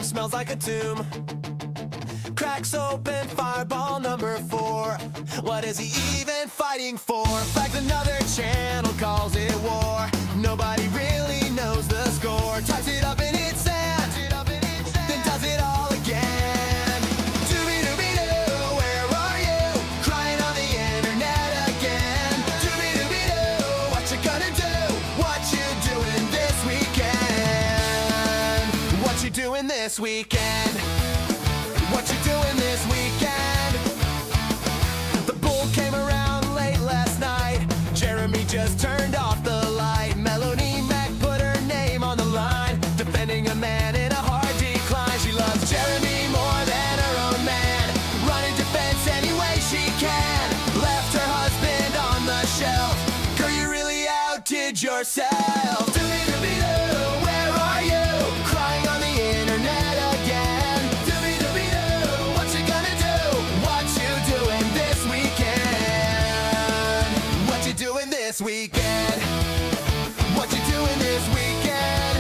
room smells like a tomb. Cracks open, fireball number 4. What is he even fighting for? Flags another channel, calls it war. Nobody really knows the score. Ties it up in its sand, then does it all again. Doobie-doobie-doo, where are you? Crying on the internet again. Doobie-doobie-doo, what you gonna do? What you doing this weekend? What you doing this weekend? What you doing this weekend? The bull came around late last night. Jeremy just turned off the light. Melanie Mac put her name on the line, defending a man in a hard decline. She loves Jeremy more than her own man, running defense any way she can. Left her husband on the shelf. Girl, you really outdid yourself. Doobie-doobie-doo, where are you? Crying on the internet again. Doobie-doobie-doo, what you gonna do? What you doing this weekend? What you doing this weekend? What you doing this weekend?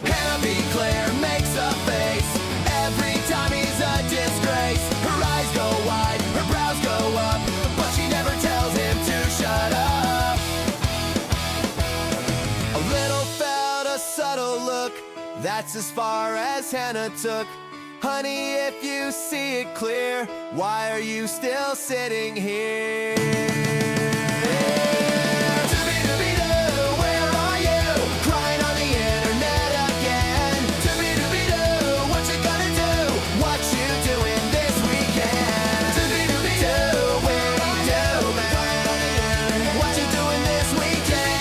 Hannah B. Claire makes a face every time he's a disgrace. Her eyes go wide, her brows go up, but she never tells him to shut up. A little felt, a subtle look, that's as far as Hannah took. Honey, if you see it clear, why are you still sitting here? Doobie-doobie-doo, where are you? Crying on the internet again. Doobie-doobie-doo, what you gonna do? What you doing this weekend? Doobie-doobie-doo, where you do, man? What you doing this weekend?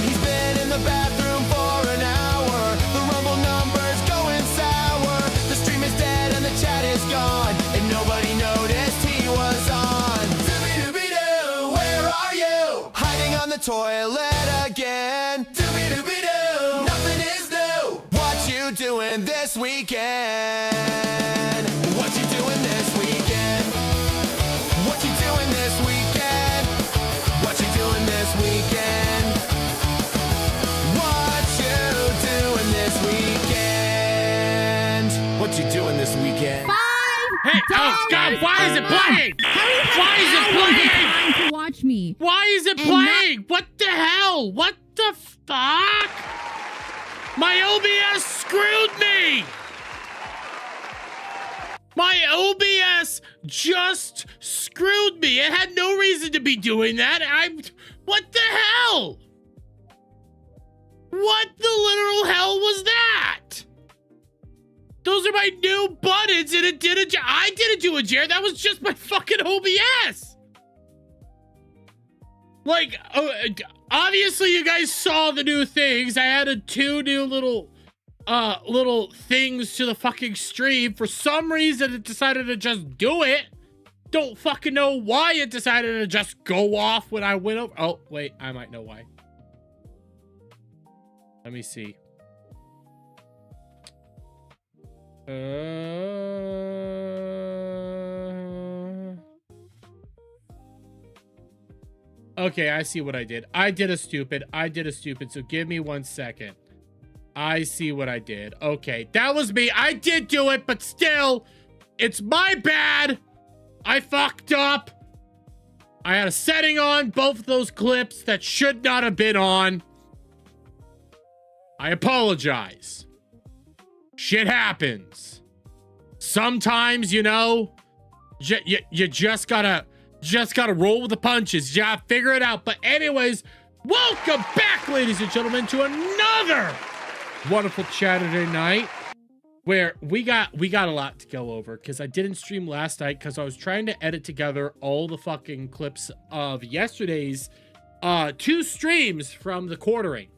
He's been in the bathroom for an hour. The Rumble number's going sour. The stream is dead and the chat is gone, and nobody noticed he was on. Doobie-doobie-doo, where are you? Hiding on the toilet again. Doobie-doobie-doo, nothing is new. What you doing this weekend? What you doing this weekend? What you doing this weekend? What you doing this weekend? What you doing this weekend? What you doing this weekend? Hey, oh God, why is it playing? Why is it playing? Time to watch me. Why is it playing? What the hell? What the fuck? My OBS screwed me! My OBS just screwed me. It had no reason to be doing that. What the hell? What the literal hell was that? Those are my new buttons, and it did I didn't do a Jared. That was just my fucking OBS. Like, obviously you guys saw the new things. I added 2 new little things to the fucking stream. For some reason, it decided to just do it. Don't fucking know why it decided to just go off when I went over. Oh, wait, I might know why. Let me see. Okay, I see what I did. I did a stupid, so give me 1 second. I see what I did. Okay, that was me. I did do it, but still, it's my bad. I fucked up. I had a setting on both of those clips that should not have been on. I apologize. Shit happens. Sometimes, you know, you just gotta roll with the punches. Yeah, figure it out. But anyways, welcome back, ladies and gentlemen, to another wonderful Chaturday night where we got a lot to go over, because I didn't stream last night because I was trying to edit together all the fucking clips of yesterday's 2 streams from the quartering.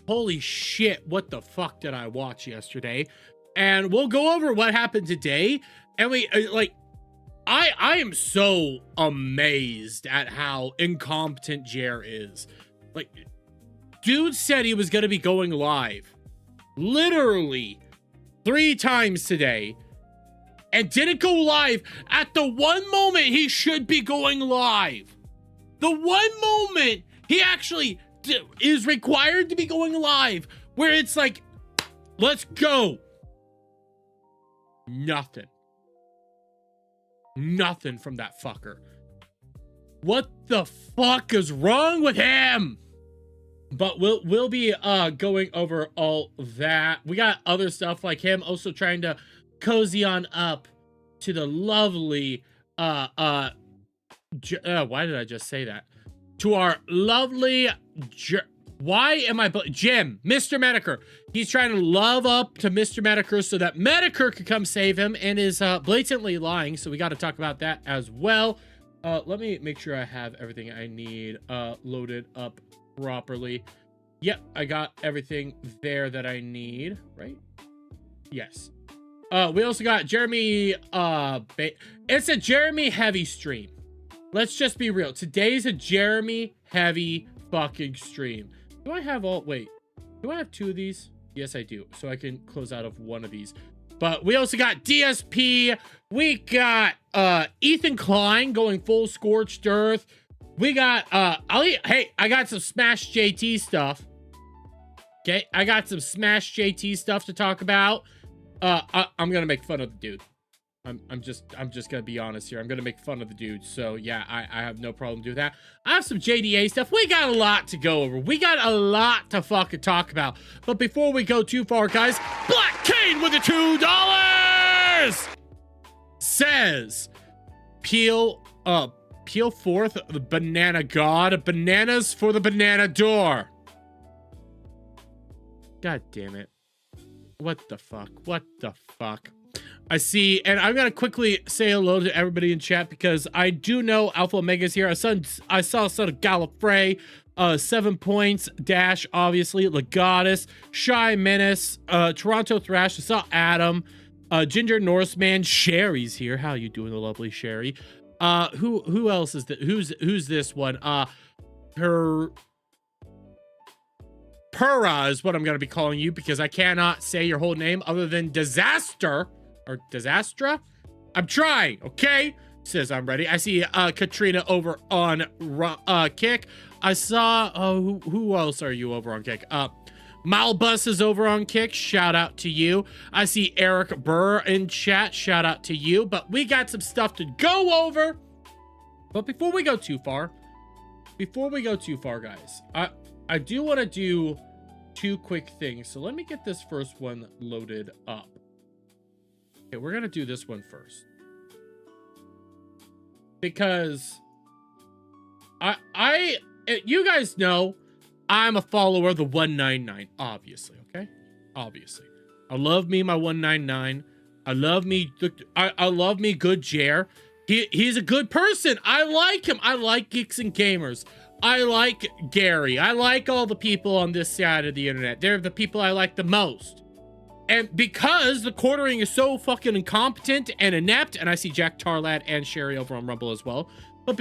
Holy shit, what the fuck did I watch yesterday? And we'll go over what happened today. And we like, I am so amazed at how incompetent Jer is. Like, dude said he was gonna be going live literally 3 times today and didn't go live at the one moment he should be going live. The one moment He actually is required to be going live where it's like, let's go. Nothing from that fucker. What the fuck is wrong with him? But we'll be going over all that. We got other stuff like him also trying to cozy on up to the lovely why did I just say that? To our lovely Jim, Mr. Medicare. He's trying to love up to Mr. Medicare so that Medicare could come save him and is blatantly lying. So we got to talk about that as well. Let me make sure I have everything I need loaded up properly. Yep, I got everything there that I need, right? Yes. We also got Jeremy, it's a Jeremy heavy stream. Let's just be real. Today's a Jeremy heavy fucking stream. Do I have do I have 2 of these? Yes, I do. So I can close out of one of these. But we also got DSP. We got Ethan Klein going full scorched earth. We got hey, I got some Smash JT stuff. Okay, I got some Smash JT stuff to talk about. I'm gonna make fun of the dude. I'm just gonna be honest here. I'm gonna make fun of the dude. So yeah, I have no problem doing that. I have some JDA stuff. We got a lot to go over. We got a lot to fucking talk about. But before we go too far, guys, Black Kane with the $2 says, peel forth the banana god, bananas for the banana door. God damn it. What the fuck? What the fuck? I see, and I'm gonna quickly say hello to everybody in chat because I do know Alpha Omega's here. I saw Son of Gallifrey, 7 points, Dash, obviously, Legatus, Shy Menace, Toronto Thrash. I saw Adam, Ginger Norseman, Sherry's here. How you doing, the lovely Sherry? Who else is that? Who's this one? Pura is what I'm gonna be calling you because I cannot say your whole name other than Disaster. Or Disastra? I'm trying, okay? Says I'm ready. I see Katrina over on Kick. I saw who else are you over on Kick? Malbus is over on Kick. Shout out to you. I see Eric Burr in chat. Shout out to you. But we got some stuff to go over. But before we go too far, guys, I do want to do 2 quick things. So let me get this first one loaded up. Okay, we're gonna do this one first because you guys know I'm a follower of the 199, obviously. Okay, obviously, I love me my 199. I love me good Jer. He's a good person. I like him. I like Geeks and Gamers. I like Gary. I like all the people on this side of the internet. They're the people I like the most. And because the quartering is so fucking incompetent and inept, and I see Jack Tarlad and Sherry over on Rumble as well, but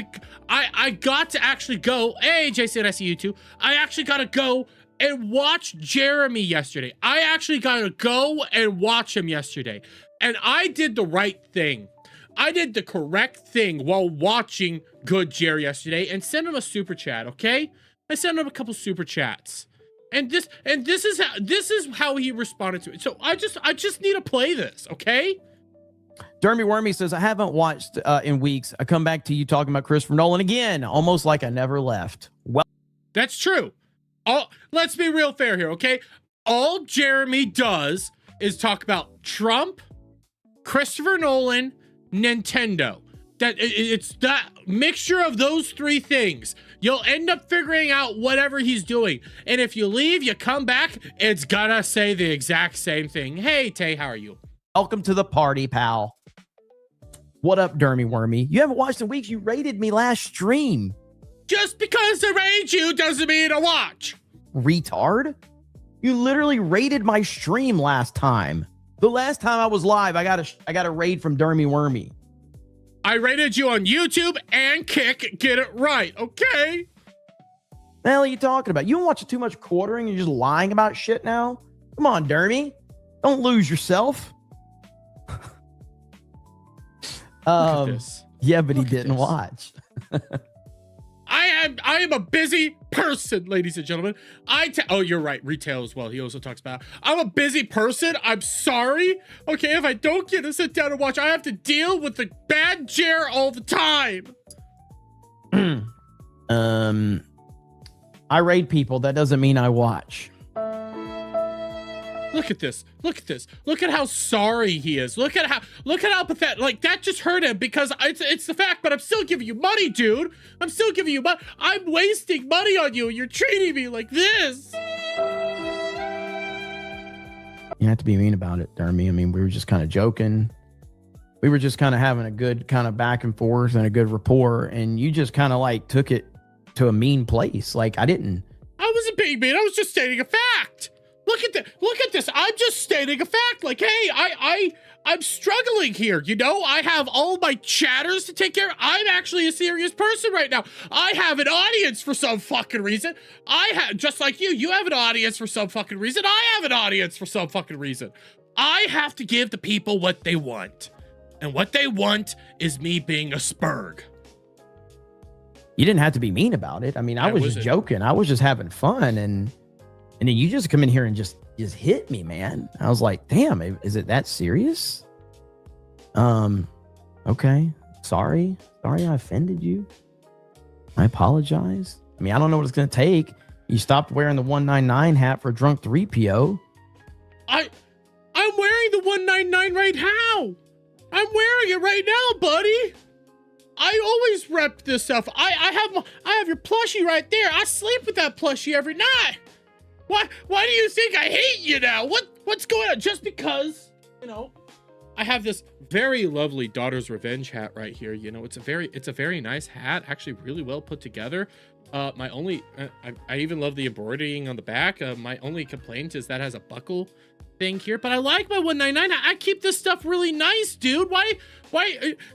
I got to actually go, hey, Jason, I see you too. I actually got to go and watch Jeremy yesterday. I actually got to go and watch him yesterday. And I did the right thing. I did the correct thing while watching Good Jerry yesterday and sent him a super chat, okay? I sent him a couple super chats. And this is how he responded to it. So I just need to play this, okay? Dermy Wormy says, I haven't watched in weeks. I come back to you talking about Christopher Nolan again, almost like I never left. Well, that's true. Let's be real fair here, okay? All Jeremy does is talk about Trump, Christopher Nolan, Nintendo. It's that mixture of those 3 things. You'll end up figuring out whatever he's doing. And if you leave, you come back, it's gonna say the exact same thing. Hey, Tay, how are you? Welcome to the party, pal. What up, Dermy Wormy? You haven't watched in weeks. You rated me last stream. Just because I raid you doesn't mean I watch. Retard. You literally raided my stream last time. The last time I was live, I got a raid from Dermy Wormy. I rated you on YouTube and Kick. Get it right, okay? The hell are you talking about? You don't watch too much quartering. You're just lying about shit now. Come on, Dermy. Don't lose yourself. Look at this. Yeah, but he didn't watch. I am a busy person, ladies and gentlemen. Oh, you're right. Retail as well. He also talks about, I'm a busy person. I'm sorry. Okay, if I don't get to sit down and watch, I have to deal with the bad Jer all the time. I raid people. That doesn't mean I watch. Look at this. Look at this. Look at how sorry he is. Look at how pathetic. Like, that just hurt him because it's the fact, but I'm still giving you money, dude. I'm still giving you money. I'm wasting money on you. You're treating me like this. You have to be mean about it, Dermy. I mean, we were just kind of joking. We were just kind of having a good kind of back and forth and a good rapport. And you just kind of like took it to a mean place. Like, I wasn't being mean. I was just stating a fact. Look at that. Look at this. I'm just stating a fact. Like, hey, I'm struggling here. You know, I have all my chatters to take care of. I'm actually a serious person right now. I have an audience for some fucking reason. Just like you have an audience for some fucking reason. I have an audience for some fucking reason. I have to give the people what they want. And what they want is me being a spurg. You didn't have to be mean about it. I mean, I was just joking. I was just having fun. And then you just come in here and just hit me, man. I was like, damn, is it that serious? Okay. Sorry I offended you. I apologize. I mean, I don't know what it's going to take. You stopped wearing the 199 hat for drunk 3PO. I'm wearing the 199 right now. I'm wearing it right now, buddy. I always rep this stuff. I have your plushie right there. I sleep with that plushie every night. Why do you think I hate you now? What's going on? Just because, you know, I have this very lovely Daughter's Revenge hat right here. You know, it's a very nice hat, actually really well put together. I even love the embroidering on the back. My only complaint is that has a buckle thing here, but I like my 199. I keep this stuff really nice, dude. Why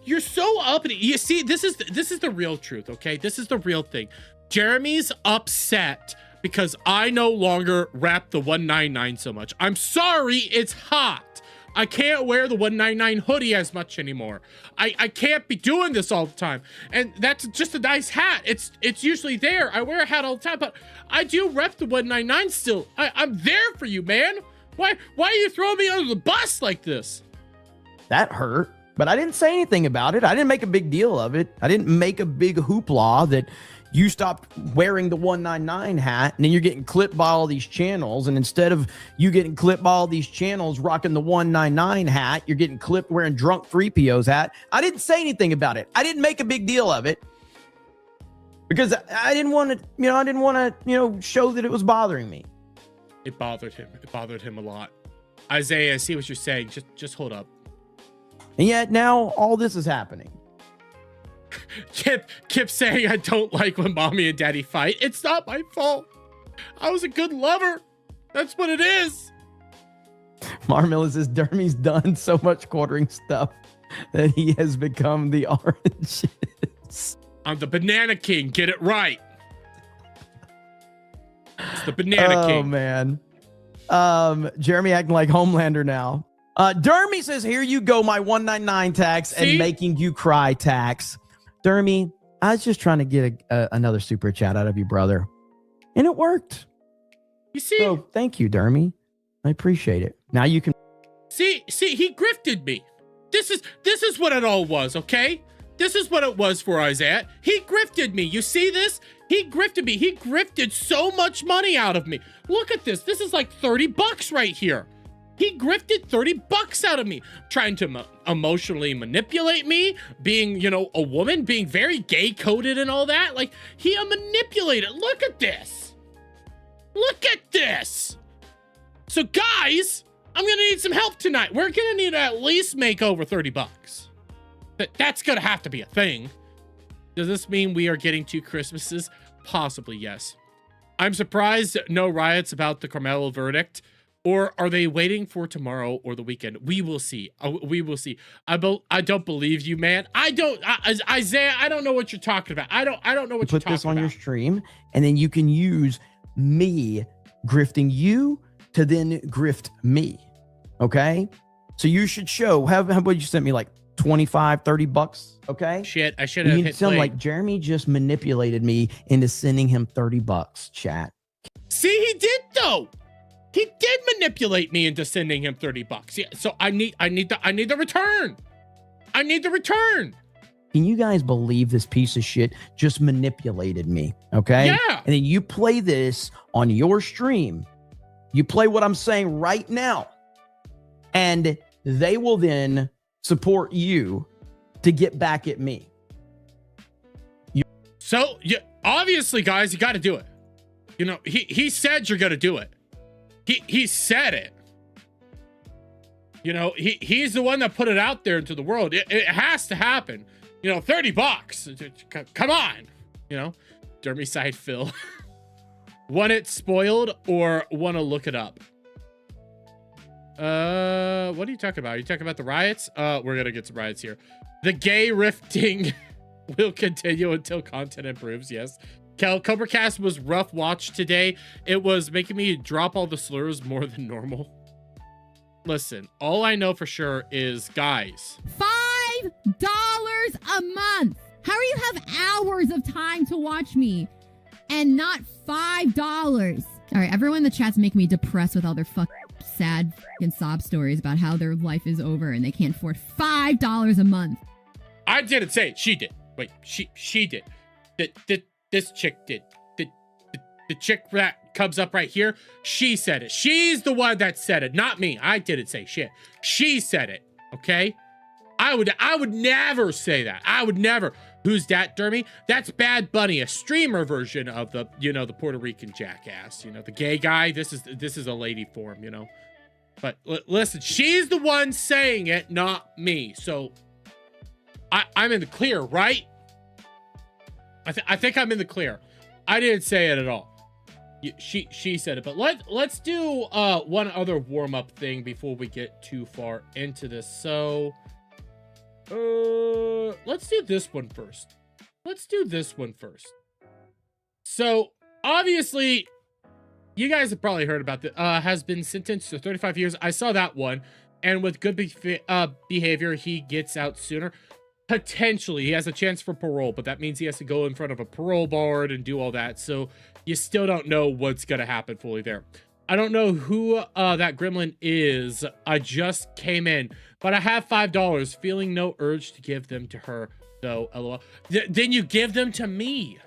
you're so uppity? You see, this is the real truth, okay? This is the real thing. Jeremy's upset because I no longer rep the 199 so much. I'm sorry, it's hot. I can't wear the 199 hoodie as much anymore. I can't be doing this all the time. And that's just a nice hat. It's usually there. I wear a hat all the time, but I do rep the 199 still. I'm there for you, man. Why are you throwing me under the bus like this? That hurt, but I didn't say anything about it. I didn't make a big deal of it. I didn't make a big hoopla that you stopped wearing the 199 hat and then you're getting clipped by all these channels. And instead of you getting clipped by all these channels rocking the 199 hat, you're getting clipped wearing drunk 3PO's hat. I didn't say anything about it. I didn't make a big deal of it because I didn't want to, show that it was bothering me. It bothered him. It bothered him a lot. Isaiah, I see what you're saying. Just hold up. And yet now all this is happening. Kip saying I don't like when mommy and daddy fight. It's not my fault. I was a good lover. That's what it is. Marmilla says Dermy's done so much quartering stuff that he has become the oranges. I'm the banana king. Get it right. It's the banana king. Oh man. Jeremy acting like Homelander now. Dermy says, here you go, my 199 tax and making you cry tax. Dermy, I was just trying to get another super chat out of you, brother. And it worked. You see? So thank you, Dermy. I appreciate it. Now you can see, he grifted me. This is what it all was, okay? This is what it was for Isaiah. He grifted me. You see this? He grifted me. He grifted so much money out of me. Look at this. This is like 30 bucks right here. He grifted 30 bucks out of me, trying to emotionally manipulate me, being, a woman, being very gay coded and all that. Like, he manipulated. Look at this. Look at this. So guys, I'm going to need some help tonight. We're going to need to at least make over 30 bucks. That's going to have to be a thing. Does this mean we are getting 2 Christmases? Possibly, yes. I'm surprised no riots about the Carmelo verdict. Or are they waiting for tomorrow or the weekend? We will see. We will see. I don't believe you, man. Isaiah, I don't know what you're talking about. I don't know what you're talking about. Put this on your stream, and then you can use me grifting you to then grift me. Okay? So you should show. How about you sent me like 25, 30 bucks. Okay. Shit, I should You have need to hit tell him play. like Jeremy just manipulated me into sending him 30 bucks, chat. See, he did though. He did manipulate me into sending him 30 bucks. Yeah, so I need the return. I need the return. Can you guys believe this piece of shit just manipulated me? Okay. Yeah. And then you play this on your stream. You play what I'm saying right now. And they will then support you to get back at me. So, yeah, obviously, guys, you got to do it. You know, he said you're going to do it. He said it. You know, he's the one that put it out there into the world. It has to happen. You know, 30 bucks. Come on. You know, Dermy side Phil. Want it spoiled or want to look it up? What are you talking about? Are you talking about the riots? We're going to get some riots here. The gay rifting will continue until content improves. Yes. CobraCast was rough watch today. It was making me drop all the slurs more than normal. Listen, all I know for sure is, guys, $5 a month. How do you have hours of time to watch me and not $5? All right, everyone in the chat's making me depressed with all their sad sob stories about how their life is over and they can't afford $5 a month. I didn't say it. She did. Wait, she did. This chick did. The chick that comes up right here, she said it. She's the one that said it, not me. I didn't say shit. She said it, okay? I would never say that. I would never. Who's that, Dermy? That's Bad Bunny, a streamer version of the, you know, the Puerto Rican jackass. You know, the gay guy. This is a lady form, you know. But listen, she's the one saying it, not me. So I'm in the clear, right? I think I'm in the clear. I didn't say it at all. She said it. But let's do one other warm-up thing before we get too far into this. So let's do this one first. So obviously, you guys have probably heard about this. Has been sentenced to 35 years. I saw that one. And with good behavior, he gets out sooner. Potentially, he has a chance for parole, but that means he has to go in front of a parole board and do all that. So you still don't know what's going to happen fully there. I don't know who that gremlin is. I just came in, but I have $5. Feeling no urge to give them to her, though. LOL. Then you give them to me.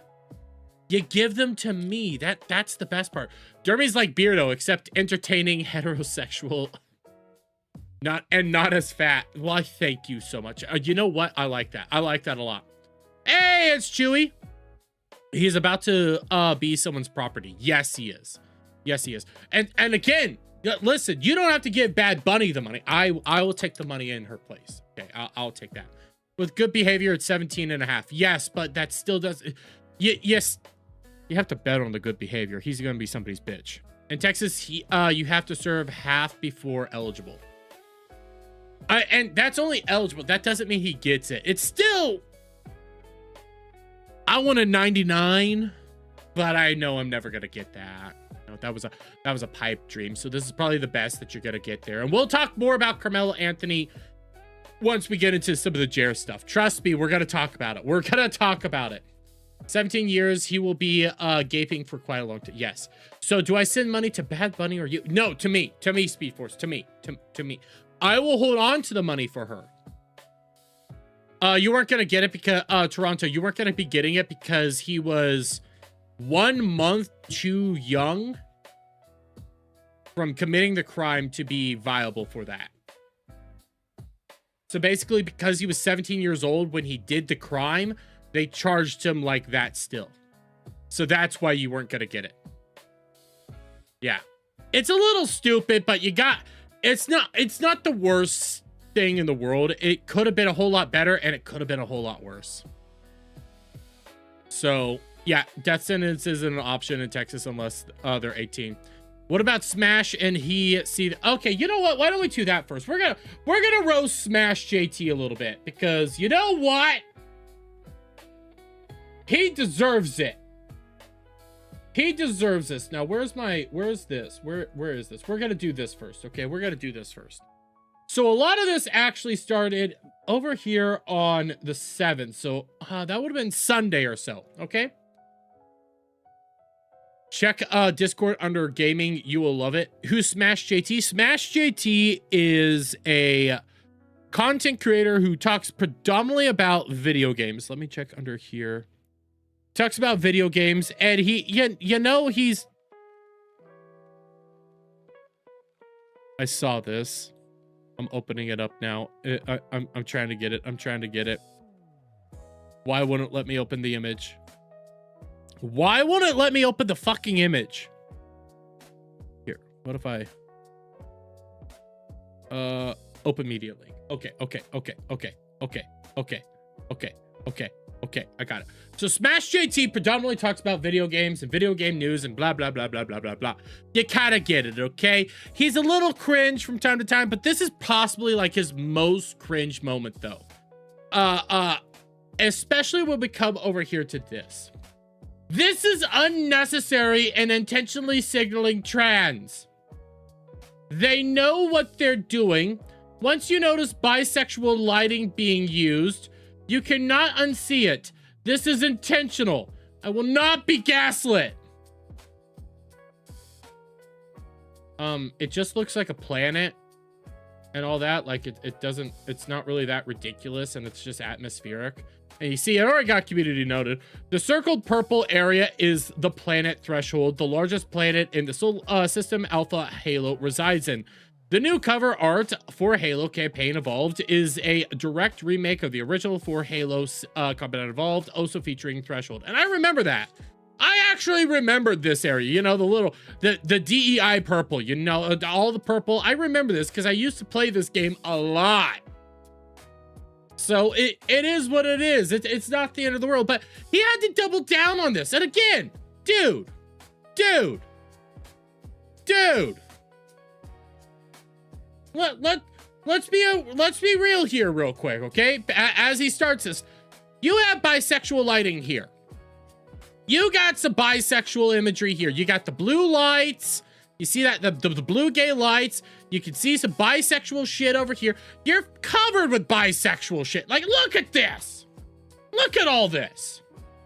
You give them to me. That's the best part. Dermy's like Beardo, except entertaining, heterosexual. Not as fat. Well, thank you so much. You know what? I like that. I like that a lot. Hey, it's Chewy. He's about to be someone's property. Yes, he is. Yes, he is. And again, listen, you don't have to give Bad Bunny the money. I will take the money in her place. Okay, I'll take that. With good behavior, it's 17.5. Yes, but that still does. Yes, you have to bet on the good behavior. He's going to be somebody's bitch. In Texas, you have to serve half before eligible. And that's only eligible. That doesn't mean he gets it. It's still, I want a 99, but I know I'm never gonna get that. You know, that was a pipe dream. So this is probably the best that you're gonna get there. And we'll talk more about Carmelo Anthony once we get into some of the Jer stuff. Trust me, we're gonna talk about it. We're gonna talk about it. 17 years, he will be gaping for quite a long time. Yes. So do I send money to Bad Bunny or you? No, to me, Speed Force, to me. I will hold on to the money for her. You weren't going to get it because, Toronto, you weren't going to be getting it because he was 1 month too young from committing the crime to be viable for that. So basically, because he was 17 years old when he did the crime, they charged him like that still. So that's why you weren't going to get it. Yeah. It's a little stupid, but you got... It's not the worst thing in the world. It could have been a whole lot better, and it could have been a whole lot worse. So, yeah, death sentence isn't an option in Texas unless they're 18. What about Smash and he see? Okay, you know what? Why don't we do that first? We're gonna roast Smash JT a little bit because you know what? He deserves it. He deserves this. Now, where's this? Where is this? We're gonna do this first. Okay, we're gonna do this first. So a lot of this actually started over here on the 7th. So that would have been Sunday or so. Okay. Check Discord under gaming. You will love it. Who's Smash JT? Smash JT is a content creator who talks predominantly about video games. Let me check under here. Talks about video games, and you know, he's... I saw this. I'm opening it up now. I'm trying to get it. I'm trying to get it. Why wouldn't it let me open the image? Why won't it let me open the fucking image? Here, what if I... open media link. Okay. I got it. So Smash JT predominantly talks about video games and video game news and blah, blah, blah, blah, blah, blah, blah. You kind of get it, okay? He's a little cringe from time to time, but this is possibly like his most cringe moment though. Especially when we come over here to this. This is unnecessary and intentionally signaling trans. They know what they're doing. Once you notice bisexual lighting being used, you cannot unsee it. This is intentional. I will not be gaslit. It just looks like a planet and all that. Like it doesn't, it's not really that ridiculous, and it's just atmospheric. And you see, it already got community noted. The circled purple area is the planet Threshold, the largest planet in the solar system Alpha Halo resides in. The new cover art for Halo Campaign Evolved is a direct remake of the original for Halo Combat Evolved, also featuring Threshold. And I remember that. I actually remembered this area, you know, the DEI purple, you know, all the purple. I remember this because I used to play this game a lot. So it is what it is. It's not the end of the world, but he had to double down on this. And again, dude. Let's be real here real quick, okay? As he starts this, you have bisexual lighting here. You got some bisexual imagery here. You got the blue lights. You see that? The blue gay lights. You can see some bisexual shit over here. You're covered with bisexual shit. Like, look at this. Look at all this.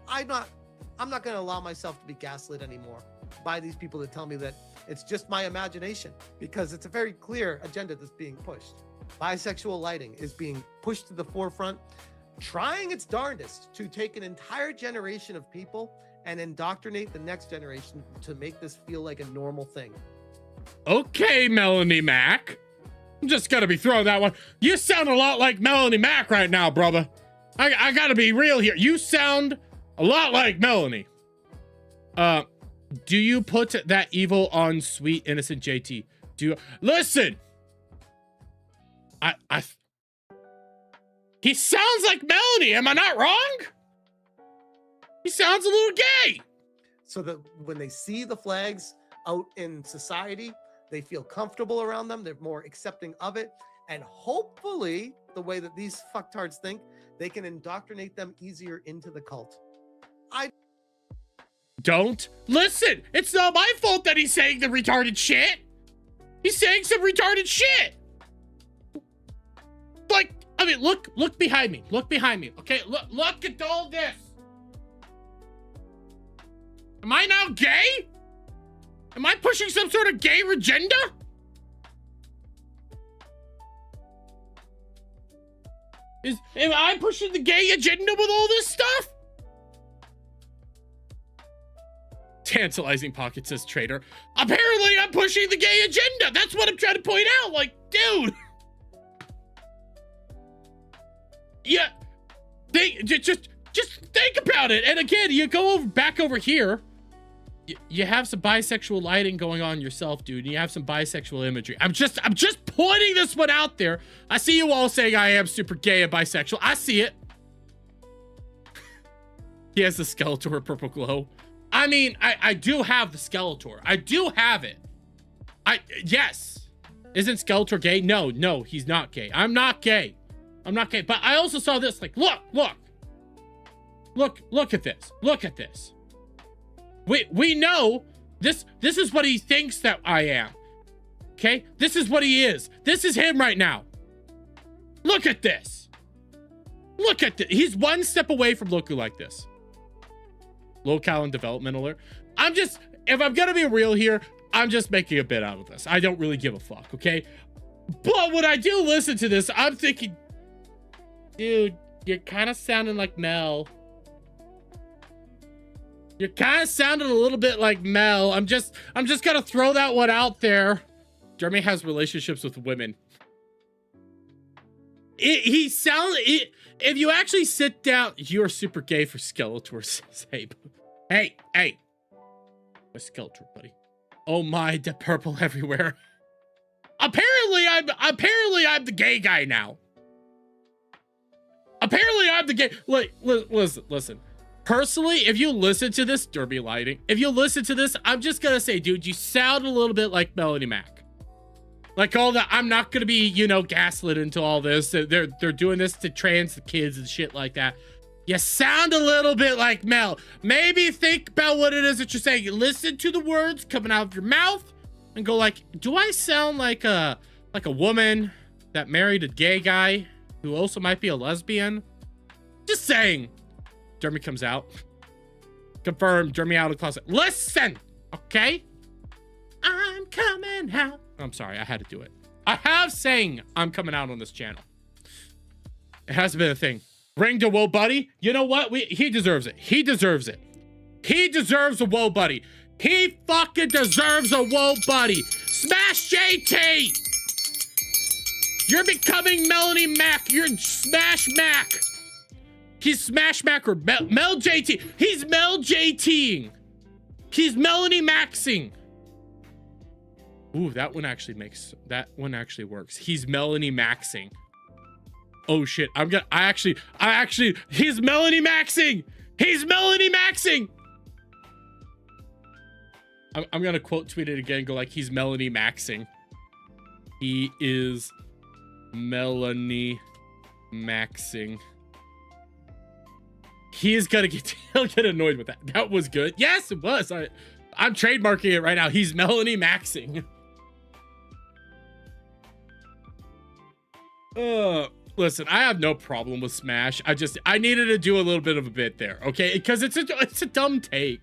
I'm not going to allow myself to be gaslit anymore by these people that tell me that it's just my imagination, because it's a very clear agenda that's being pushed. Bisexual lighting is being pushed to the forefront, trying its darndest to take an entire generation of people and indoctrinate the next generation to make this feel like a normal thing. Okay, Melanie Mac. I'm just gonna be throwing that one. You sound a lot like Melanie Mac right now, brother. I gotta be real here. You sound a lot like Melanie. Do you put that evil on sweet innocent JT? Do you listen? He sounds like Melanie. Am I not wrong? He sounds a little gay. So that when they see the flags out in society, they feel comfortable around them. They're more accepting of it. And hopefully, the way that these fucktards think, they can indoctrinate them easier into the cult. Don't listen. It's not my fault that he's saying the retarded shit. He's saying some retarded shit. Like, I mean, look behind me. Look behind me. Okay, look at all this. Am I now gay? Am I pushing some sort of gay agenda? Am I pushing the gay agenda with all this stuff? Tantalizing Pocket says traitor. Apparently I'm pushing the gay agenda. That's what I'm trying to point out. Like, dude. Yeah. They just think about it. And again, you go back over here. You have some bisexual lighting going on yourself, dude. You have some bisexual imagery. I'm just pointing this one out there. I see you all saying I am super gay and bisexual. I see it. He has the Skeletor purple glow. I mean, I do have the Skeletor. I do have it. Yes. Isn't Skeletor gay? No, he's not gay. I'm not gay. But I also saw this. Like, look at this. Look at this. We know this is what he thinks that I am. Okay? This is what he is. This is him right now. Look at this. Look at this. He's one step away from looking like this. Locale and development alert. If I'm gonna be real here, I'm just making a bit out of this. I don't really give a fuck, okay? But when I do listen to this, I'm thinking, dude, you're kind of sounding like Mel. You're kind of sounding a little bit like Mel. I'm just gonna throw that one out there. Jeremy has relationships with women. If you actually sit down, you're super gay for Skeletor, says Abe. Hey, my Skeletor, buddy. Oh my, the purple everywhere. Apparently I'm the gay guy now. Apparently I'm the gay. Like, listen. Personally, if you listen to this, Derby lighting. If you listen to this, I'm just gonna say, dude, you sound a little bit like Melanie Mac. Like all that, I'm not gonna be, gaslit into all this. They're doing this to trans kids and shit like that. You sound a little bit like Mel. Maybe think about what it is that you're saying. Listen to the words coming out of your mouth and go like, do I sound like a woman that married a gay guy who also might be a lesbian? Just saying. Jeremy comes out. Confirmed. Jeremy out of the closet. Listen, okay? I'm coming out. I'm sorry, I had to do it. I have saying I'm coming out on this channel. It hasn't been a thing. Ring to Whoa Buddy. You know what? He deserves it. He deserves it. He deserves a Whoa Buddy. He fucking deserves a Whoa Buddy. Smash JT. You're becoming Melanie Mac. You're Smash Mac. He's Smash Mac or Mel JT. He's Mel JTing. He's Melanie Maxing. Ooh, that one actually works. He's Melanie Maxing. Oh shit, he's Melanie Maxing. He's Melanie Maxing. I'm gonna quote tweet it again and go like, he's Melanie Maxing. He is Melanie Maxing. He'll get annoyed with that. That was good. Yes, it was. I'm trademarking it right now. He's Melanie Maxing. Listen, I have no problem with Smash. I needed to do a little bit of a bit there, okay? Because it's a dumb take.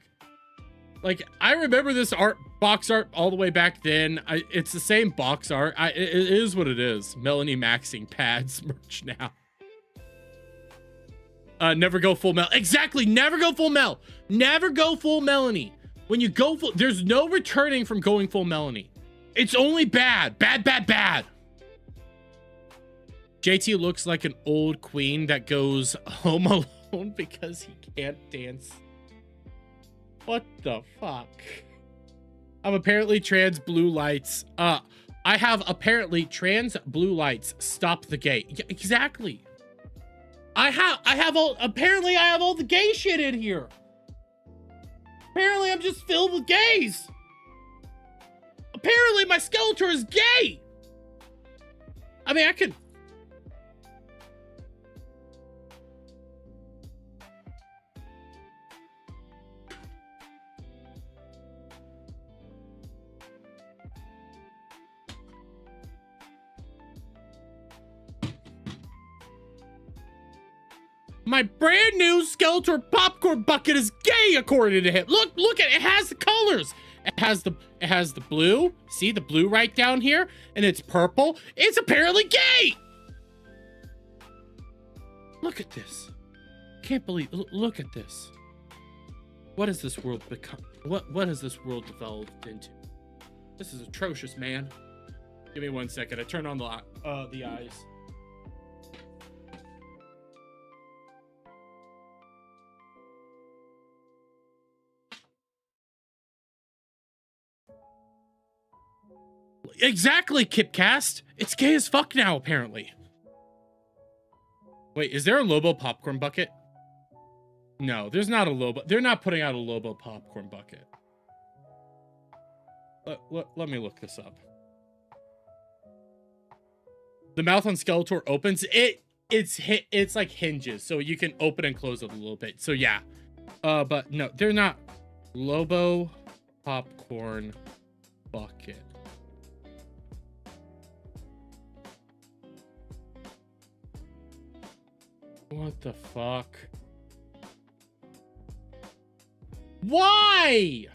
Like, I remember this box art all the way back then. It's the same box art. It is what it is. Melanie Maxing pads merch now. Never go full Mel. Exactly. Never go full Mel. Never go full Melanie. When you go full, there's no returning from going full Melanie. It's only bad. Bad. JT looks like an old queen that goes home alone because he can't dance. What the fuck? I'm apparently trans blue lights. I have apparently trans blue lights. Stop the gay. Yeah, exactly. Apparently I have all the gay shit in here. Apparently I'm just filled with gays. Apparently my Skeletor is gay. I mean, I could... My brand new Skeletor popcorn bucket is gay, according to him. Look at it. It has the colors. It has the blue. See the blue right down here, and it's purple. It's apparently gay. Look at this. Can't believe. Look at this. What has this world become? What has this world developed into? This is atrocious, man. Give me 1 second. I turn on the eyes. Exactly, Kipcast. It's gay as fuck now, apparently. Wait, is there a Lobo popcorn bucket? No, there's not a Lobo. They're not putting out a Lobo popcorn bucket. Let me look this up. The mouth on Skeletor opens. It's like hinges, so you can open and close it a little bit. So yeah. But no, they're not. Lobo popcorn bucket. What the fuck? Why?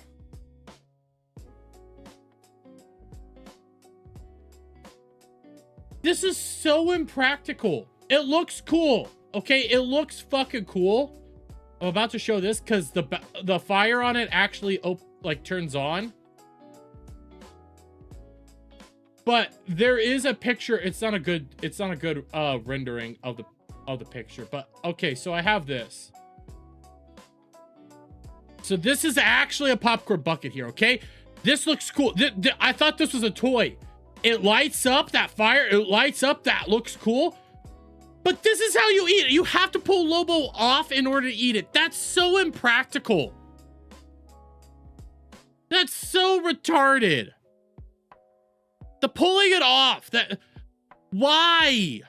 This is so impractical. It looks cool. Okay, it looks fucking cool. I'm about to show this because the fire on it actually like turns on. But there is a picture. It's not a good rendering of the picture. But okay, so I have this. So this is actually a popcorn bucket here, okay? This looks cool. I thought this was a toy. It lights up, that fire. It lights up, that looks cool. But this is how you eat it. You have to pull Lobo off in order to eat it. That's so impractical. That's so retarded. The pulling it off. Why?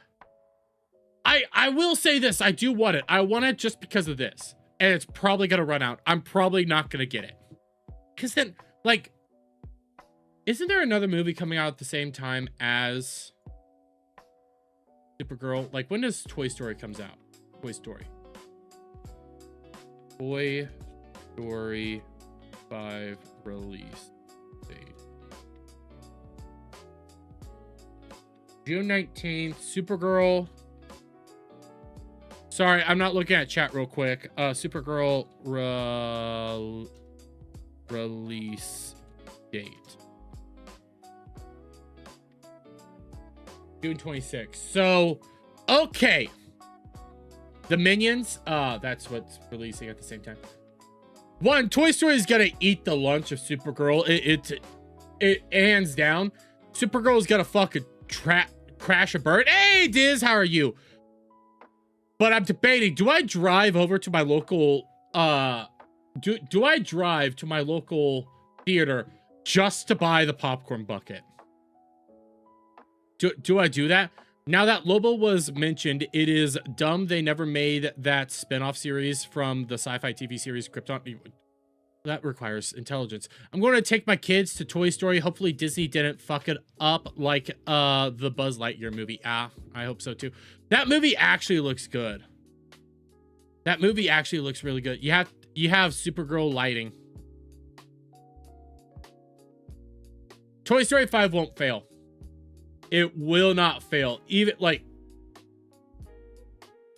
I will say this. I do want it. I want it just because of this. And it's probably going to run out. I'm probably not going to get it. Because then, like, isn't there another movie coming out at the same time as Supergirl? Like, when does Toy Story comes out? Toy Story 5 release date. June 19th, Supergirl. Sorry, I'm not looking at chat real quick. Supergirl release date. June 26th. So, okay. The Minions, that's what's releasing at the same time. One, Toy Story is gonna eat the lunch of Supergirl. It hands down. Supergirl's gonna fucking crash a bird. Hey, Diz, how are you? But I'm debating, do I drive over to my local, do I drive to my local theater just to buy the popcorn bucket? Do I do that? Now that Lobo was mentioned, it is dumb they never made that spinoff series from the sci-fi TV series Krypton. That requires intelligence. I'm going to take my kids to Toy Story. Hopefully Disney didn't fuck it up like the Buzz Lightyear movie. I hope so too. That movie actually looks good. That movie actually looks really good. You have Supergirl lighting. Toy Story 5 won't fail. It will not fail. Even like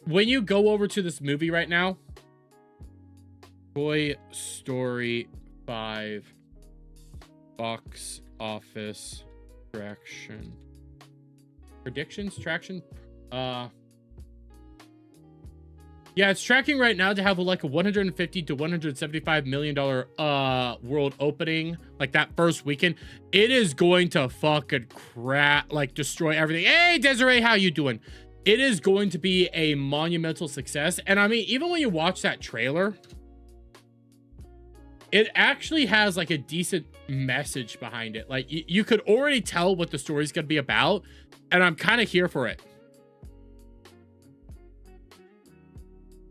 when you go over to this movie right now, Toy Story 5 box office traction. Yeah, it's tracking right now to have like a $150 to $175 million world opening, like that first weekend. It is going to fucking destroy everything. Hey, Desiree, how you doing? It is going to be a monumental success. And I mean, even when you watch that trailer, it actually has like a decent message behind it. Like you could already tell what the story's gonna be about, and I'm kind of here for it.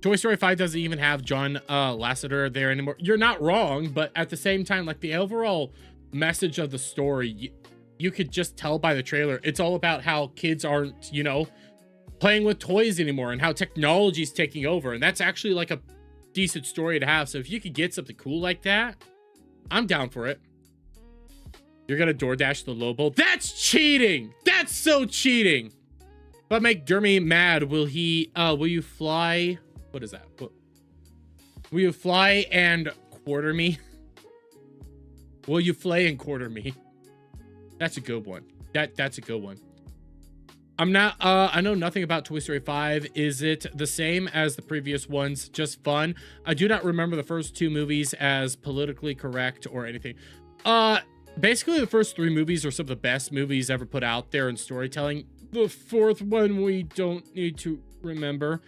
Toy Story 5 doesn't even have John Lasseter there anymore. You're not wrong, but at the same time, like the overall message of the story, you could just tell by the trailer. It's all about how kids aren't, you know, playing with toys anymore and how technology is taking over. And that's actually like a decent story to have. So if you could get something cool like that, I'm down for it. You're gonna DoorDash the Lobo. That's cheating. That's so cheating. But make Dermy mad. Will you fly? What is that? Will you fly and quarter me? Will you flay and quarter me? That's a good one. That's a good one. I'm not, I know nothing about Toy Story 5. Is it the same as the previous ones? Just fun? I do not remember the first two movies as politically correct or anything. Basically the first three movies are some of the best movies ever put out there in storytelling. The fourth one we don't need to remember.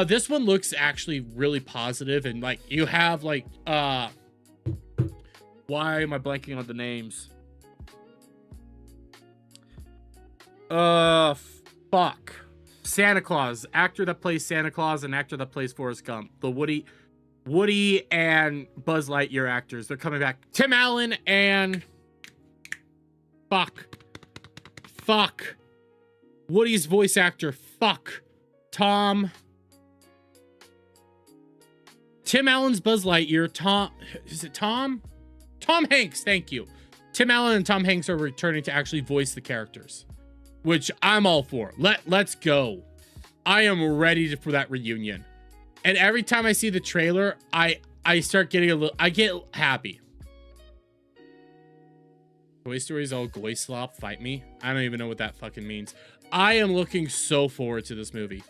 This one looks actually really positive, and like you have like, why am I blanking on the names? Fuck. Santa Claus, actor that plays Santa Claus and actor that plays Forrest Gump. The Woody and Buzz Lightyear actors. They're coming back. Tim Allen and fuck. Woody's voice actor. Fuck. Tom Tim Allen's Buzz Lightyear. Is it Tom? Tom Hanks, thank you. Tim Allen and Tom Hanks are returning to actually voice the characters, which I'm all for. Let's go. I am ready for that reunion. And every time I see the trailer, I start getting I get happy. Toy Story's all goy slop, fight me. I don't even know what that fucking means. I am looking so forward to this movie.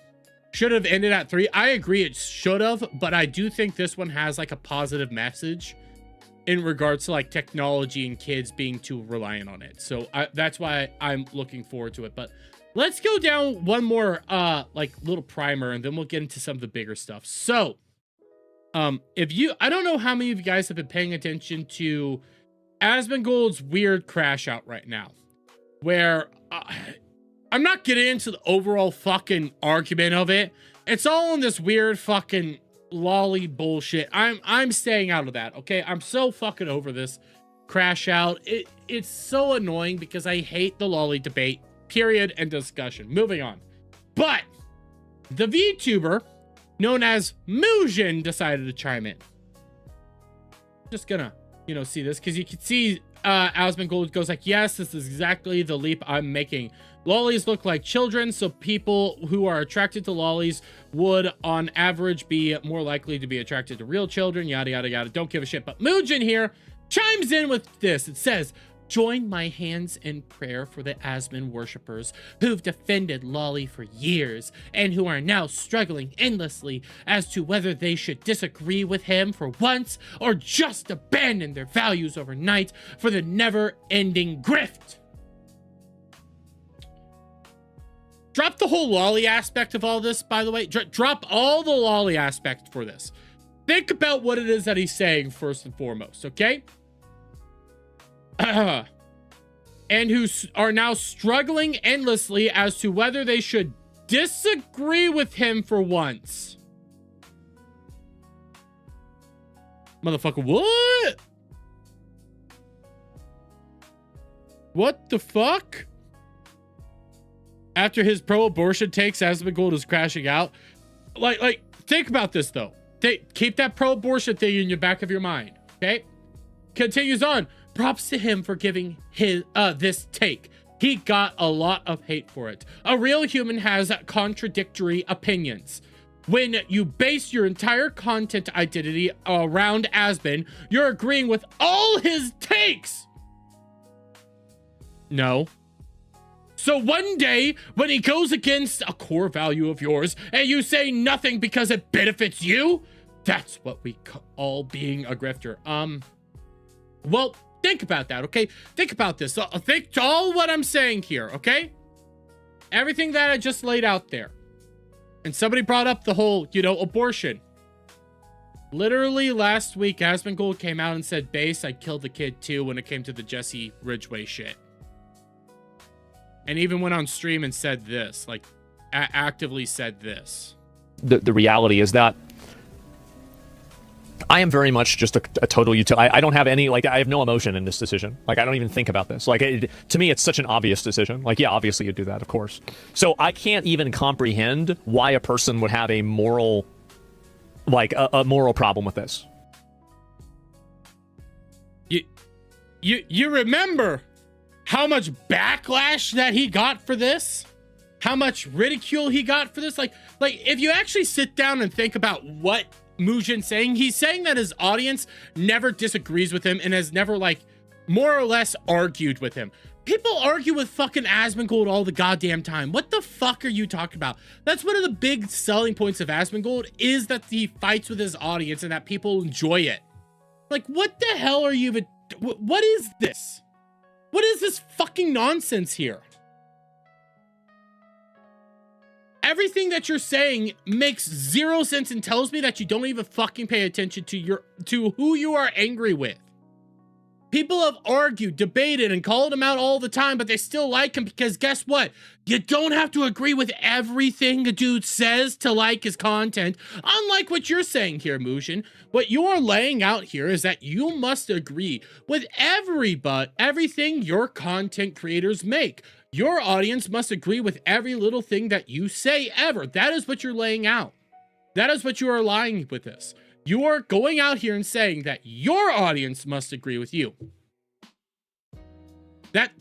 Should have ended at 3. I agree it should have, but I do think this one has like a positive message in regards to like technology and kids being too reliant on it. So that's why I'm looking forward to it. But let's go down one more like little primer, and then we'll get into some of the bigger stuff. So I don't know how many of you guys have been paying attention to Asmongold's weird crash out right now, where I'm not getting into the overall fucking argument of it. It's all in this weird fucking lolly bullshit. I'm staying out of that, okay? I'm so fucking over this crash out. It's so annoying because I hate the lolly debate, period, and discussion. Moving on. But the VTuber known as Muujin decided to chime in. Just gonna, see this, because you can see Asmongold goes like, yes, this is exactly the leap I'm making. Lollies look like children, so people who are attracted to lollies would, on average, be more likely to be attracted to real children, yada, yada, yada. Don't give a shit. But Muujin here chimes in with this. It says, join my hands in prayer for the Asmon worshippers who've defended Lolly for years and who are now struggling endlessly as to whether they should disagree with him for once or just abandon their values overnight for the never-ending grift. Drop the whole lolly aspect of all this, by the way. Drop all the lolly aspect for this. Think about what it is that he's saying first and foremost, okay? And who are now struggling endlessly as to whether they should disagree with him for once. Motherfucker, what? What the fuck? After his pro-abortion takes, Asmongold is crashing out. Like, think about this, though. Keep that pro-abortion thing in your back of your mind, okay? Continues on. Props to him for giving his this take. He got a lot of hate for it. A real human has contradictory opinions. When you base your entire content identity around Asmon, you're agreeing with all his takes. No. So one day, when he goes against a core value of yours, and you say nothing because it benefits you, that's what we call being a grifter. Well, think about that, okay? Think about this. Think to all what I'm saying here, okay? Everything that I just laid out there. And somebody brought up the whole, abortion. Literally last week, Asmongold came out and said, base, I killed the kid too when it came to the Jesse Ridgway shit. And even went on stream and said this, like, actively said this. The reality is that I am very much just a total utility. I don't have any, I have no emotion in this decision. I don't even think about this. To me, it's such an obvious decision. Yeah, obviously you'd do that, of course. So I can't even comprehend why a person would have a moral, a moral problem with this. You remember how much backlash that he got for this? How much ridicule he got for this? Like if you actually sit down and think about what Muujin's saying, he's saying that his audience never disagrees with him and has never, more or less argued with him. People argue with fucking Asmongold all the goddamn time. What the fuck are you talking about? That's one of the big selling points of Asmongold, is that he fights with his audience and that people enjoy it. What the hell are you even... What is this? What is this fucking nonsense here? Everything that you're saying makes zero sense and tells me that you don't even fucking pay attention to who you are angry with. People have argued, debated, and called him out all the time, but they still like him because guess what? You don't have to agree with everything the dude says to like his content. Unlike what you're saying here, Muujin, what you're laying out here is that you must agree with everything your content creators make. Your audience must agree with every little thing that you say ever. That is what you're laying out. That is what you are lying with this. You are going out here and saying that your audience must agree with you.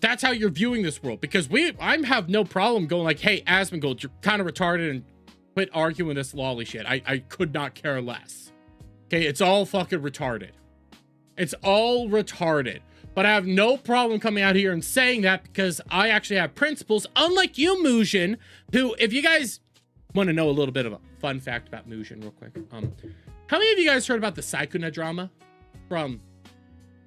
That's how you're viewing this world, because I have no problem going like, hey, Asmongold, you're kind of retarded, and quit arguing this lolly shit. I could not care less. Okay, it's all fucking retarded. It's all retarded. But I have no problem coming out here and saying that, because I actually have principles, unlike you, Mujin, who, if you guys want to know a little bit of a fun fact about Mujin real quick. How many of you guys heard about the Saikuna drama from...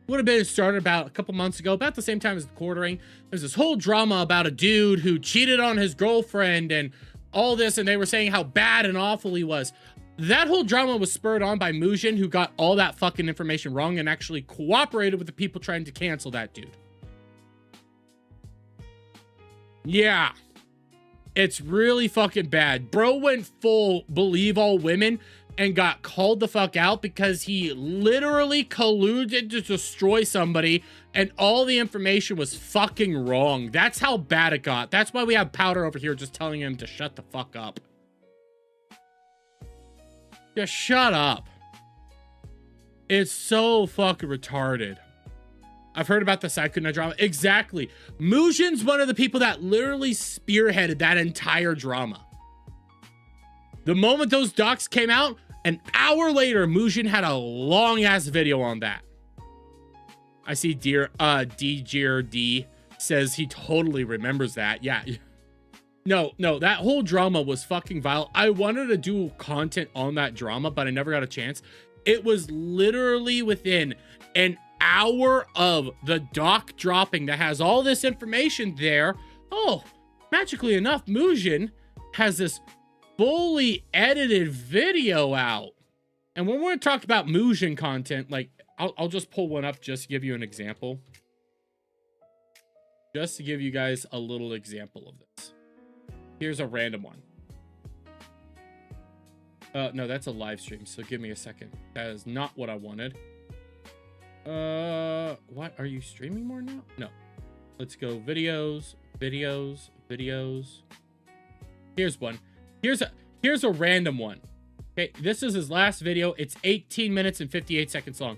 would have been started about a couple months ago, about the same time as the quartering. There's this whole drama about a dude who cheated on his girlfriend and all this, and they were saying how bad and awful he was. That whole drama was spurred on by Mujin, who got all that fucking information wrong and actually cooperated with the people trying to cancel that dude. Yeah. It's really fucking bad. Bro went full believe all women and got called the fuck out because he literally colluded to destroy somebody, and all the information was fucking wrong. That's how bad it got. That's why we have Powder over here just telling him to shut the fuck up. Just shut up. It's so fucking retarded. I've heard about the Saikuna drama. Exactly. Mujin's one of the people that literally spearheaded that entire drama. The moment those docs came out, an hour later, Mujin had a long-ass video on that. I see DGRD says he totally remembers that. Yeah. No, that whole drama was fucking vile. I wanted to do content on that drama, but I never got a chance. It was literally within an hour of the doc dropping that has all this information there. Oh, magically enough, Mujin has this fully edited video out. And when we're talking about Mujin content, like, I'll just pull one up just to give you an example. Just to give you guys a little example of this. Here's a random one. No, that's a live stream, so give me a second. That is not what I wanted. What? Are you streaming more now? No. Let's go videos. Here's one. Here's a random one. Okay, this is his last video. It's 18 minutes and 58 seconds long.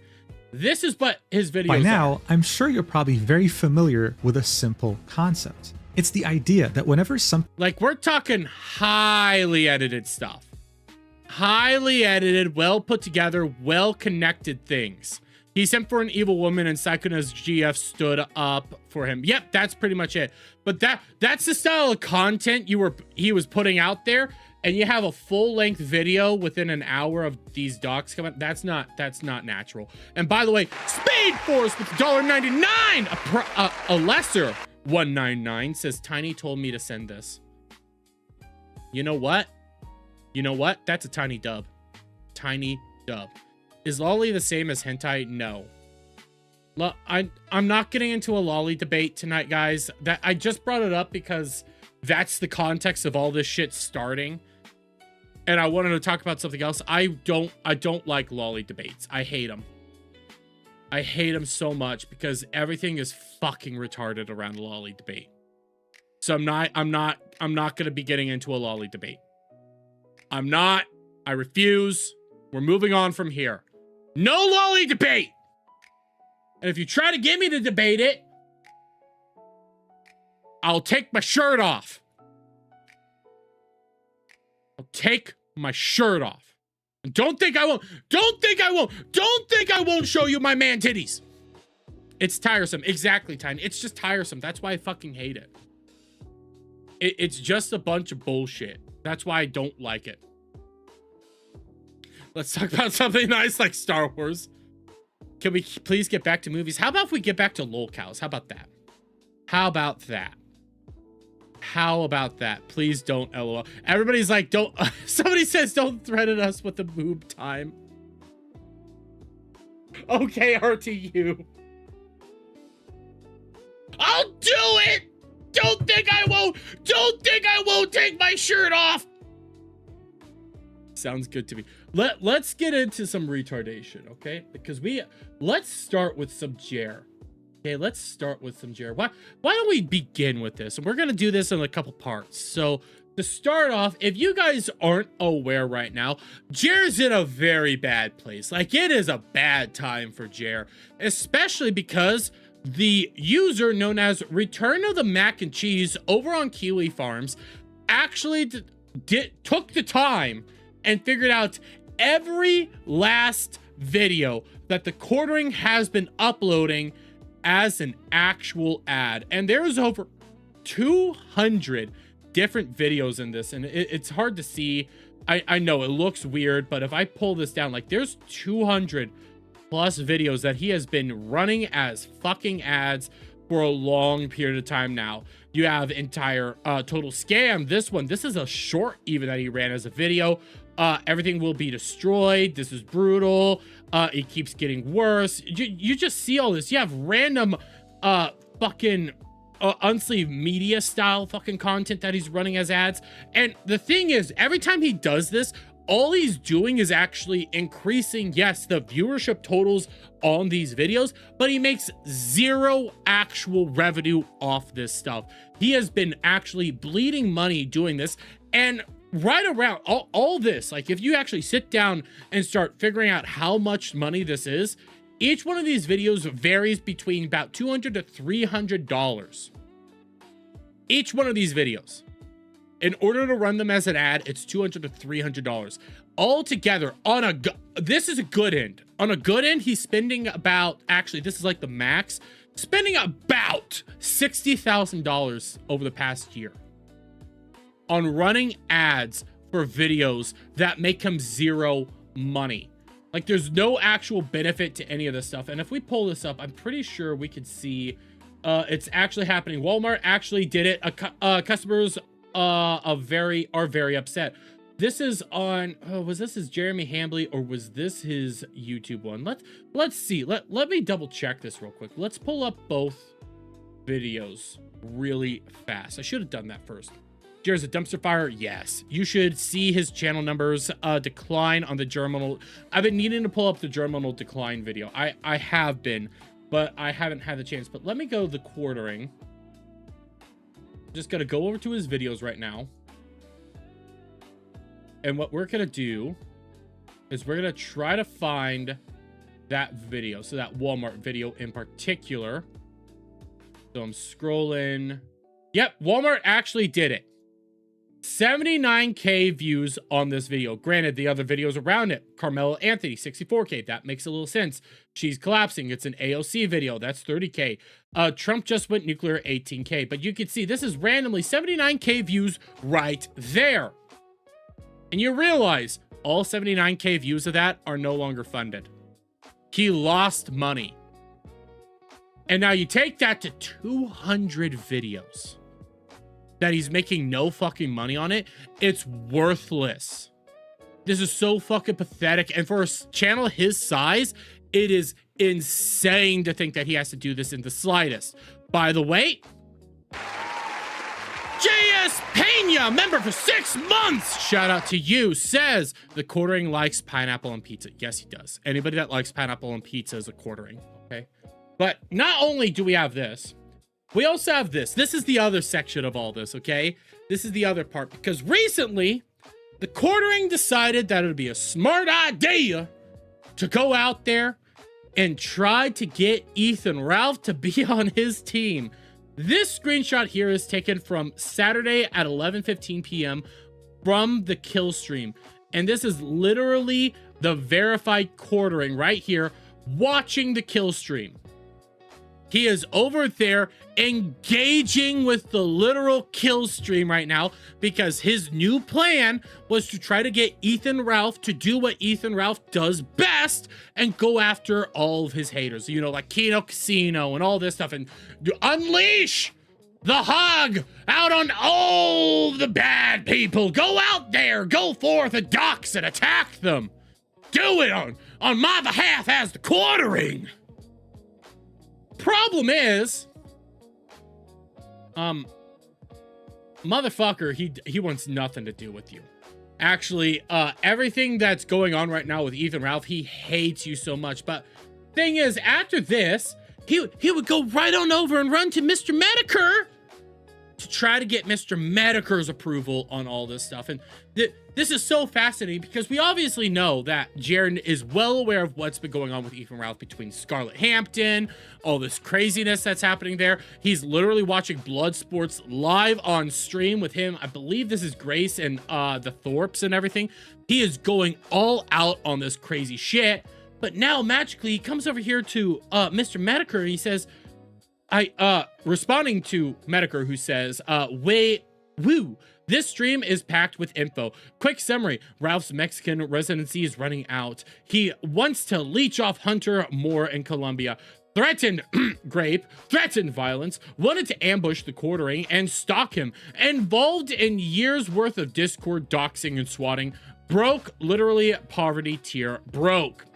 This is what his videos By now, are. I'm sure you're probably very familiar with a simple concept. It's the idea that whenever some... Like, we're talking highly edited stuff. Highly edited, well put together, well connected things. He sent for an evil woman and Saikuna's GF stood up for him. Yep, that's pretty much it. But that's the style of content he was putting out there, and you have a full-length video within an hour of these docs coming. That's not natural. And by the way, Speed Force with $1.99, a lesser 199 says Tiny told me to send this. You know what? That's a tiny dub. Tiny dub. Is lolly the same as hentai? No. I'm not getting into a lolly debate tonight, guys. That I just brought it up because that's the context of all this shit starting. And I wanted to talk about something else. I don't like lolly debates. I hate them. I hate them so much because everything is fucking retarded around a lolly debate. So I'm not gonna be getting into a lolly debate. I'm not. I refuse. We're moving on from here. No lolly debate. And if you try to get me to debate it, I'll take my shirt off. I'll take my shirt off. And don't think I won't. Don't think I won't. Don't think I won't show you my man titties. It's tiresome. Exactly, Tiny. It's just tiresome. That's why I fucking hate it. It's just a bunch of bullshit. That's why I don't like it. Let's talk about something nice like Star Wars. Can we please get back to movies? How about if we get back to lolcows? How about that? How about that? How about that? Please don't LOL. Everybody's like, don't. Somebody says don't threaten us with the boob time. Okay, RTU. I'll do it. Don't think I won't. Don't think I won't take my shirt off. Sounds good to me. Let's get into some retardation, okay? Because let's start with some Jer. Okay, let's start with some Jared. Why don't we begin with this? And we're going to do this in a couple parts. So to start off, if you guys aren't aware right now, Jared's in a very bad place. Like, it is a bad time for Jared, especially because the user known as Return of the Mac and Cheese over on Kiwi Farms actually took the time and figured out every last video that the Quartering has been uploading as an actual ad. And there's over 200 different videos in this, and it's hard to see. I know it looks weird, but if I pull this down, like, there's 200 plus videos that he has been running as fucking ads for a long period of time now. You have entire Total Scam. This is a short even that he ran as a video. Everything will be destroyed. This is brutal. It keeps getting worse. You just see all this. You have random fucking unsleeved media style fucking content that he's running as ads. And the thing is, every time he does this, all he's doing is actually increasing, yes, the viewership totals on these videos, but he makes zero actual revenue off this stuff. He has been actually bleeding money doing this. And right around all this, like, if you actually sit down and start figuring out how much money this is, each one of these videos varies between about $200 to $300. Each one of these videos. In order to run them as an ad, it's $200 to $300. Altogether, this is a good end. On a good end, he's spending about, actually, this is like the max, spending about $60,000 over the past year on running ads for videos that make him zero money. Like, there's no actual benefit to any of this stuff. And if we pull this up, I'm pretty sure we could see it's actually happening. Walmart actually did it. Customers are very upset. This is on, was this his Jeremy Hambley, or was this his YouTube one? Let's see. Let me double check this real quick. Let's pull up both videos really fast. I should have done that first. Jared's a dumpster fire. Yes, you should see his channel numbers decline on the Germinal. I've been needing to pull up the Germinal decline video. I have been, but I haven't had the chance. But let me go to the Quartering. Just gonna go over to his videos right now, and what we're gonna do is we're gonna try to find that video, so that Walmart video in particular. So I'm scrolling. Yep, Walmart actually did it. 79K views on this video. Granted, the other videos around it, Carmelo Anthony, 64K. That makes a little sense. She's collapsing. It's an AOC video. That's 30K. Trump just went nuclear, 18K. But you can see this is randomly 79K views right there. And you realize all 79K views of that are no longer funded. He lost money. And now you take that to 200 videos that he's making no fucking money on it. It's worthless. This is so fucking pathetic. And for a channel his size, it is insane to think that he has to do this in the slightest. By the way, JS Pena, member for 6 months. Shout out to you. Says the Quartering likes pineapple on pizza. Yes, he does. Anybody that likes pineapple on pizza is a Quartering. Okay. But not only do we have this, we also have this. This is the other section of all this, okay? This is the other part, because recently, the Quartering decided that it would be a smart idea to go out there and try to get Ethan Ralph to be on his team. This screenshot here is taken from Saturday at 11:15 p.m. from the kill stream. And this is literally the verified Quartering right here watching the kill stream. He is over there engaging with the literal kill stream right now, because his new plan was to try to get Ethan Ralph to do what Ethan Ralph does best and go after all of his haters, you know, like Kino Casino and all this stuff, and unleash the hog out on all the bad people. Go out there, go forth and dox and attack them. Do it on my behalf as the Quartering. Problem is, motherfucker, he wants nothing to do with you. Actually, everything that's going on right now with Ethan Ralph, he hates you so much. But thing is, after this, he would go right on over and run to Mr. Medicare to try to get Mr. Medicare's approval on all this stuff. And this is so fascinating because we obviously know that Jared is well aware of what's been going on with Ethan Ralph between Scarlett Hampton, all this craziness that's happening there. He's literally watching Blood Sports live on stream with him. I believe this is Grace and the Thorpes and everything. He is going all out on this crazy shit. But now magically he comes over here to Mr. Medicare and he says, responding to Medicare, who says, woo, this stream is packed with info. Quick summary, Ralph's Mexican residency is running out. He wants to leech off Hunter Moore in Colombia. Threatened Grape, threatened violence, wanted to ambush the quartering and stalk him. Involved in years worth of Discord doxing and swatting. Broke, literally poverty tier broke.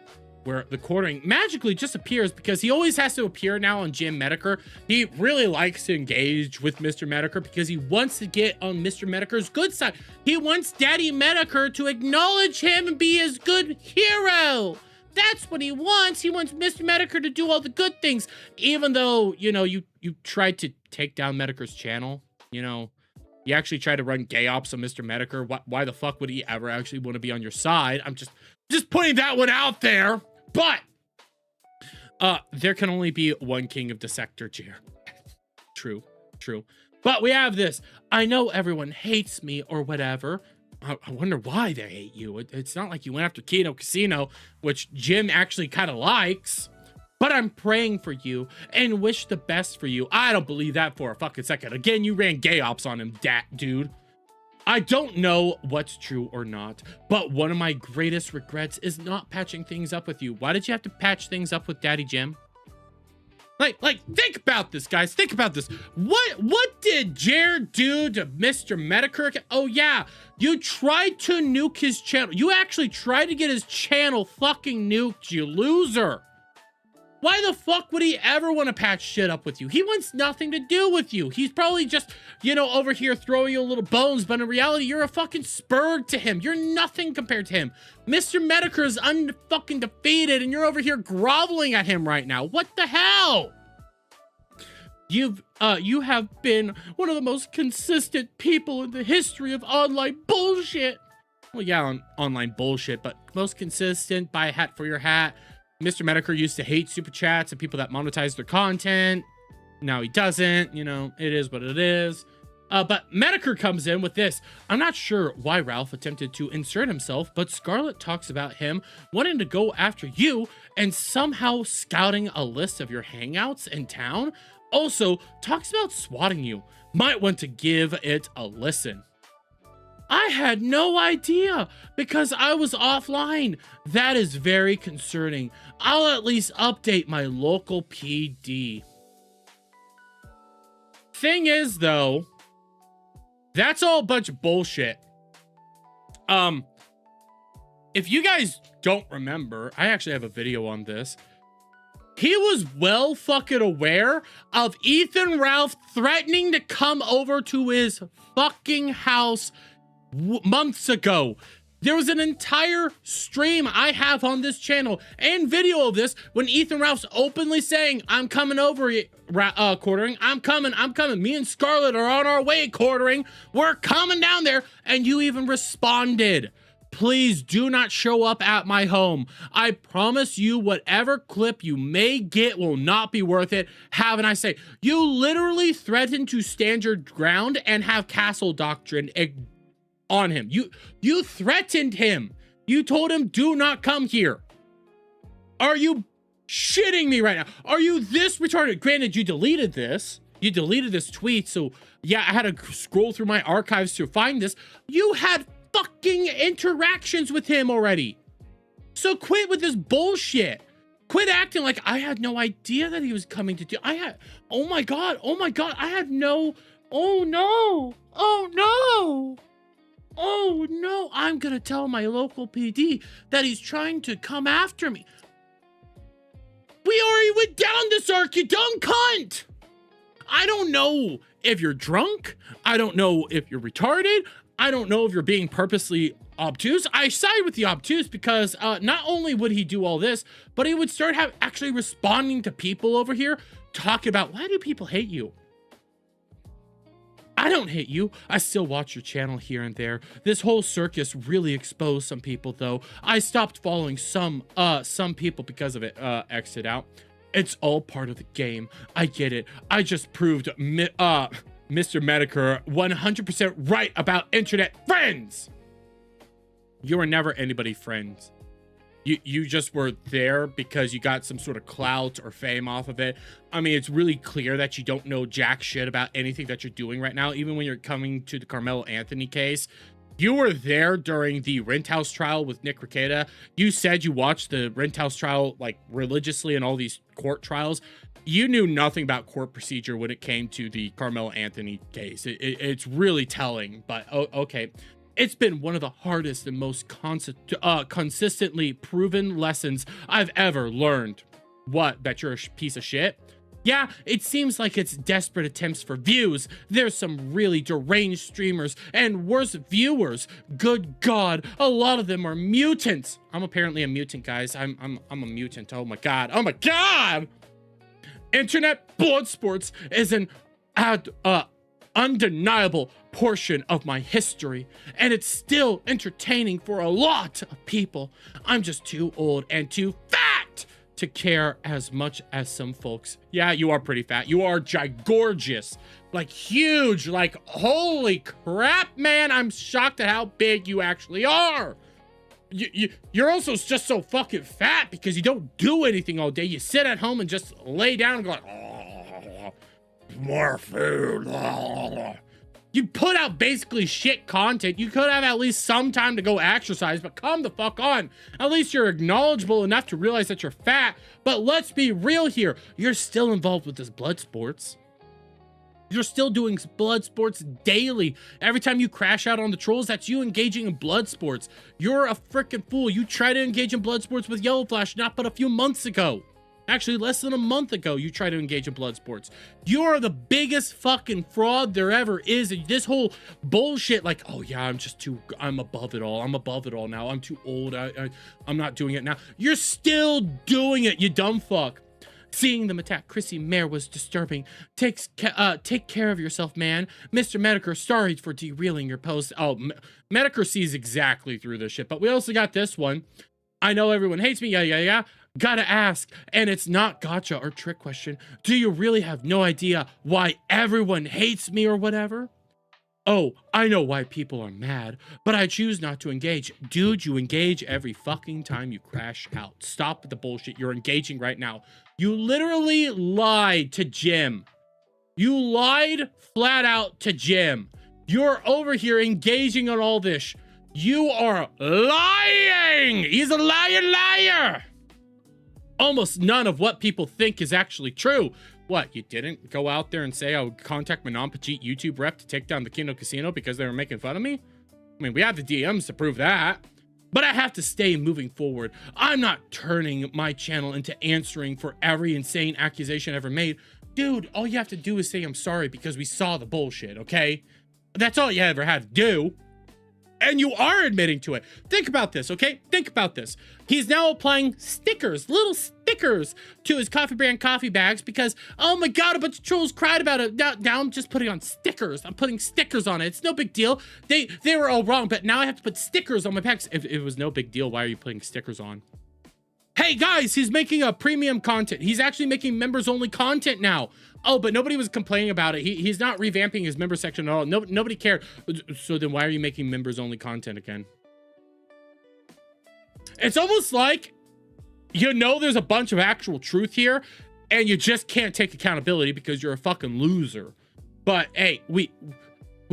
Where the quartering magically just appears because he always has to appear now on Jim Medicare. He really likes to engage with Mr. Medicare because he wants to get on Mr. Medicare's good side. He wants Daddy Medicare to acknowledge him and be his good hero. That's what he wants. He wants Mr. Medicare to do all the good things. Even though, you know, you tried to take down Medicare's channel, you know, you actually tried to run gay ops on Mr. Medicare. Why the fuck would he ever actually want to be on your side? I'm just putting that one out there. But there can only be one king of the sector, Jer. True. But we have this. I know everyone hates me or whatever. I wonder why they hate you. It's not like you went after Kino Casino, which Jim actually kind of likes. But I'm praying for you and wish the best for you. I don't believe that for a fucking second. Again, you ran gay ops on him, dude. I don't know what's true or not, but one of my greatest regrets is not patching things up with you. Why did you have to patch things up with Daddy Jim? Like, think about this, guys. Think about this. What did Jared do to Mr. Medicare? Oh, yeah. You tried to nuke his channel. You actually tried to get his channel fucking nuked, you loser. Why the fuck would he ever want to patch shit up with you? He wants nothing to do with you. He's probably just, you know, over here throwing you little bones, but in reality, you're a fucking spurg to him. You're nothing compared to him. Mr. Medicare is unfucking defeated, and you're over here groveling at him right now. What the hell? You have been one of the most consistent people in the history of online bullshit. Well, yeah, on online bullshit, but most consistent. Buy a hat for your hat. Mr. Medicare used to hate super chats and people that monetize their content. Now he doesn't, you know, it is what it is. But Medicare comes in with this. I'm not sure why Ralph attempted to insert himself, but Scarlett talks about him wanting to go after you and somehow scouting a list of your hangouts in town. Also, talks about swatting you. Might want to give it a listen. I had no idea because I was offline. That is very concerning. I'll at least update my local PD. Thing is, though, that's all a bunch of bullshit. If you guys don't remember, I actually have a video on this. He was well fucking aware of Ethan Ralph threatening to come over to his fucking house months ago. There was an entire stream I have on this channel and video of this when Ethan Ralph's openly saying, I'm coming over, quartering. I'm coming. Me and Scarlett are on our way, quartering. We're coming down there. And you even responded. Please do not show up at my home. I promise you whatever clip you may get will not be worth it. Have a nice day. You literally threatened to stand your ground and have castle doctrine on him. You threatened him. You told him, do not come here. Are you shitting me right now? Are you this retarded? Granted, you deleted this. You deleted this tweet. So yeah, I had to scroll through my archives to find this. You had fucking interactions with him already. So quit with this bullshit. Quit acting like I had no idea that he was coming to do. Oh my God, I had no, oh no, I'm gonna tell my local PD that he's trying to come after me. We already went down this arc, you dumb cunt. I don't know if you're drunk. I don't know if you're retarded. I don't know if you're being purposely obtuse. I side with the obtuse because not only would he do all this, but he would start actually responding to people over here, talking about, why do people hate you? I don't hate you. I still watch your channel here and there. This whole circus really exposed some people, though. I stopped following some people because of it. Exit out. It's all part of the game. I get it. I just proved Mr. Medicare 100% right about internet friends. You were never anybody's friends. You just were there because you got some sort of clout or fame off of it. I mean, it's really clear that you don't know jack shit about anything that you're doing right now, even when you're coming to the Carmelo Anthony case. You were there during the Renthouse trial with Nick Rekieta. You said you watched the Renthouse trial like religiously in all these court trials. You knew nothing about court procedure when it came to the Carmelo Anthony case. It's really telling, but okay. It's been one of the hardest and most consistently proven lessons I've ever learned. What? That you're a piece of shit? Yeah, it seems like it's desperate attempts for views. There's some really deranged streamers and worse viewers. Good God, a lot of them are mutants. I'm apparently a mutant, guys. I'm a mutant. Oh my God. Oh my God. Internet blood sports is an undeniable portion of my history, and it's still entertaining for a lot of people. I'm just too old and too fat to care as much as some folks. Yeah, you are pretty fat. You are gigorgeous, like huge, like holy crap, man. I'm shocked at how big you actually are. You're also just so fucking fat because you don't do anything all day. You sit at home and just lay down and go like, oh, more food. You put out basically shit content. You could have at least some time to go exercise, but come the fuck on. At least you're acknowledgeable enough to realize that you're fat. But let's be real here. You're still involved with this blood sports. You're still doing blood sports daily. Every time you crash out on the trolls, that's you engaging in blood sports. You're a freaking fool. You tried to engage in blood sports with Yellow Flash not but a few months ago. Actually, less than a month ago, you tried to engage in blood sports. You're the biggest fucking fraud there ever is. This whole bullshit, like, oh yeah, I'm above it all. I'm above it all now. I'm too old. I'm not doing it now. You're still doing it, you dumb fuck. Seeing them attack Chrissy Mayer was disturbing. Take care of yourself, man. Mr. Medicare, sorry for derailing your post. Oh, Medicare sees exactly through this shit. But we also got this one. I know everyone hates me. Yeah. Gotta ask, and it's not gotcha or trick question. Do you really have no idea why everyone hates me or whatever? Oh, I know why people are mad, but I choose not to engage. Dude, you engage every fucking time you crash out. Stop the bullshit. You're engaging right now. You literally lied to Jim. You lied flat out to Jim. You're over here engaging on all this. You are lying. He's a liar. Almost none of what people think is actually true. What, you didn't go out there and say I would contact my non-petite YouTube rep to take down the Kino Casino because they were making fun of me? I mean, we have the DMs to prove that. But I have to stay moving forward. I'm not turning my channel into answering for every insane accusation ever made. Dude, all you have to do is say I'm sorry because we saw the bullshit, okay? That's all you ever had to do. And you are admitting to it. Think about this, okay? Think about this. He's now applying stickers, little stickers, to his coffee brand coffee bags because, oh my God, a bunch of trolls cried about it. Now I'm just putting on stickers. I'm putting stickers on it. It's no big deal. They were all wrong, but now I have to put stickers on my bags. If it was no big deal, why are you putting stickers on? Hey guys, he's making a premium content. He's actually making members only content now. Oh, but nobody was complaining about it. He's not revamping his member section at all. Nobody cared. So then why are you making members only content again? It's almost like, you know, there's a bunch of actual truth here and you just can't take accountability because you're a fucking loser. But hey, we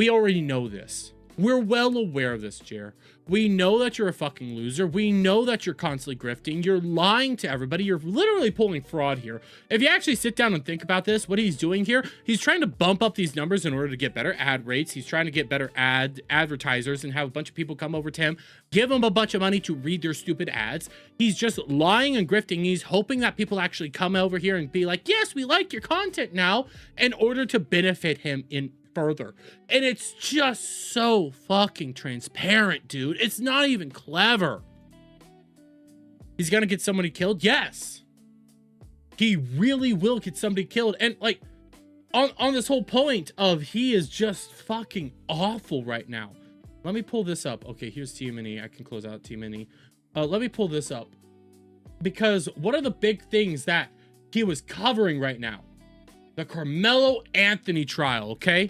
already know this. We're well aware of this, Jer. We know that you're a fucking loser. We know that you're constantly grifting. You're lying to everybody. You're literally pulling fraud here. If you actually sit down and think about this, what he's doing here, he's trying to bump up these numbers in order to get better ad rates. He's trying to get better advertisers and have a bunch of people come over to him, give him a bunch of money to read their stupid ads. He's just lying and grifting. He's hoping that people actually come over here and be like, yes, we like your content now, in order to benefit him in further. And it's just so fucking transparent, dude. It's not even clever. He's gonna get somebody killed? Yes. He really will get somebody killed. And like, on this whole point of he is just fucking awful right now. Let me pull this up. Okay, here's Team Mini. I can close out Team Mini. Let me pull this up. Because what are the big things that he was covering right now? The Carmelo Anthony trial, okay?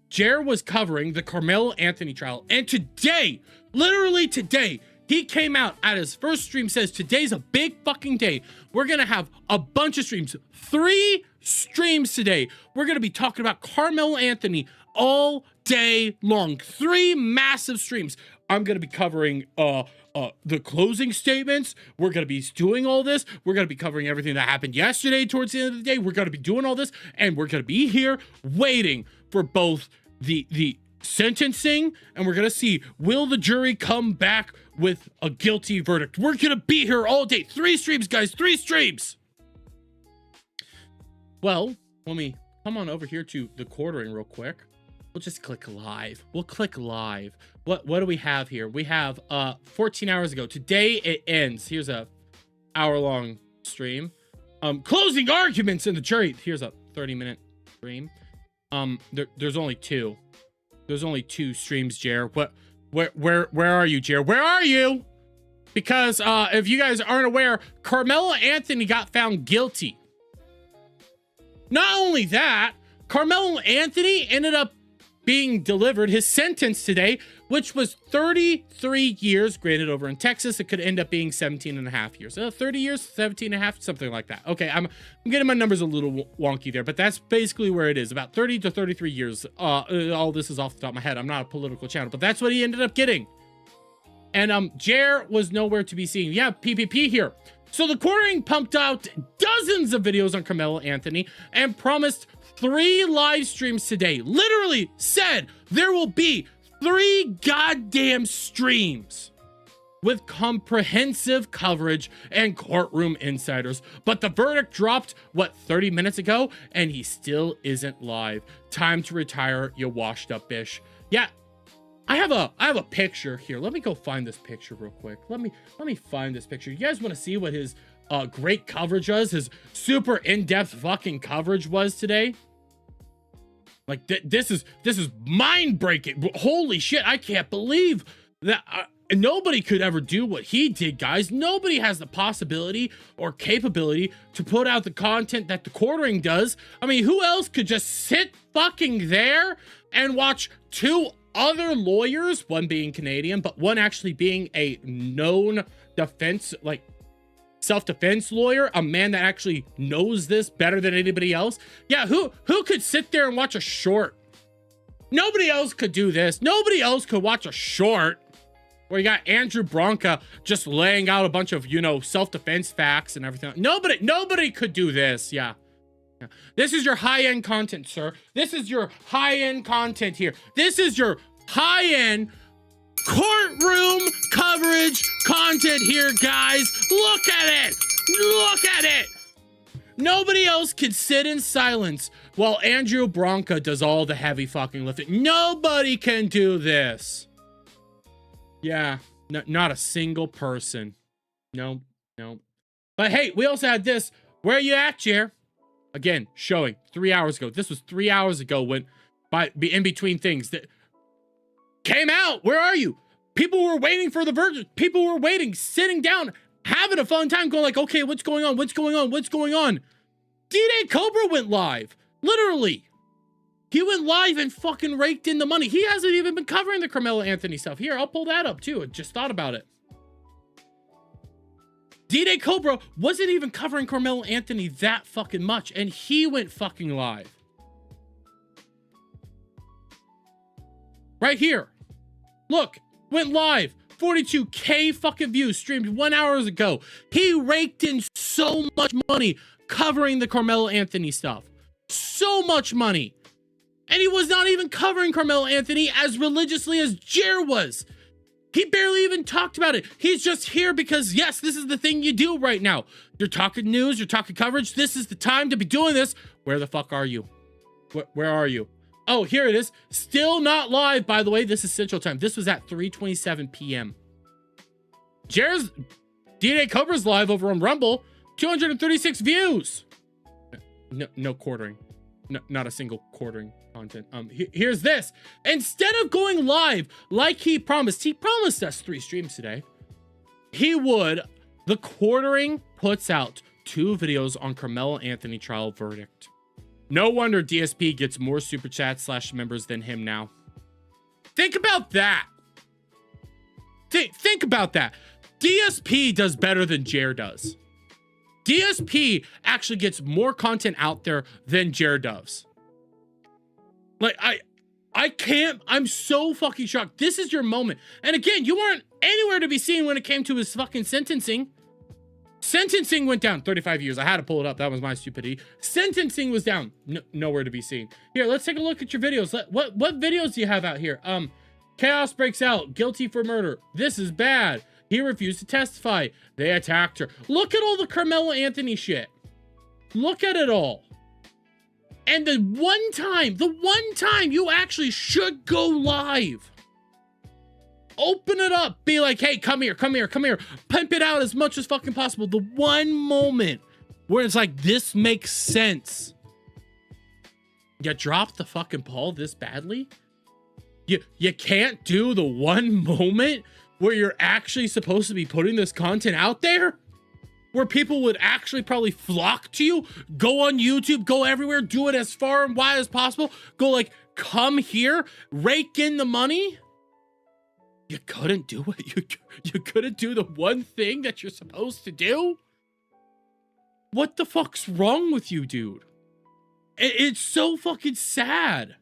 Jer was covering the Carmelo Anthony trial. And today, literally today, he came out at his first stream, says today's a big fucking day. We're going to have a bunch of streams. 3 streams today. We're going to be talking about Carmelo Anthony all day long. 3 massive streams. I'm going to be covering the closing statements. We're going to be doing all this. We're going to be covering everything that happened yesterday towards the end of the day. We're going to be doing all this. And we're going to be here waiting for both the sentencing, and we're going to see, will the jury come back with a guilty verdict? We're going to be here all day. 3 streams, guys. 3 streams. Well, let me come on over here to the quartering real quick. We'll just click live. We'll click live. What do we have here? We have 14 hours ago. Today it ends. Here's a hour-long stream. Closing arguments in the jury. Here's a 30-minute stream. There's only 2. There's only 2 streams, Jer. Where are you, Jer? Where are you? Because if you guys aren't aware, Carmelo Anthony got found guilty. Not only that, Carmelo Anthony ended up being delivered his sentence today, which was 33 years, granted over in Texas. It could end up being 17 and a half years. 30 years, 17 and a half, something like that. Okay, I'm getting my numbers a little wonky there, but that's basically where it is, about 30 to 33 years. All this is off the top of my head. I'm not a political channel, but that's what he ended up getting. And Jer was nowhere to be seen. Yeah, PPP here. So the quartering pumped out dozens of videos on Carmelo Anthony and promised 3 live streams today. Literally said there will be 3 goddamn streams with comprehensive coverage and courtroom insiders. But the verdict dropped, 30 minutes ago? And he still isn't live. Time to retire, you washed up bish. Yeah, I have a picture here. Let me go find this picture real quick. Let me find this picture. You guys want to see what his great coverage was? His super in-depth fucking coverage was today? Like this is mind-breaking. Holy shit, I can't believe that nobody could ever do what he did, guys. Nobody has the possibility or capability to put out the content that the quartering does. I mean, who else could just sit fucking there and watch 2 other lawyers, one being Canadian, but one actually being a known defense, like self-defense lawyer, a man that actually knows this better than anybody else? Yeah, who could sit there and watch a short? Nobody else could do this. Nobody else could watch a short where you got Andrew Bronca just laying out a bunch of, self-defense facts and everything. Nobody could do this. Yeah. This is your high-end content, sir. This is your high-end content here. This is your high-end courtroom coverage content here, guys. Look at it. Look at it. Nobody else can sit in silence while Andrew Bronca does all the heavy fucking lifting. Nobody can do this. Yeah, not a single person. No. But hey, we also had this. Where are you at, Jer? Again, showing 3 hours ago. This was 3 hours ago when, in between things that came out. Where are you? People were waiting for the verdict. People were waiting, sitting down, having a fun time, going like, okay, what's going on? What's going on? What's going on? D-Day Cobra went live. Literally. He went live and fucking raked in the money. He hasn't even been covering the Carmelo Anthony stuff. Here, I'll pull that up too. I just thought about it. D-Day Cobra wasn't even covering Carmelo Anthony that fucking much, and he went fucking live. Right here. Look, went live. 42K fucking views, streamed 1 hour ago. He raked in so much money covering the Carmelo Anthony stuff. So much money. And he was not even covering Carmelo Anthony as religiously as Jer was. He barely even talked about it. He's just here because, yes, this is the thing you do right now. You're talking news, you're talking coverage. This is the time to be doing this. Where the fuck are you? Where are you? Oh, here it is. Still not live, by the way. This is Central Time. This was at 3:27 p.m. Jared's D-Day Cobra's live over on Rumble. 236 views. No quartering. No, not a single quartering content. Here's this. Instead of going live like he promised us 3 streams today. He would. The quartering puts out 2 videos on Carmelo Anthony trial verdict. No wonder DSP gets more super chats / members than him now. Think about that. Think about that. DSP does better than Jer does. DSP actually gets more content out there than Jer does. Like, I can't, I'm so fucking shocked. This is your moment. And again, you weren't anywhere to be seen when it came to his fucking sentencing. Sentencing went down 35 years. I had to pull it up. That was my stupidity. Sentencing was down. Nowhere to be seen. Here, let's take a look at your videos. What videos do you have out here? Chaos breaks out. Guilty for murder. This is bad. He refused to testify. They attacked her. Look at all the Carmelo Anthony shit. Look at it all. And the one time you actually should go live. Open it up. Be like, hey, come here. Pimp it out as much as fucking possible. The one moment where it's like, this makes sense. You dropped the fucking ball this badly? You can't do the one moment where you're actually supposed to be putting this content out there? Where people would actually probably flock to you? Go on YouTube, go everywhere, do it as far and wide as possible. Go like, come here, rake in the money? You couldn't do it. You couldn't do the one thing that you're supposed to do? What the fuck's wrong with you, dude? It's so fucking sad.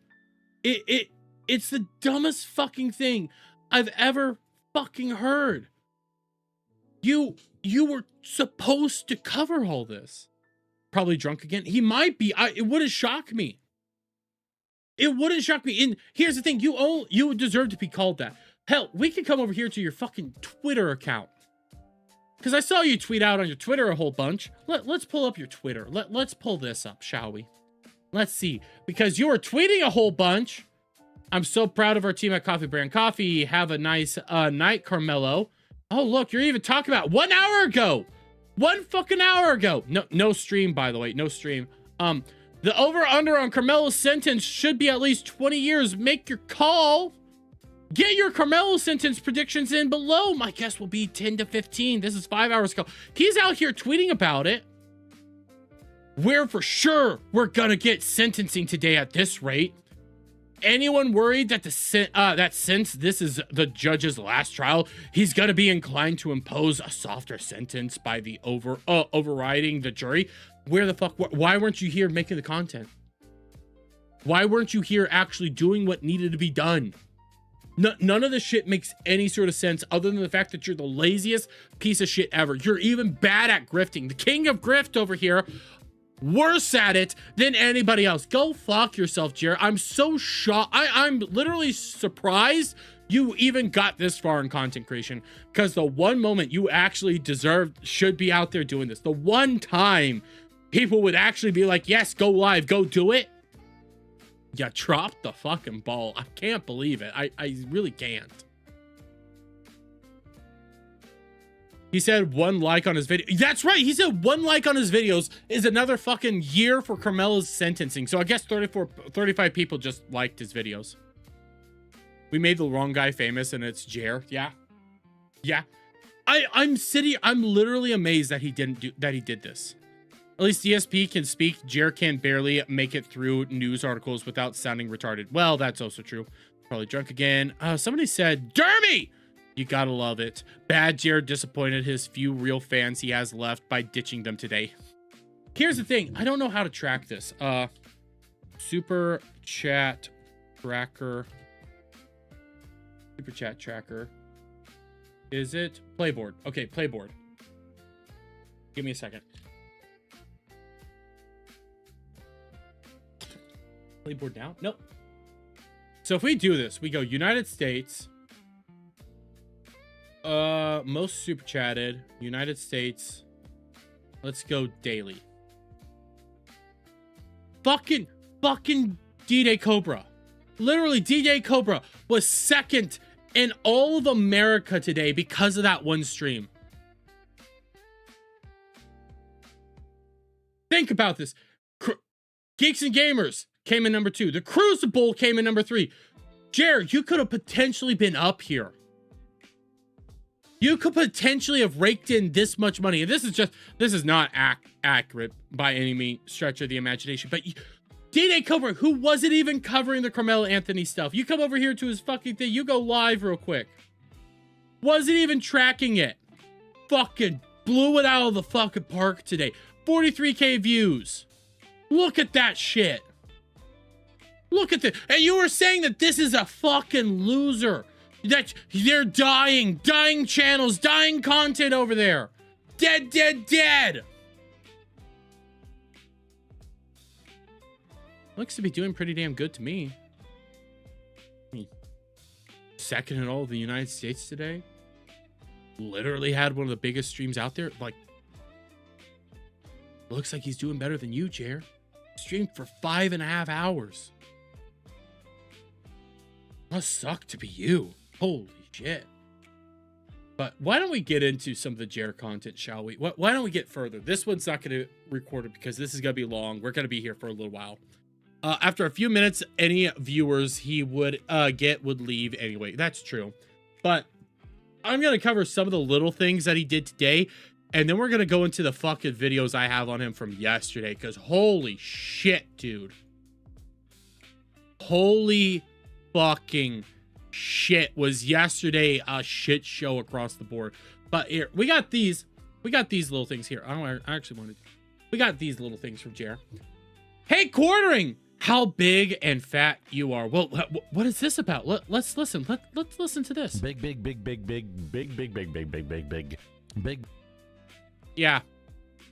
It's the dumbest fucking thing I've ever fucking heard. You were supposed to cover all this. Probably drunk again. He might be. It wouldn't shock me. It wouldn't shock me. And here's the thing. You deserve to be called that. Hell, we can come over here to your fucking Twitter account. Because I saw you tweet out on your Twitter a whole bunch. Let's pull up your Twitter. Let's pull this up, shall we? Let's see. Because you were tweeting a whole bunch. I'm so proud of our team at Coffee Brand Coffee. Have a nice night, Carmelo. Oh, look, you're even talking about 1 hour ago. 1 fucking hour ago. No stream, by the way. No stream. The over-under on Carmelo's sentence should be at least 20 years. Make your call. Get your Carmelo sentence predictions in below. My guess will be 10 to 15. This is 5 hours ago. He's out here tweeting about it. We're for sure we're gonna get sentencing today at this rate. Anyone worried that that since this is the judge's last trial, he's gonna be inclined to impose a softer sentence by the overriding the jury? Where the fuck? Why weren't you here making the content? Why weren't you here actually doing what needed to be done? None of this shit makes any sort of sense other than the fact that you're the laziest piece of shit ever. You're even bad at grifting. The king of grift over here. Worse at it than anybody else. Go fuck yourself, Jared. I'm so shocked. I'm literally surprised you even got this far in content creation, because the one moment you actually should be out there doing this. The one time people would actually be like, yes, go live, go do it. You dropped the fucking ball. I can't believe it. I really can't. He said 1 like on his video. That's right. He said 1 like on his videos is another fucking year for Carmelo's sentencing. So I guess 35 people just liked his videos. We made the wrong guy famous and it's Jer. Yeah. I'm literally amazed that he did this. At least DSP can speak. Jer can barely make it through news articles without sounding retarded. Well, that's also true. Probably drunk again. Somebody said, Dermy! You gotta love it. Bad Jared disappointed his few real fans he has left by ditching them today. Here's the thing. I don't know how to track this. Super chat tracker. Super chat tracker. Is it? Playboard. Okay, Playboard. Give me a second. Playboard now? Nope. So if we do this, we go United States. Most super chatted, United States. Let's go daily. Fucking D-Day Cobra. Literally, DJ Cobra was second in all of America today because of that one stream. Think about this. Geeks and Gamers came in number 2. The Crucible came in number 3. Jared, you could have potentially been up here. You could potentially have raked in this much money. And this is not accurate by any stretch of the imagination. But D-Day Cobra, who wasn't even covering the Carmelo Anthony stuff. You come over here to his fucking thing. You go live real quick. Wasn't even tracking it. Fucking blew it out of the fucking park today. 43K views. Look at that shit. Look at this. And you were saying that this is a fucking loser. That they're dying channels, dying content over there. Dead. Looks to be doing pretty damn good to me. Second in all of the United States today. Literally had one of the biggest streams out there. Like, looks like he's doing better than you, Jer. Streamed for 5.5 hours. Must suck to be you. Holy shit. But why don't we get into some of the Jer content, shall we? Why don't we get further? This one's not going to record it because this is going to be long. We're going to be here for a little while. After a few minutes, any viewers he would would leave anyway. That's true. But I'm going to cover some of the little things that he did today. And then we're going to go into the fucking videos I have on him from yesterday. Because holy shit, dude. Holy fucking shit, was yesterday a shit show across the board. But here, we got these little things here. I actually wanted, we got these little things from Jer. Hey, Quartering, how big and fat you are. Well, what is this about? Let's listen. Let's listen to this. Big. Yeah,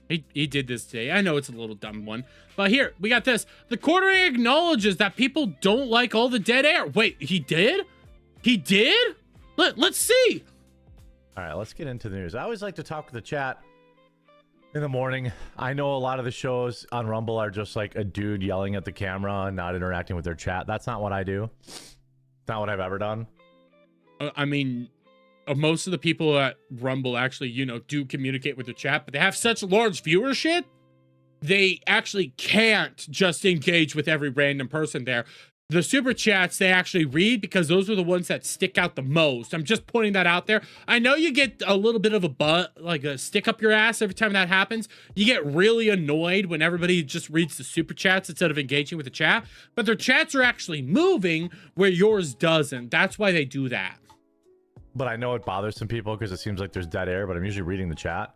he did this today. I know it's a little dumb one, but here we got this. The Quartering acknowledges that people don't like all the dead air. Wait, he did? He did? Let's see. All right, let's get into the news. I always like to talk with the chat in the morning. I know a lot of the shows on Rumble are just like a dude yelling at the camera and not interacting with their chat. That's not what I do. It's not what I've ever done. I mean, most of the people at Rumble actually, do communicate with the chat, but they have such large viewership, they actually can't just engage with every random person there. The super chats they actually read because those are the ones that stick out the most. I'm just pointing that out there. I know you get a little bit of a like a stick up your ass every time that happens. You get really annoyed when everybody just reads the super chats instead of engaging with the chat, but their chats are actually moving where yours doesn't. That's why they do that. But I know it bothers some people because it seems like there's dead air, but I'm usually reading the chat.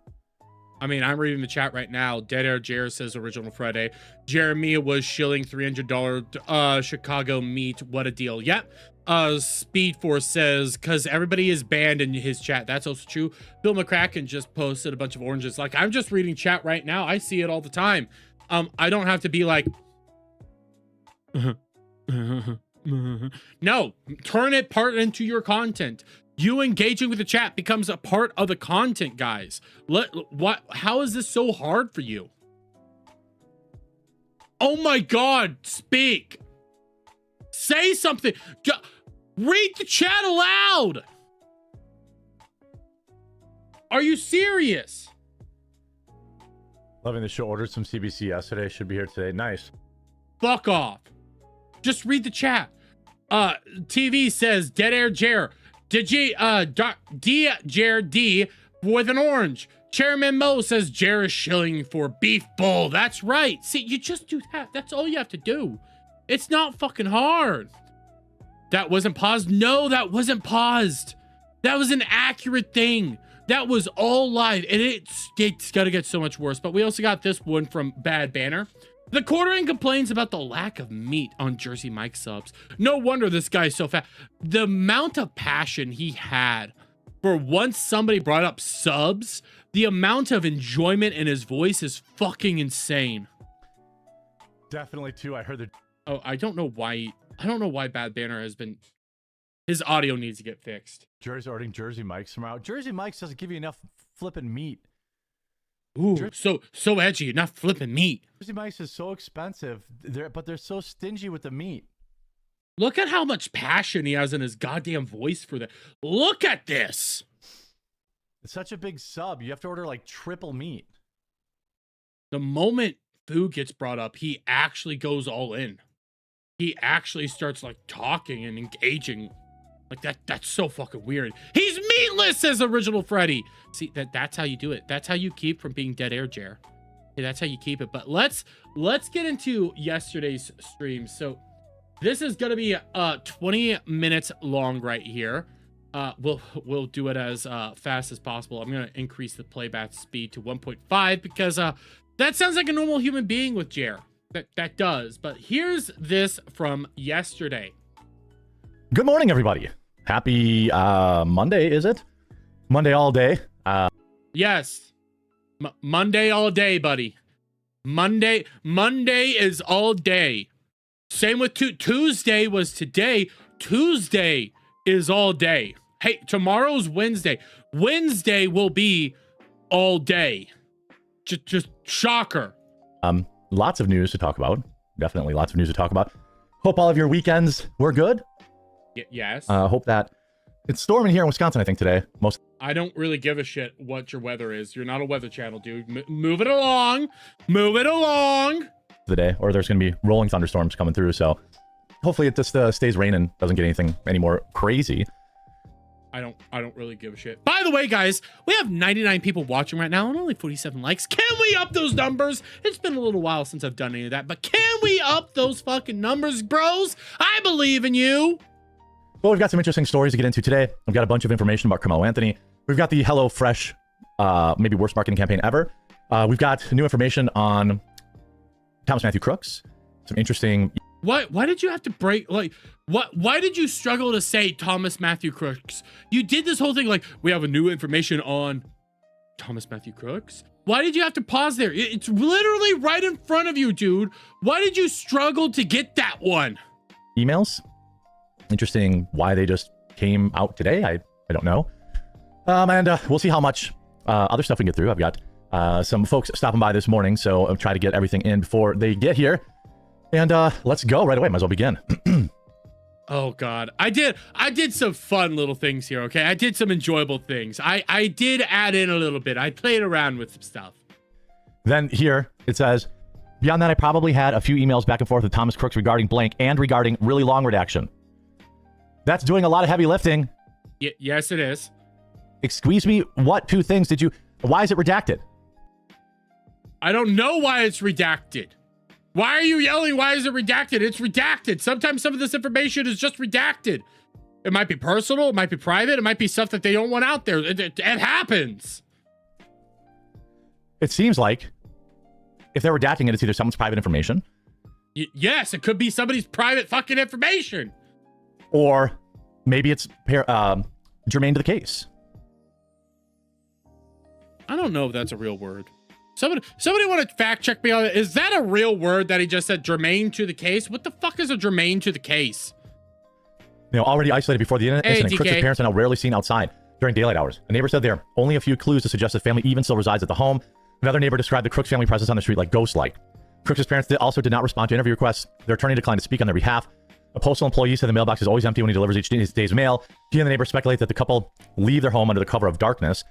I mean, I'm reading the chat right now. Dead Air Jared says Original Friday. Jeremy was shilling $300 Chicago meat. What a deal. Yep. Speed Force says, because everybody is banned in his chat. That's also true. Bill McCracken just posted a bunch of oranges. Like, I'm just reading chat right now. I see it all the time. I don't have to be like... No. Turn it part into your content. You engaging with the chat becomes a part of the content, guys. How is this so hard for you? Oh my God, speak. Say something. Read the chat aloud. Are you serious? Loving the show. Ordered some CBC yesterday. Should be here today. Nice. Fuck off. Just read the chat. TV says Dead Air Jer. Jared D with an orange. Chairman Mo says Jer is shilling for beef bowl. That's right. See, you just do that. That's all you have to do. It's not fucking hard. That wasn't paused. No, that wasn't paused. That was an accurate thing. That was all live, and it's gotta get so much worse. But we also got this one from Bad Banner. The Quartering complains about the lack of meat on Jersey Mike subs. No wonder this guy's so fat. The amount of passion he had for once somebody brought up subs, the amount of enjoyment in his voice is fucking insane. Definitely too. I heard the... Oh, I don't know why Bad Banner has been... His audio needs to get fixed. Jerry's ordering Jersey Mike's from out. Jersey Mike's doesn't give you enough flipping meat. Ooh, so edgy. You're not flipping meat. Jersey Mike's is so expensive, but they're so stingy with the meat. Look at how much passion he has in his goddamn voice for that. Look at this. It's such a big sub. You have to order like triple meat. The moment food gets brought up, he actually goes all in. He actually starts like talking and engaging. Like that's so fucking weird. He's meatless, says Original Freddy. See, that's how you do it. That's how you keep from being dead air, Jer. Okay, that's how you keep it. But let's get into yesterday's stream. So this is gonna be 20 minutes long right here. We'll do it as fast as possible. I'm gonna increase the playback speed to 1.5 because that sounds like a normal human being with Jer. That does. But here's this from yesterday. Good morning, everybody. Happy Monday, is it? Monday all day. Yes. Monday all day, buddy. Monday is all day. Same with Tuesday was today. Tuesday is all day. Hey, tomorrow's Wednesday. Wednesday will be all day. Just shocker. Lots of news to talk about. Definitely lots of news to talk about. Hope all of your weekends were good. Yes. Hope that it's storming here in Wisconsin, I think, today. I don't really give a shit what your weather is. You're not a weather channel, dude. Move it along. Move it along. The day, or there's going to be rolling thunderstorms coming through. So hopefully it just stays raining, doesn't get anything any more crazy. I don't really give a shit. By the way, guys, we have 99 people watching right now and only 47 likes. Can we up those numbers? It's been a little while since I've done any of that, but can we up those fucking numbers, bros? I believe in you. Well, we've got some interesting stories to get into today. We've got a bunch of information about Carmelo Anthony. We've got the Hello Fresh, maybe worst marketing campaign ever. We've got new information on Thomas Matthew Crooks. Some interesting... Why did you have to break, like, why did you struggle to say Thomas Matthew Crooks? You did this whole thing like, we have a new information on Thomas Matthew Crooks. Why did you have to pause there? It's literally right in front of you, dude. Why did you struggle to get that one? Emails. Interesting why they just came out today. I don't know. And we'll see how much other stuff we can get through. I've got some folks stopping by this morning, so I'll try to get everything in before they get here. And let's go right away. Might as well begin. Oh God, I did some fun little things here. Okay, I did some enjoyable things. I did add in a little bit. I played around with some stuff. Then here it says, beyond that, I probably had a few emails back and forth with Thomas Crooks regarding blank and regarding really long redaction. That's doing a lot of heavy lifting. Yes, it is. Excuse me. What two things did you? Why is it redacted? I don't know why it's redacted. Why are you yelling? Why is it redacted? It's redacted. Sometimes some of this information is just redacted. It might be personal. It might be private. It might be stuff that they don't want out there. It happens. It seems like if they're redacting it, it's either someone's private information. Yes, it could be somebody's private fucking information. Or maybe it's germane to the case. I don't know if that's a real word. Somebody want to fact check me on it. Is that a real word that he just said, germane to the case? What the fuck is a germane to the case? Already isolated before the incident, Crooks' parents are now rarely seen outside during daylight hours. A neighbor said there are only a few clues to suggest the family even still resides at the home. Another neighbor described the Crooks family presence on the street like ghost-like. Crooks' parents also did not respond to interview requests. Their attorney declined to speak on their behalf. A postal employee said the mailbox is always empty when he delivers each day's mail. He and the neighbor speculate that the couple leave their home under the cover of darkness.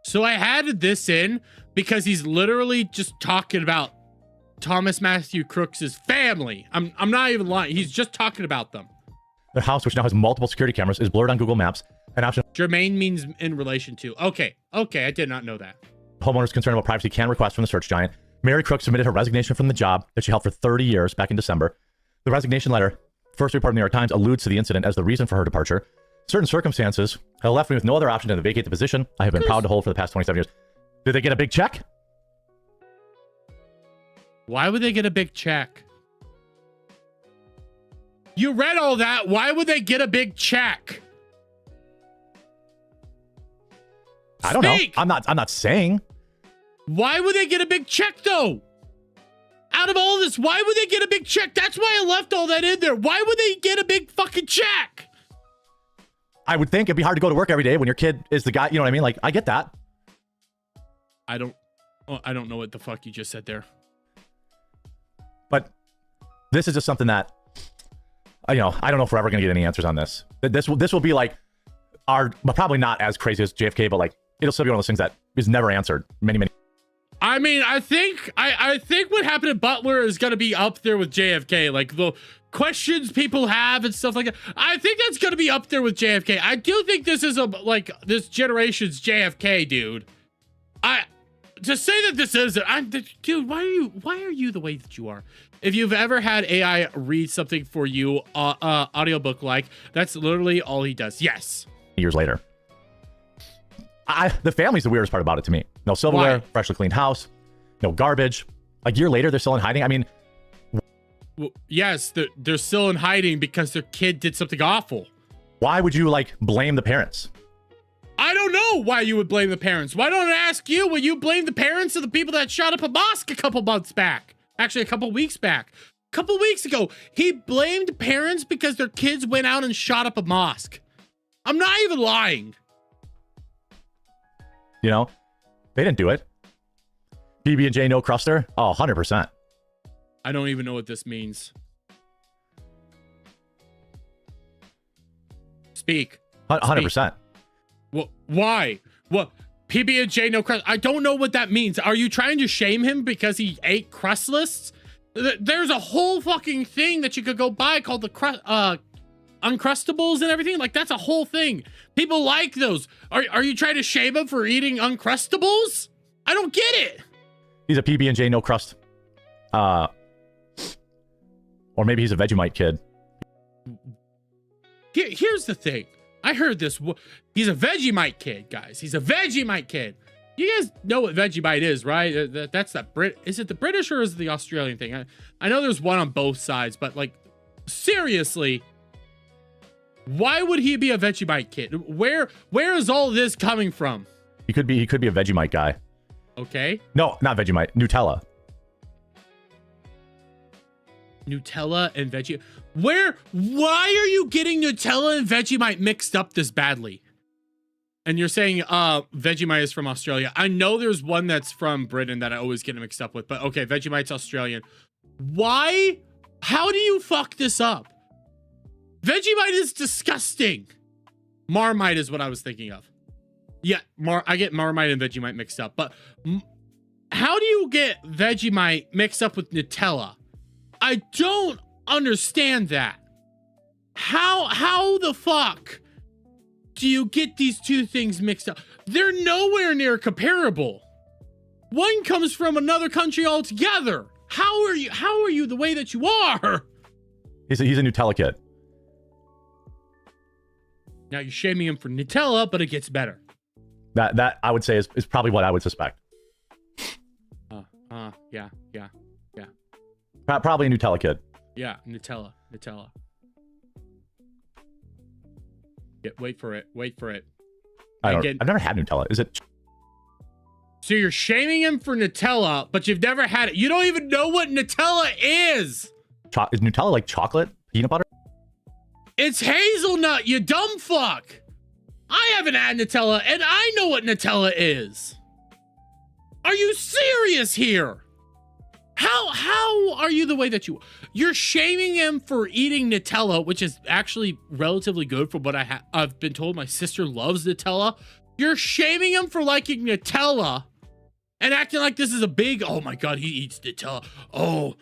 So I added this in because he's literally just talking about Thomas Matthew Crooks' family. I'm not even lying. He's just talking about them. Their house, which now has multiple security cameras, is blurred on Google Maps. An option. Germane means in relation to. Okay, I did not know that. Homeowners concerned about privacy can request from the search giant. Mary Crooks submitted her resignation from the job that she held for 30 years back in December. The resignation letter, first reported in the New York Times, alludes to the incident as the reason for her departure. Certain circumstances have left me with no other option than to vacate the position I have been proud to hold for the past 27 years. Did they get a big check? Why would they get a big check? You read all that. Why would they get a big check? I don't know. I'm not saying. Why would they get a big check though? Out of all this, why would they get a big check? That's why I left all that in there. Why would they get a big fucking check? I would think it'd be hard to go to work every day when your kid is the guy. You know what I mean? Like, I get that. I don't know what the fuck you just said there. But this is just something that I don't know if we're ever gonna get any answers on this. This will be like but probably not as crazy as JFK, but like it'll still be one of those things that is never answered. Many. I mean, I think what happened at Butler is gonna be up there with JFK. Like the questions people have and stuff like that. I think that's gonna be up there with JFK. I do think this is this generation's JFK, dude. To say that this isn't, dude, why are you the way that you are? If you've ever had AI read something for you, audiobook like, that's literally all he does. Yes. Years later. The family's the weirdest part about it to me. No silverware, Why? freshly cleaned house, no garbage. A year later, they're still in hiding. I mean, Well, yes, they're still in hiding because their kid did something awful. why would you like blame the parents? I don't know why you would blame the parents. Why don't I ask you? Will you blame the parents of the people that shot up a mosque a couple months back? Actually, a couple weeks back. A couple weeks ago, he blamed parents because their kids went out and shot up a mosque. I'm not even lying. You know, they didn't do it. PB&J no cruster? Oh, 100%. I don't even know what this means. Speak. 100%. Well, why? What? PB&J no crust. I don't know what that means. Are you trying to shame him because he ate crustless? There's a whole fucking thing that you could go buy called the Uncrustables and everything. Like, that's a whole thing. People like those. Are you trying to shame him for eating Uncrustables? I don't get it. He's a PB&J no crust. Or maybe he's a Vegemite kid. Here's the thing. I heard this. He's a Vegemite kid, guys. He's a Vegemite kid. You guys know what Vegemite is, right? That's that Is it the British or is it the Australian thing? I know there's one on both sides, but like, seriously, why would he be a Vegemite kid? Where is all this coming from? He could be a Vegemite guy. Okay. No, not Vegemite. Nutella. Nutella and Vegemite. Why are you getting Nutella and Vegemite mixed up this badly? And you're saying Vegemite is from Australia. I know there's one that's from Britain that I always get it mixed up with, but okay, Vegemite's Australian. Why? How do you fuck this up? Vegemite is disgusting. Marmite is what I was thinking of. Yeah, I get Marmite and Vegemite mixed up, but how do you get Vegemite mixed up with Nutella? I don't understand that. How the fuck do you get these two things mixed up? They're nowhere near comparable. One comes from another country altogether. How are you the way that you are? He's a Nutella kid. Now you're shaming him for Nutella, but it gets better. That I would say is probably what I would suspect. Yeah. Probably a Nutella kid. Yeah, Nutella. Yeah, wait for it. I've never had Nutella. Is it? So you're shaming him for Nutella, but you've never had it. You don't even know what Nutella is. Is Nutella like chocolate? Peanut butter? It's hazelnut, you dumb fuck. I haven't had Nutella, and I know what Nutella is. Are you serious here? How are you the way that you're shaming him for eating Nutella, which is actually relatively good from what I've been told. My sister loves Nutella. You're shaming him for liking Nutella and acting like this is a big, oh my God, he eats Nutella. Oh,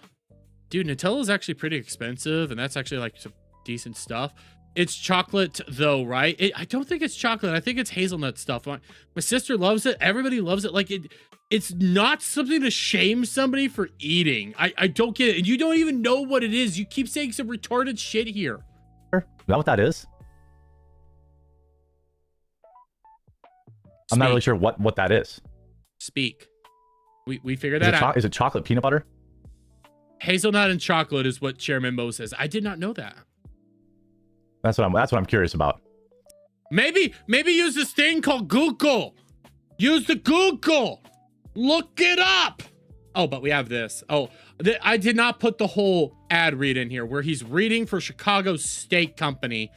dude, Nutella is actually pretty expensive, and that's actually like some decent stuff. It's chocolate though, right? I don't think it's chocolate. I think it's hazelnut stuff. My sister loves it. Everybody loves it. Like it's not something to shame somebody for eating. I don't get it. And you don't even know what it is. You keep saying some retarded shit here. Is that what that is? I'm not really sure what that is. Speak. We figured that out. Is it chocolate peanut butter? Hazelnut and chocolate is what Chairman Mo says. I did not know that. That's what I'm curious about. Maybe use this thing called Google. Use the Google. Look it up. Oh, but we have this. Oh, I did not put the whole ad read in here where he's reading for Chicago Steak Company.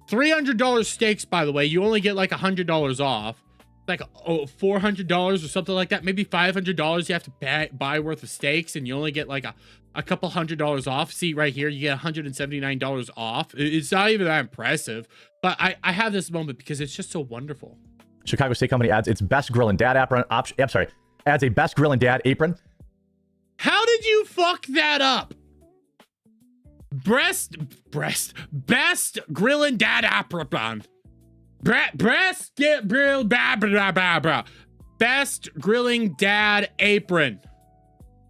$300 steaks, by the way. You only get like $100 off. Like $400 or something like that. Maybe $500 you have to buy worth of steaks, and you only get like a couple $100 off. See right here, you get $179 off. It's not even that impressive, but I have this moment because it's just so wonderful. Chicago Steak Company adds its best grill and dad apron option. I'm sorry, adds a best grill and dad apron. How did you fuck that up? Best grill and dad apron. Breast get grill blah blah blah blah. Best grilling dad apron.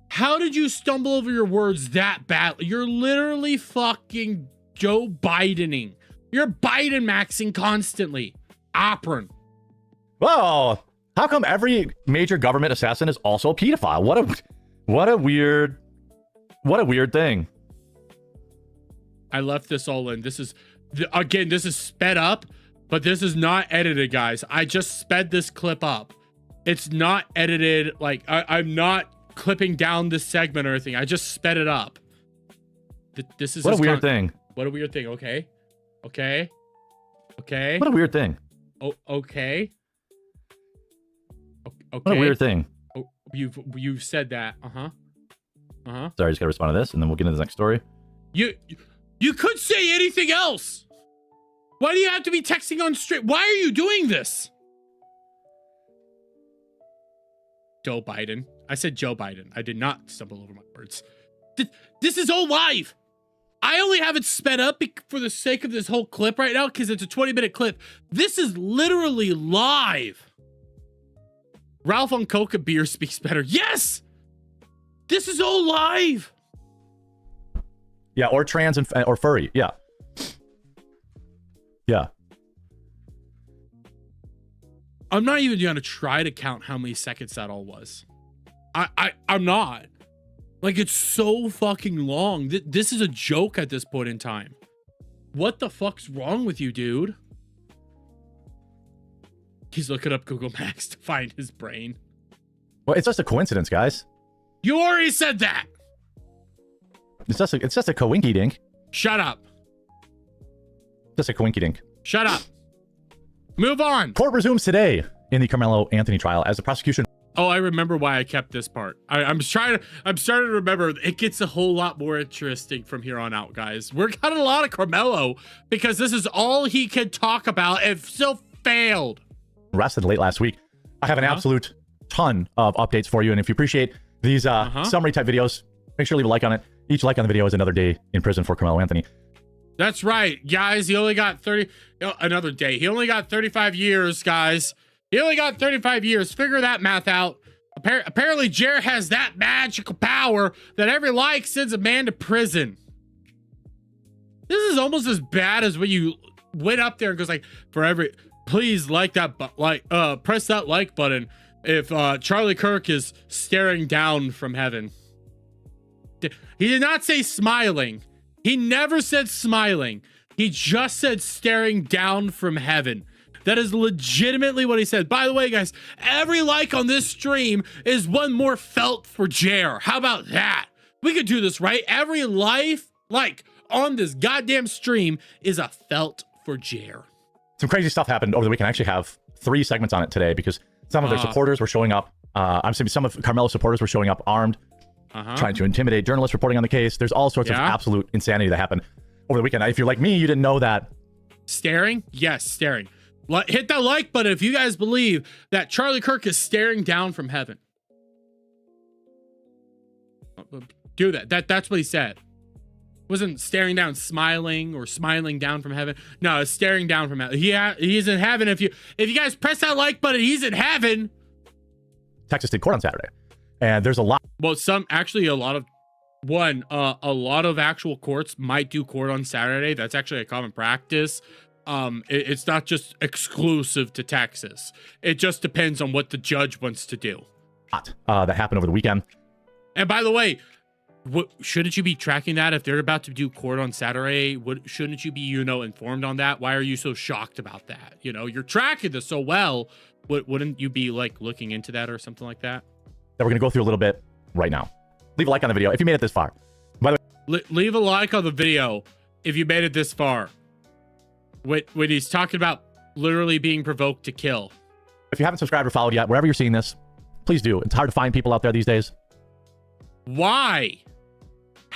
How did you stumble over your words that badly? You're literally fucking Joe Bidening. You're Biden maxing constantly. Apron. Whoa! How come every major government assassin is also a pedophile? What a weird thing. I left this all in. This is again, this is sped up, but this is not edited, guys. I just sped this clip up. It's not edited. Like I'm not clipping down this segment or anything. I just sped it up. This is what a weird thing. What a weird thing. Okay. Okay. Okay. What a weird thing. Oh, okay. Okay. What a weird thing. Oh, you've said that. Uh-huh. Uh-huh. Sorry, I just gotta respond to this, and then we'll get into the next story. You could say anything else. Why do you have to be texting on straight? Why are you doing this? Joe Biden. I said Joe Biden. I did not stumble over my words. This is all live. I only have it sped up for the sake of this whole clip right now because it's a 20-minute clip. This is literally live. Ralph on Coca beer speaks better. Yes! This is all live. Yeah, or trans and or furry. Yeah. Yeah. I'm not even gonna try to count how many seconds that all was. I'm not. Like, it's so fucking long. This is a joke at this point in time. What the fuck's wrong with you, dude? He's looking up Google Maps to find his brain. Well, it's just a coincidence, guys. You already said that. It's just a coinky dink. Shut up. Just a coinky dink. Shut up. Move on. Court resumes today in the Carmelo Anthony trial as the prosecution. Oh, I remember why I kept this part. I'm starting to remember. It gets a whole lot more interesting from here on out, guys. We're got a lot of Carmelo because this is all he could talk about and still failed. Arrested late last week. I have an absolute ton of updates for you, and if you appreciate these summary type videos, make sure to leave a like on it. Each like on the video is another day in prison for Carmelo Anthony. That's right, guys. He only got another day. He only got 35 years, guys. He only got 35 years. Figure that math out. Apparently, Jer has that magical power that every like sends a man to prison. This is almost as bad as when you went up there and goes like, please like that, press that like button if Charlie Kirk is staring down from heaven. He did not say smiling. He never said smiling. He just said staring down from heaven. That is legitimately what he said. By the way, guys, every like on this stream is one more felt for Jer. How about that? We could do this, right? Every like on this goddamn stream is a felt for Jer. Some crazy stuff happened over the weekend. I actually have 3 segments on it today because some of their supporters were showing up. I'm saying some of Carmelo's supporters were showing up armed, trying to intimidate journalists reporting on the case. There's all sorts of absolute insanity that happened over the weekend. If you're like me, you didn't know that. Staring? Yes, staring. Hit that like button if you guys believe that Charlie Kirk is staring down from heaven. Do that. That's what he said. Wasn't staring down, smiling or smiling down from heaven. No, it's staring down from heaven. He's in heaven. If you guys press that like button, he's in heaven. Texas State Court on Saturday, and there's a lot. Well, a lot of actual courts might do court on Saturday. That's actually a common practice. It's not just exclusive to Texas. It just depends on what the judge wants to do. That happened over the weekend. And by the way, shouldn't you be tracking that if they're about to do court on Saturday? Shouldn't you be, informed on that? Why are you so shocked about that? You're tracking this so well. Wouldn't you be like looking into that or something like that? That we're going to go through a little bit right now. Leave a like on the video if you made it this far. By the way, leave a like on the video if you made it this far. When he's talking about literally being provoked to kill. If you haven't subscribed or followed yet, wherever you're seeing this, please do. It's hard to find people out there these days. Why?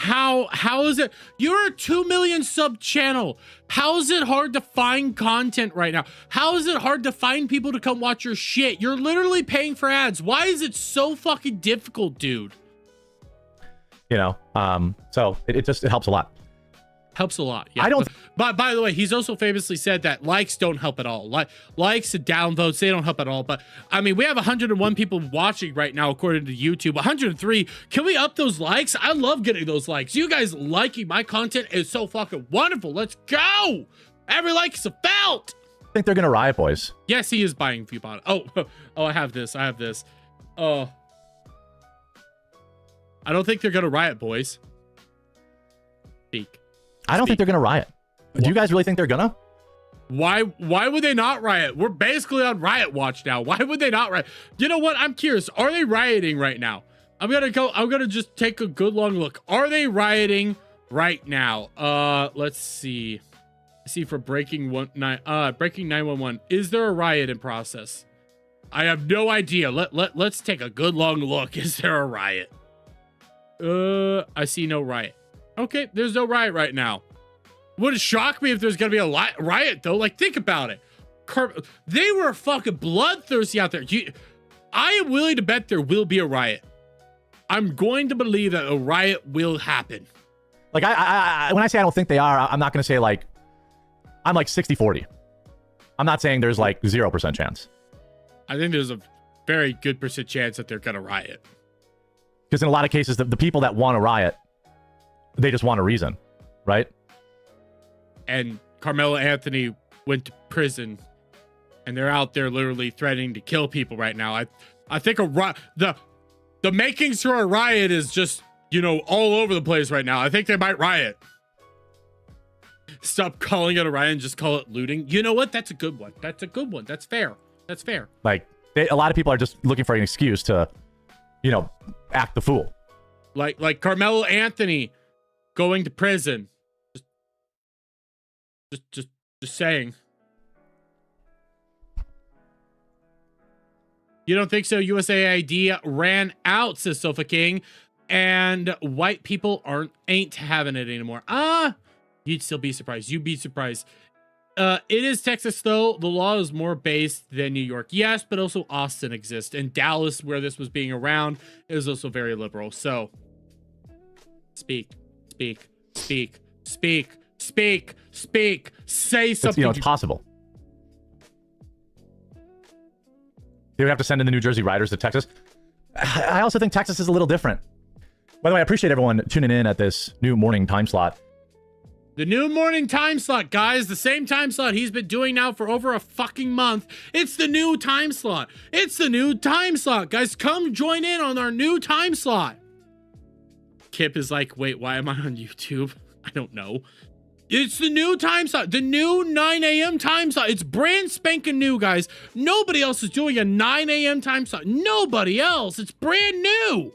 How is it? You're a 2 million sub channel. How is it hard to find content right now? How is it hard to find people to come watch your shit? You're literally paying for ads. Why is it so fucking difficult, dude? You know, so it helps a lot. Helps a lot. Yeah. I don't. But by the way, he's also famously said that likes don't help at all. Likes and downvotes, they don't help at all. But I mean, we have 101 people watching right now, according to YouTube. 103. Can we up those likes? I love getting those likes. You guys liking my content is so fucking wonderful. Let's go. Every like is a felt. I think they're gonna riot, boys. Yes, he is buying Viewbot. Oh, I have this. Oh. I don't think they're gonna riot, boys. Speak. I don't think they're gonna riot. Do you guys really think they're gonna? Why would they not riot? We're basically on riot watch now. Why would they not riot? You know what? I'm curious. Are they rioting right now? I'm gonna just take a good long look. Are they rioting right now? Let's see. For breaking 911. Is there a riot in process? I have no idea. Let's take a good long look. Is there a riot? I see no riot. Okay, there's no riot right now. Would it shock me if there's gonna be a riot though? Like, think about it. They were fucking bloodthirsty out there. I am willing to bet there will be a riot. I'm going to believe that a riot will happen. Like, I when I say I don't think they are, I'm not gonna say like, I'm like 60-40. I'm not saying there's like 0% chance. I think there's a very good % chance that they're gonna riot. Because in a lot of cases, the people that want to riot, they just want a reason, right? And Carmelo Anthony went to prison, and they're out there literally threatening to kill people right now. I think the makings for a riot is just, you know, all over the place right now. I think they might riot. Stop calling it a riot and just call it looting. You know what? That's a good one. That's a good one. That's fair. That's fair. Like, a lot of people are just looking for an excuse to, you know, act the fool. Like Carmelo Anthony going to prison. Just saying. You don't think so? USAID ran out, says Sofa King, and white people ain't having it anymore. You'd still be surprised. You'd be surprised. It is Texas, though. The law is more based than New York. Yes, but also Austin exists. And Dallas, where this was being around, is also very liberal. So, speak. Say something. It's possible. They would have to send in the New Jersey riders to Texas. I also think Texas is a little different. By the way, I appreciate everyone tuning in at this new morning time slot. The new morning time slot, guys. The same time slot he's been doing now for over a fucking month. It's the new time slot. It's the new time slot. Guys, come join in on our new time slot. Kip is like, wait, why am I on YouTube? I don't know. It's the new time slot. The new 9 a.m. time slot. It's brand spanking new, guys. Nobody else is doing a 9 a.m. time slot. Nobody else. It's brand new.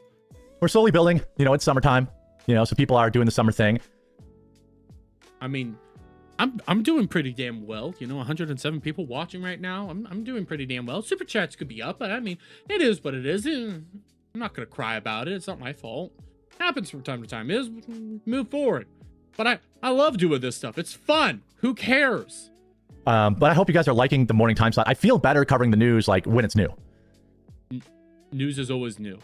We're slowly building. You know, it's summertime. You know, so people are doing the summer thing. I mean, I'm doing pretty damn well. You know, 107 people watching right now. I'm doing pretty damn well. Super chats could be up, but I mean, it is what it is. I'm not gonna cry about it. It's not my fault. Happens from time to time. It is, move forward. But I love doing this stuff. It's fun. Who cares? But I hope you guys are liking the morning time slot. I feel better covering the news like when it's new. News is always new.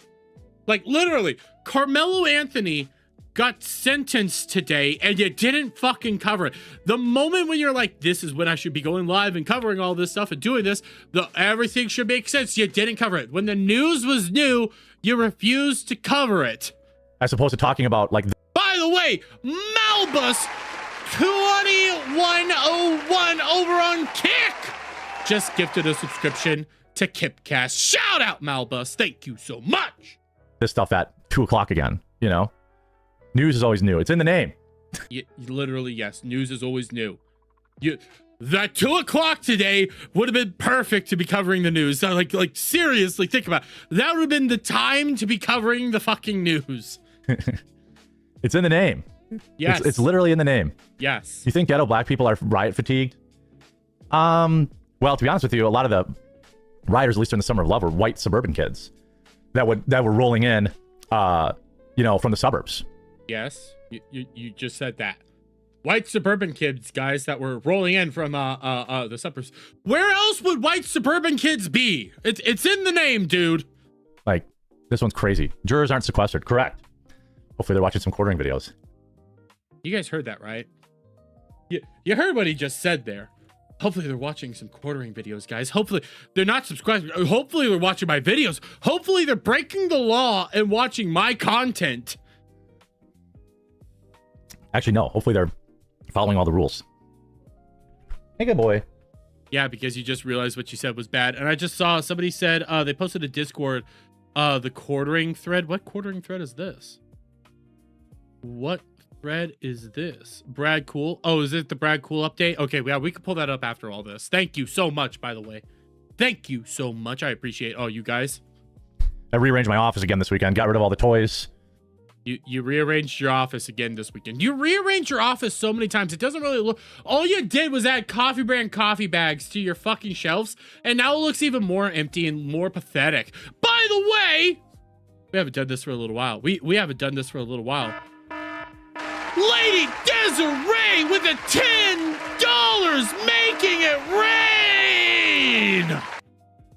Like, literally, Carmelo Anthony got sentenced today and you didn't fucking cover it. The moment when you're like, this is when I should be going live and covering all this stuff and doing this, everything should make sense. You didn't cover it. When the news was new, you refused to cover it. As opposed to talking about like... By the way, Malbus 2101 over on Kick just gifted a subscription to Kipcast. Shout out, Malbus. Thank you so much. This stuff at 2 o'clock again, you know? News is always new. It's in the name. Literally, yes. News is always new. That 2 o'clock today would have been perfect to be covering the news. Like seriously, think about it. That would have been the time to be covering the fucking news. It's in the name. Yes. It's literally in the name. Yes. You think ghetto black people are riot fatigued? Well, to be honest with you, a lot of the rioters, at least during the Summer of Love, were white suburban kids that were rolling in, you know, from the suburbs. Yes, you just said that. White suburban kids, guys, that were rolling in from the suburbs. Where else would white suburban kids be? It's in the name, dude. Like, this one's crazy. Jurors aren't sequestered. Correct. Hopefully they're watching some quartering videos. You guys heard that, right? You heard what he just said there. Hopefully they're watching some quartering videos, guys. Hopefully they're not subscribed. Hopefully they're watching my videos. Hopefully they're breaking the law and watching my content. Actually, no. Hopefully they're following all the rules. Hey, good boy. Yeah, because you just realized what you said was bad. And I just saw somebody said they posted a Discord the quartering thread. What quartering thread is this? What thread is this? Brad Cool. Oh, is it the Brad Cool update? Okay, yeah, we can pull that up after all this. Thank you so much, by the way. Thank you so much. I appreciate all you guys. I rearranged my office again this weekend. Got rid of all the toys. You rearranged your office again this weekend. You rearranged your office so many times. It doesn't really look... All you did was add coffee brand coffee bags to your fucking shelves, and now it looks even more empty and more pathetic. By the way, we haven't done this for a little while. We haven't done this for a little while. Lady Desiree with a $10 making it rain!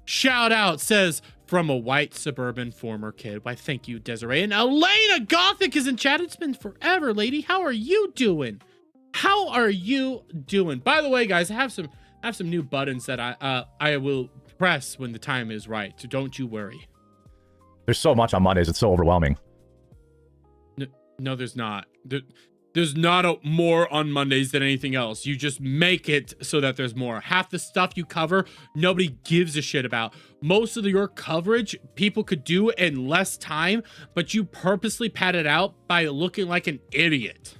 Shout out says... From a white suburban former kid. Why, thank you, Desiree. And Elena Gothic is in chat. It's been forever, lady. How are you doing? How are you doing? By the way, guys, I have some new buttons that I will press when the time is right. So don't you worry. There's so much on Mondays. It's so overwhelming. No, there's not. There's not more on Mondays than anything else. You just make it so that there's more. Half the stuff you cover, nobody gives a shit about. Most of your coverage, people could do in less time, but you purposely pad it out by looking like an idiot.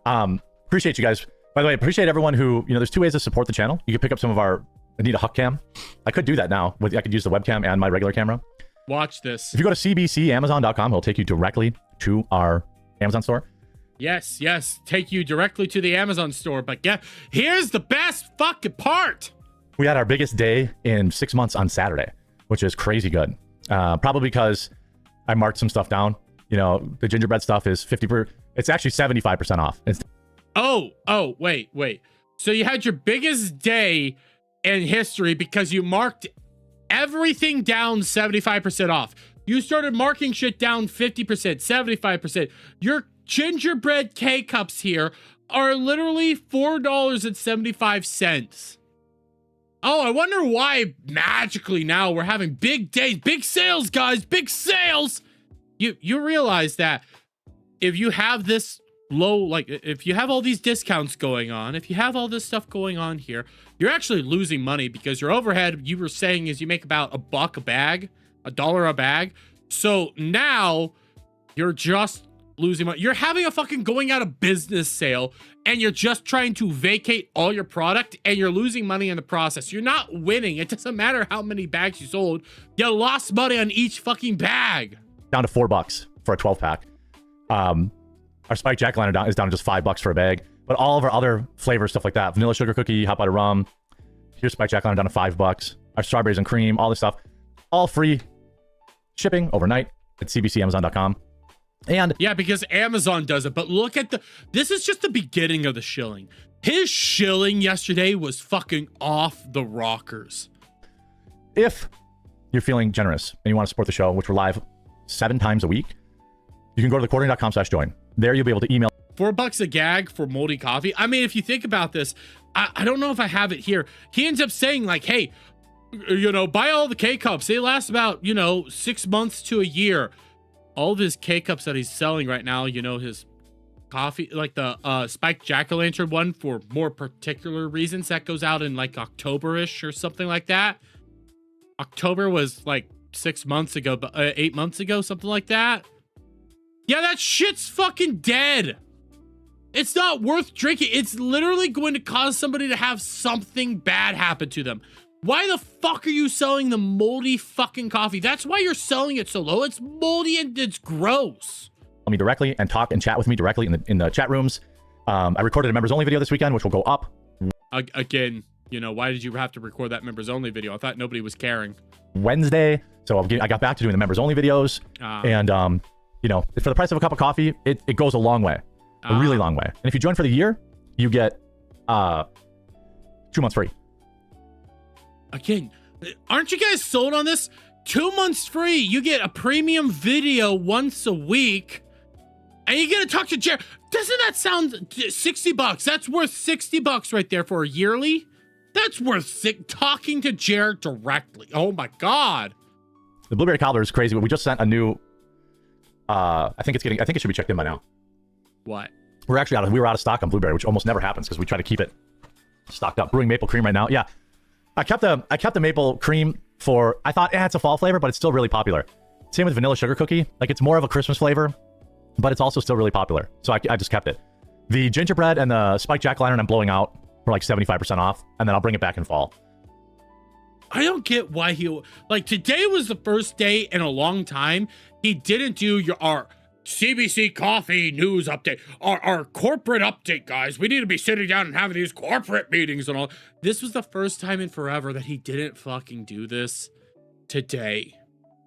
Appreciate you guys. By the way, appreciate everyone who, there's two ways to support the channel. You can pick up some of our Anita Huck cam. I could do that now. I could use the webcam and my regular camera. Watch this. If you go to cbcamazon.com, it'll take you directly to our Amazon store. Yes. Take you directly to the Amazon store. But here's the best fucking part. We had our biggest day in 6 months on Saturday, which is crazy good. Probably because I marked some stuff down. The gingerbread stuff is 50%. It's actually 75% off. Wait. So you had your biggest day in history because you marked everything down 75% off. You started marking shit down 50%, 75%. Your gingerbread K-cups here are literally $4.75. Oh, I wonder why magically now we're having big days, big sales, guys, big sales. You realize that if you have this low, if you have all these discounts going on, if you have all this stuff going on here, you're actually losing money because your overhead, you were saying, is you make about $1 a bag. $1 a bag. So now you're just losing money. You're having a fucking going out of business sale and you're just trying to vacate all your product and you're losing money in the process. You're not winning. It doesn't matter how many bags you sold. You lost money on each fucking bag. Down to $4 for a 12-pack. Our spiked jack-o'-lantern is down to just $5 for a bag. But all of our other flavors, stuff like that, vanilla sugar cookie, hot butter rum. Here's spiked jack-o'-lantern down to $5. Our strawberries and cream, all this stuff, all free shipping overnight at cbcamazon.com. And yeah, because Amazon does it. But look at this is just the beginning of the shilling. His shilling yesterday was fucking off the rockers. If you're feeling generous and you want to support the show, which we're live 7 times a week, you can go to thequartering.com/join. There you'll be able to email. $4 a gag for moldy coffee. I mean, if you think about this, I don't know if I have it here. He ends up saying like, hey, buy all the K-cups. They last about, 6 months to a year. All of his K-cups that he's selling right now, his coffee, like the spiked jack-o'-lantern one for more particular reasons, that goes out in like October-ish or something like that. October was like 6 months ago, but 8 months ago, something like that. Yeah, that shit's fucking dead. It's not worth drinking. It's literally going to cause somebody to have something bad happen to them. Why the fuck are you selling the moldy fucking coffee? That's why you're selling it so low. It's moldy and it's gross. Me directly and talk and chat with me directly in the chat rooms. I recorded a members only video this weekend, which will go up. Again, why did you have to record that members only video? I thought nobody was caring. Wednesday. So I got back to doing the members only videos. And you know, for the price of a cup of coffee, it goes a long way, a really long way. And if you join for the year, you get 2 months free. Again, aren't you guys sold on this? 2 months free. You get a premium video once a week, and you get to talk to Jared. Doesn't that sound $60? That's worth $60 right there for a yearly. That's worth talking to Jared directly. Oh my God. The blueberry cobbler is crazy, but we just sent a new. I think it should be checked in by now. What? We were out of stock on blueberry, which almost never happens because we try to keep it stocked up. Brewing maple cream right now. Yeah, I kept the maple cream for. I thought, it's a fall flavor, but it's still really popular. Same with vanilla sugar cookie. Like, it's more of a Christmas flavor, but it's also still really popular. So I just kept it. The gingerbread and the spiked jack-o'-lantern I'm blowing out for like 75% off, and then I'll bring it back in fall. I don't get why today was the first day in a long time he didn't do our CBC coffee news update, our corporate update, guys. We need to be sitting down and having these corporate meetings and all. This was the first time in forever that he didn't fucking do this today.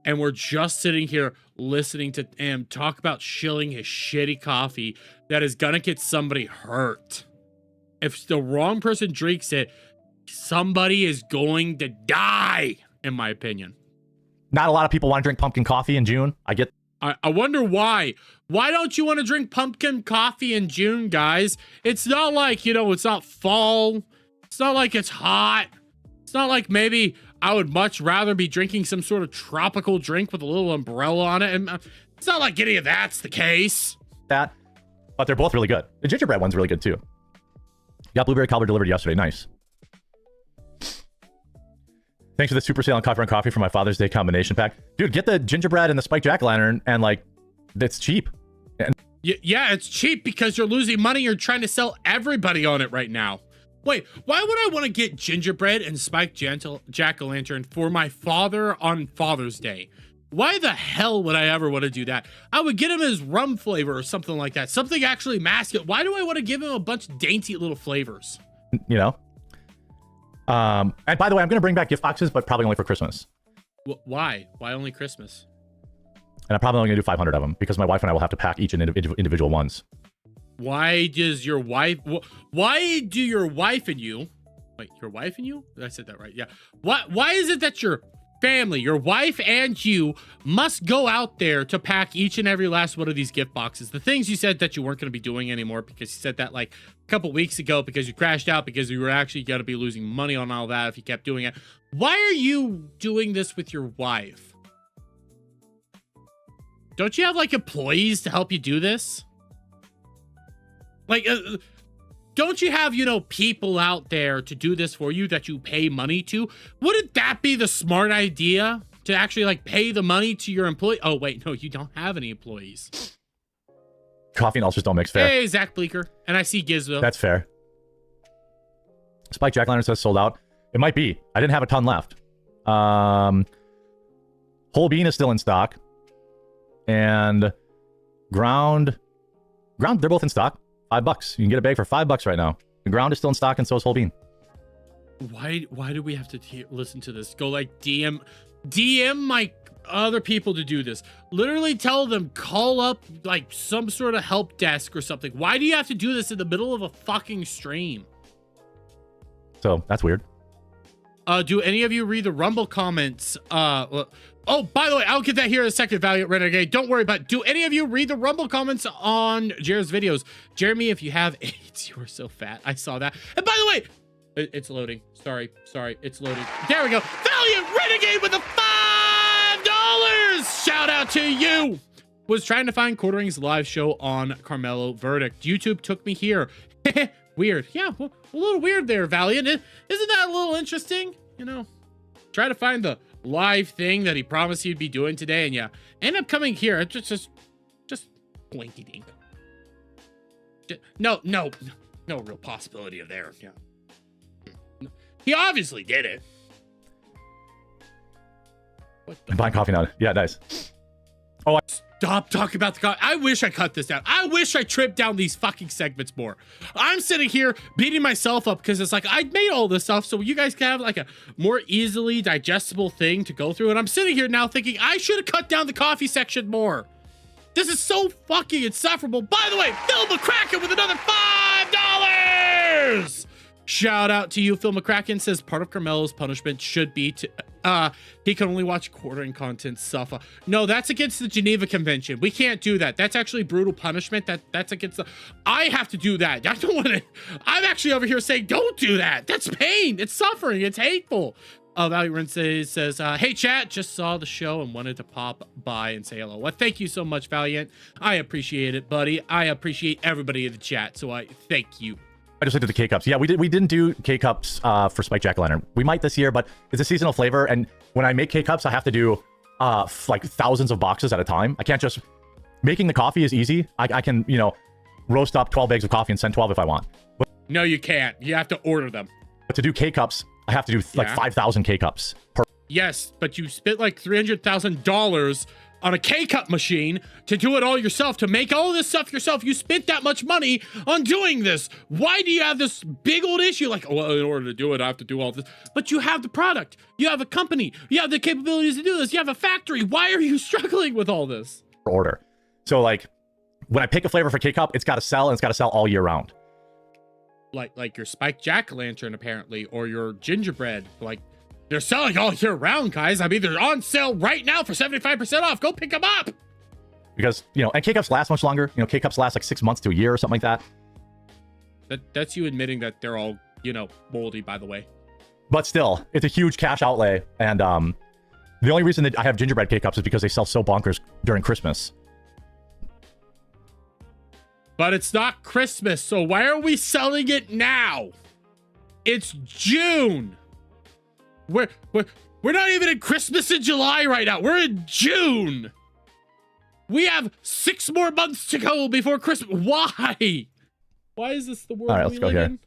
And we're just sitting here listening to him talk about shilling his shitty coffee that is gonna get somebody hurt. If the wrong person drinks it, somebody is going to die, in my opinion. Not a lot of people want to drink pumpkin coffee in June. I wonder why. Why don't you want to drink pumpkin coffee in June, guys? It's not like, it's not fall. It's not like it's hot. It's not like maybe I would much rather be drinking some sort of tropical drink with a little umbrella on it. And it's not like any of that's the case. But they're both really good. The gingerbread one's really good too. Got blueberry cobbler delivered yesterday. Nice. Thanks for the super sale on Coffee Run Coffee for my Father's Day combination pack. Dude, get the gingerbread and the spiked jack-o'-lantern, and it's cheap. Yeah, it's cheap because you're losing money. You're trying to sell everybody on it right now. Wait, why would I want to get gingerbread and spiked jack-o'-lantern for my father on Father's Day? Why the hell would I ever want to do that? I would get him his rum flavor or something like that. Something actually masculine. Why do I want to give him a bunch of dainty little flavors? And by the way, I'm going to bring back gift boxes, but probably only for Christmas. Why? Why only Christmas? And I'm probably only going to do 500 of them because my wife and I will have to pack each individual ones. Why do your wife and you... Wait, your wife and you? I said that right. Yeah. Why is it that your family, your wife and you must go out there to pack each and every last one of these gift boxes? The things you said that you weren't going to be doing anymore because you said that like a couple weeks ago because you crashed out because you were actually going to be losing money on all that if you kept doing it. Why are you doing this with your wife? Don't you have like employees to help you do this? Like, don't you have, people out there to do this for you that you pay money to? Wouldn't that be the smart idea to actually like pay the money to your employee? Oh, wait, no, you don't have any employees. Coffee and ulcers don't mix fair. Hey, Zach Bleeker. And I see Gizmo. That's fair. Spike Jack-o'-lantern says sold out. It might be. I didn't have a ton left. Whole bean is still in stock. And ground, they're both in stock. $5. You can get a bag for $5 right now. The ground is still in stock, and so is whole bean. Why do we have to listen to this? Go like DM my other people to do this. Literally tell them call up like some sort of help desk or something. Why do you have to do this in the middle of a fucking stream? So that's weird. Do any of you read the Rumble comments? Oh, by the way, I'll get that here in a second, Valiant Renegade. Don't worry about it. Do any of you read the Rumble comments on Jared's videos? Jeremy, if you have AIDS, you are so fat. I saw that. And by the way, it's loading. Sorry, it's loading. There we go. Valiant Renegade with the $5! Shout out to you. Was trying to find Quartering's live show on Carmelo Verdict. YouTube took me here. Weird. Yeah, well, a little weird there, Valiant. Isn't that a little interesting? Try to find the live thing that he promised he'd be doing today, and yeah, end up coming here. It's just blinky dink. No real possibility of there. Yeah, he obviously did it. I'm buying coffee now. Yeah, nice. Oh, Stop talking about the coffee. I wish I cut this down. I wish I trimmed down these fucking segments more. I'm sitting here beating myself up because it's like I made all this stuff so you guys can have like a more easily digestible thing to go through. And I'm sitting here now thinking I should have cut down the coffee section more. This is so fucking insufferable. By the way, Phil McCracken with another $5. Shout out to you, Phil McCracken. Says part of Carmelo's punishment should be to he can only watch quartering content suffer. No, that's against the Geneva Convention. We can't do that. That's actually brutal punishment. That's against the I have to do that. I don't want to. I'm actually over here saying don't do that. That's pain. It's suffering. It's hateful. Valiant says, hey chat, just saw the show and wanted to pop by and say hello. Well, thank you so much, Valiant. I appreciate it, buddy. I appreciate everybody in the chat, so I thank you. I just looked at the K-Cups. Yeah, we didn't do K-Cups for Spike Jack-O-Lantern. We might this year, but it's a seasonal flavor, and when I make K-Cups, I have to do like thousands of boxes at a time. I can't just... Making the coffee is easy. I can, you know, roast up 12 bags of coffee and send 12 if I want. But, no, you can't. You have to order them. But to do K-Cups, I have to do like 5,000 K-Cups per... Yes, but you spent like $300,000 on a K-Cup machine to do it all yourself, to make all this stuff yourself. You spent that much money on doing this. Why do you have this big old issue? Like, well, in order to do it, I have to do all this. But you have the product. You have a company. You have the capabilities to do this. You have a factory. Why are you struggling with all this? Order. So, like, when I pick a flavor for K-Cup, it's got to sell, and it's got to sell all year round. Like your Spike Jack-O-Lantern, apparently, or your gingerbread. Like, they're selling all year round, guys. I mean, they're on sale right now for 75% off. Go pick them up. Because, you know, and K-Cups last much longer. You know, K-Cups last like 6 months to a year or something like that. That's you admitting that they're all, you know, moldy, by the way. But still, it's a huge cash outlay. And the only reason that I have gingerbread K-Cups is because they sell so bonkers during Christmas. But it's not Christmas, so why are we selling it now? It's June. We're not even in Christmas in July right now. We're in June. We have 6 more months to go before Christmas. Why? Why is this the world? All right, let's go here. Do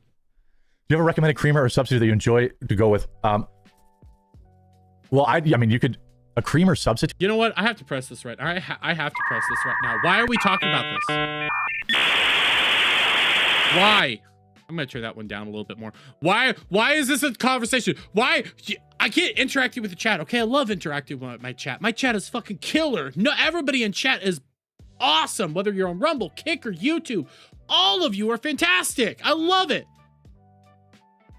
you have a recommended creamer or substitute that you enjoy to go with? Well, I mean, you could a creamer substitute. You know what? I have to press this right. I have to press this right now. Why are we talking about this? Why? I'm gonna turn that one down a little bit more. Why is this a conversation? Why? I can't interact with the chat. Okay, I love interacting with my chat. My chat is fucking killer. No, everybody in chat is awesome. Whether you're on Rumble, Kick, or YouTube, all of you are fantastic. I love it.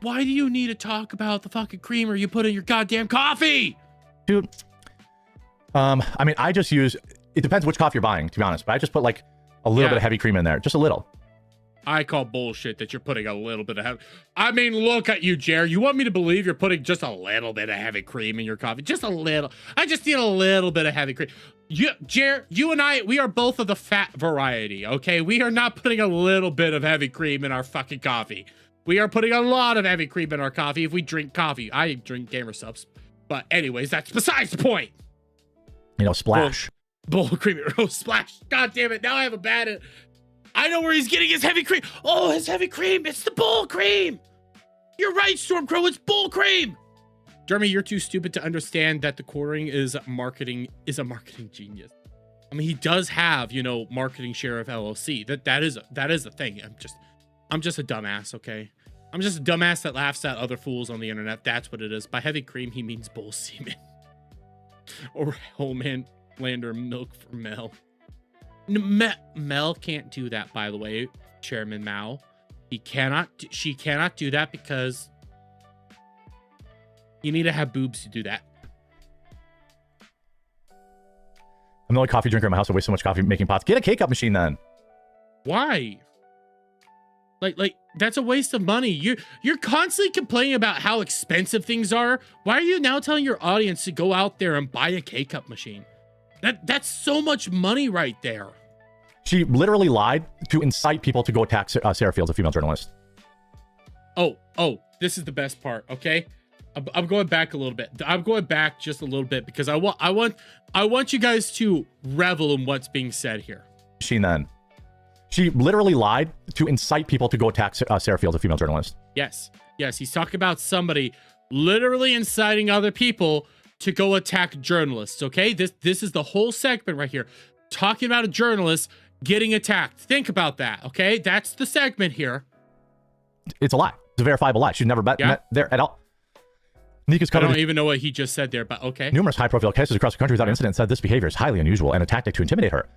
Why do you need to talk about the fucking creamer you put in your goddamn coffee? Dude, I mean, I just use, it depends which coffee you're buying, to be honest, but I just put like a little bit of heavy cream in there, just a little. I call bullshit that you're putting a little bit of heavy. I mean, look at you, Jer. You want me to believe you're putting just a little bit of heavy cream in your coffee? Just a little. I just need a little bit of heavy cream. Jer, you and I, we are both of the fat variety, okay? We are not putting a little bit of heavy cream in our fucking coffee. We are putting a lot of heavy cream in our coffee if we drink coffee. I drink Gamer Subs. But anyways, that's besides the point. You know, splash. Bull cream. Oh, splash. God damn it. Now I have a bad... I know where he's getting his heavy cream. Oh, his heavy cream. It's the bull cream. You're right, Stormcrow. It's bull cream. Jeremy, you're too stupid to understand that the quartering is a marketing genius. I mean, he does have, you know, marketing share of LLC. That is a thing. I'm just a dumbass, okay? I'm just a dumbass that laughs at other fools on the internet. That's what it is. By heavy cream, he means bull semen. Or Homelander milk for Mel. Mel can't do that, by the way, Chairman Mao. She cannot do that because you need to have boobs to do that. I'm the only coffee drinker in my house. I waste so much coffee making pots. Get a K-Cup machine then. Why? Like that's a waste of money. You're constantly complaining about how expensive things are. Why are you now telling your audience to go out there and buy a K-Cup machine? That's so much money right there. She literally lied to incite people to go attack Sarah Fields, a female journalist. Oh, this is the best part, okay? I'm going back a little bit. I'm going back just a little bit because I want you guys to revel in what's being said here. She literally lied to incite people to go attack Sarah Fields, a female journalist. Yes, he's talking about somebody literally inciting other people to go attack journalists, okay? This is the whole segment right here. Talking about a journalist getting attacked. Think about that, okay? That's the segment here. It's a lie. It's a verifiable lie. She's never met there at all. Nika's I don't even know what he just said there, but okay. Numerous high-profile cases across the country without incident said this behavior is highly unusual and a tactic to intimidate her.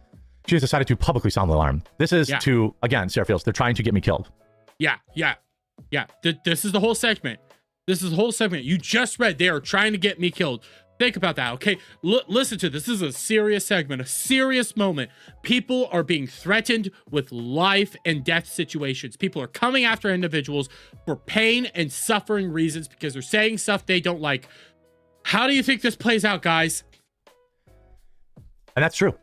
She has decided to publicly sound the alarm. This is to, again, Sarah Fields, they're trying to get me killed. Yeah. This is the whole segment. This is the whole segment. You just read they are trying to get me killed. Think about that, okay? Listen to this. This is a serious segment, a serious moment. People are being threatened with life and death situations. People are coming after individuals for pain and suffering reasons because they're saying stuff they don't like. How do you think this plays out, guys? And that's true.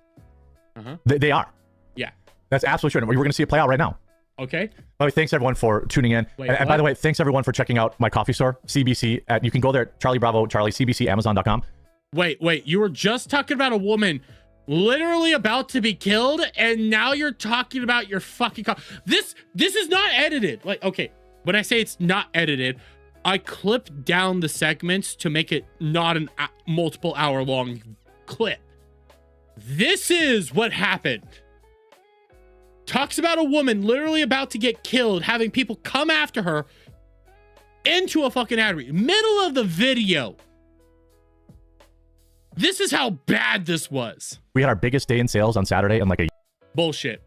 They are. Yeah. That's absolutely true. We're going to see it play out right now. Okay. By the way, thanks everyone for tuning in. Wait, and by the way, thanks everyone for checking out my coffee store, CBC. You can go there, Charlie Bravo, Charlie, CBC, Amazon.com. Wait. You were just talking about a woman literally about to be killed, and now you're talking about your fucking This is not edited. Like, okay, when I say it's not edited, I clipped down the segments to make it not an multiple hour long clip. This is what happened. Talks about a woman literally about to get killed, having people come after her into a fucking ad read. Middle of the video. This is how bad this was. We had our biggest day in sales on Saturday in like a... Bullshit.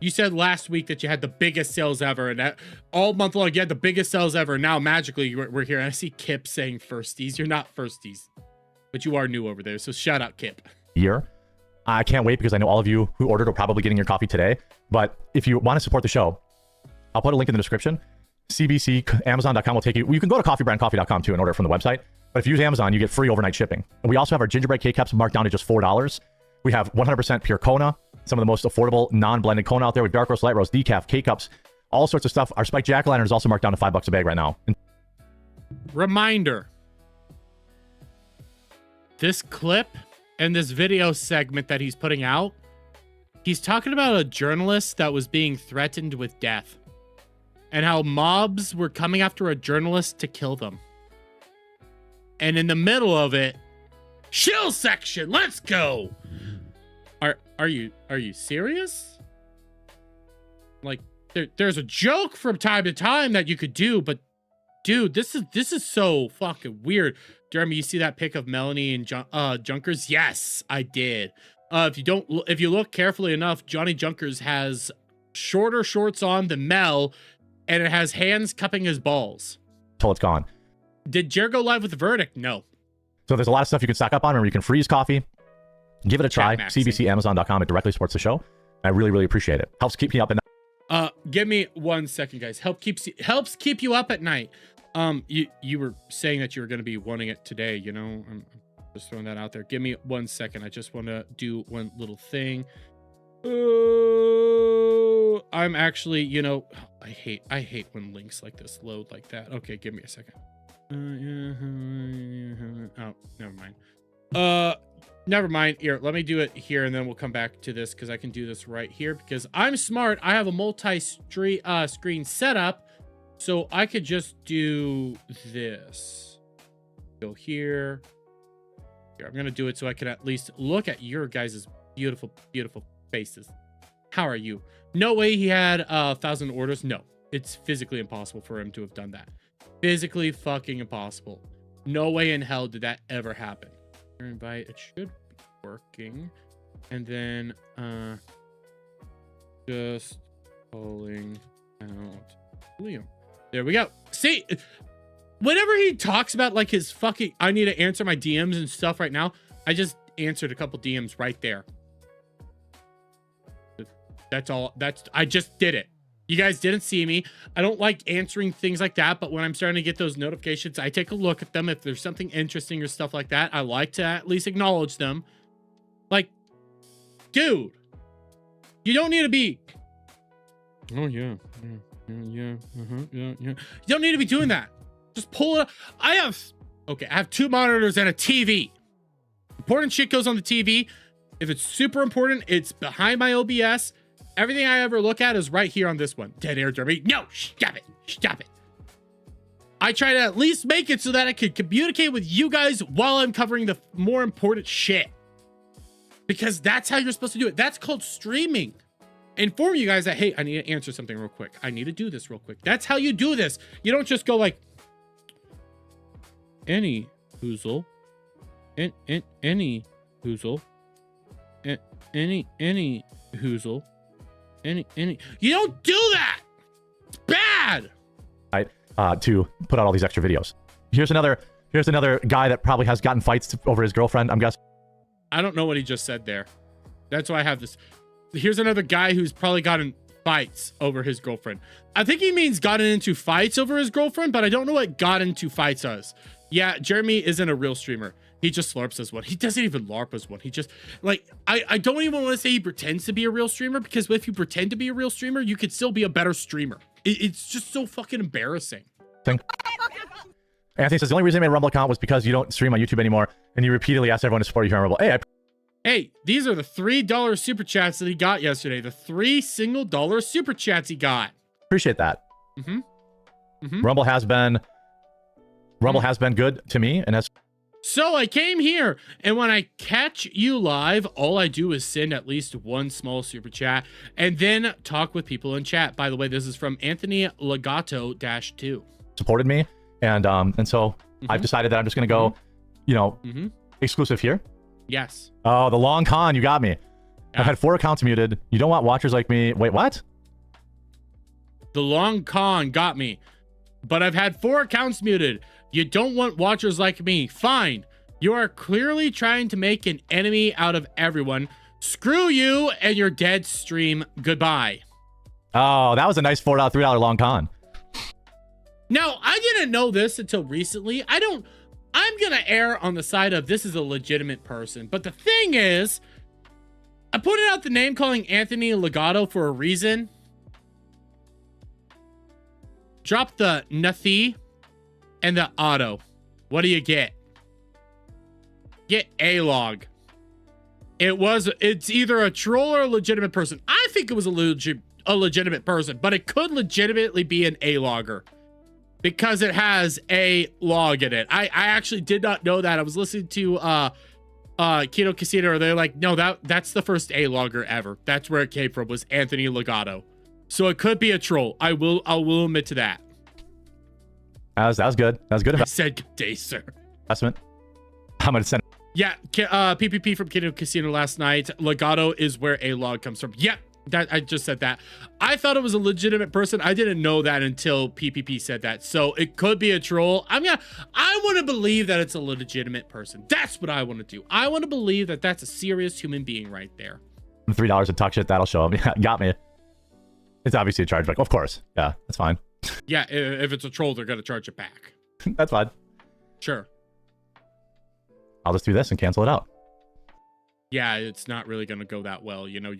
You said last week that you had the biggest sales ever, and that all month long you had the biggest sales ever. And now magically we're here. And I see Kip saying firsties. You're not firsties, but you are new over there. So shout out, Kip. Year. I can't wait because I know all of you who ordered are probably getting your coffee today. But if you want to support the show, I'll put a link in the description. CBC, Amazon.com will take you. You can go to coffeebrandcoffee.com too and order it from the website. But if you use Amazon, you get free overnight shipping. And we also have our gingerbread K-Cups marked down to just $4. We have 100% pure Kona, some of the most affordable non-blended Kona out there with dark roast, light roast, decaf, K-Cups, all sorts of stuff. Our spiked jack-o'-lantern is also marked down to $5 a bag right now. Reminder. This clip and this video segment that he's putting out, he's talking about a journalist that was being threatened with death and how mobs were coming after a journalist to kill them. And in the middle of it, chill section, let's go. Are you serious? Like there's a joke from time to time that you could do, but dude, this is so fucking weird. Jeremy, you see that pic of Melanie and Junkers? Yes, I did. If you look carefully enough, Johnny Junkers has shorter shorts on than Mel, and it has hands cupping his balls. Until it's gone. Did Jer go live with the verdict? No. So there's a lot of stuff you can stock up on, or you can freeze coffee. Give it a try. CBCAmazon.com. It directly supports the show. I really, really appreciate it. Helps keep me up at night. Give me 1 second, guys. Helps keep you up at night. You were saying that you were going to be wanting it today, you know? I'm just throwing that out there. Give me 1 second. I just want to do one little thing. I'm actually, you know, I hate when links like this load like that. Okay, give me a second. Oh, never mind. Never mind. Here, let me do it here, and then we'll come back to this because I can do this right here because I'm smart. I have a multi-screen setup, so I could just do this. Go here. Here, I'm gonna do it so I can at least look at your guys' beautiful, beautiful faces. How are you? No way he had 1,000 orders. No, it's physically impossible for him to have done that. Physically fucking impossible. No way in hell did that ever happen. Invite, it should be working. And then just calling out Liam. There we go. See, whenever he talks about like his fucking, I need to answer my DMs and stuff right now, I just answered a couple DMs right there. That's all. I just did it. You guys didn't see me. I don't like answering things like that, but when I'm starting to get those notifications, I take a look at them. If there's something interesting or stuff like that, I like to at least acknowledge them. Like, dude, you don't need to be... Oh, yeah. Yeah. You don't need to be doing that. Just pull it up. I have 2 monitors and a TV. Important shit goes on the TV. If it's super important, it's behind my OBS. Everything I ever look at is right here on this one. Dead air, Derby. No, stop it. Stop it. I try to at least make it so that I can communicate with you guys while I'm covering the more important shit. Because that's how you're supposed to do it. That's called streaming. Inform you guys that, hey, I need to answer something real quick. I need to do this real quick. That's how you do this. You don't just go like, any hoozle. Any hoozle. any hoozle. Any you don't do that. It's bad. To put out all these extra videos. Here's another guy that probably has gotten fights over his girlfriend, I'm guessing. I don't know what he just said there. That's why I have this. Here's another guy who's probably gotten fights over his girlfriend. I think he means gotten into fights over his girlfriend, but I don't know what got into fights is. Yeah, Jeremy isn't a real streamer. He just LARPs as one. He doesn't even LARP as one. He just, like, I don't even want to say he pretends to be a real streamer, because if you pretend to be a real streamer, you could still be a better streamer. It's just so fucking embarrassing. Anthony says the only reason I made a Rumble account was because you don't stream on YouTube anymore, and you repeatedly asked everyone to support you on Rumble. Hey, these are the $3 super chats that he got yesterday. The $3 single super chats he got. Appreciate that. Rumble has been good to me, and that's. So I came here, and when I catch you live, all I do is send at least one small super chat and then talk with people in chat. By the way, this is from Anthony Legato-2. Supported me, and so I've decided that I'm just going to go, exclusive here. Yes. Oh, the long con, you got me. I've had 4 accounts muted. You don't want watchers like me. Wait, what? The long con got me, but I've had 4 accounts muted. You don't want watchers like me. Fine. You are clearly trying to make an enemy out of everyone. Screw you and your dead stream. Goodbye. Oh, that was a nice $3 long con. Now, I didn't know this until recently. I'm going to err on the side of this is a legitimate person. But the thing is, I put out the name calling Anthony Legato for a reason. Drop the Nathi and the auto. What do you get? Get a log. It's either a troll or a legitimate person. I think it was a legitimate person, but it could legitimately be an A-logger because it has a log in it. I actually did not know that. I was listening to Keto Casino, they're like, no, that's the first A-logger ever. That's where it came from, was Anthony Legato. So it could be a troll. I will admit to that. That was good. That was good. I said good day, sir. Investment. I'm gonna send. Yeah, PPP from Keto Casino last night. Legato is where a log comes from. Yep, I just said that. I thought it was a legitimate person. I didn't know that until PPP said that. So it could be a troll. I want to believe that it's a legitimate person. That's what I want to do. I want to believe that that's a serious human being right there. $3 to talk shit. That'll show up. Yeah, got me. It's obviously a chargeback. Of course. Yeah, that's fine. Yeah, if it's a troll, they're gonna charge it back. That's fine. Sure. I'll just do this and cancel it out. Yeah, it's not really gonna go that well. You know,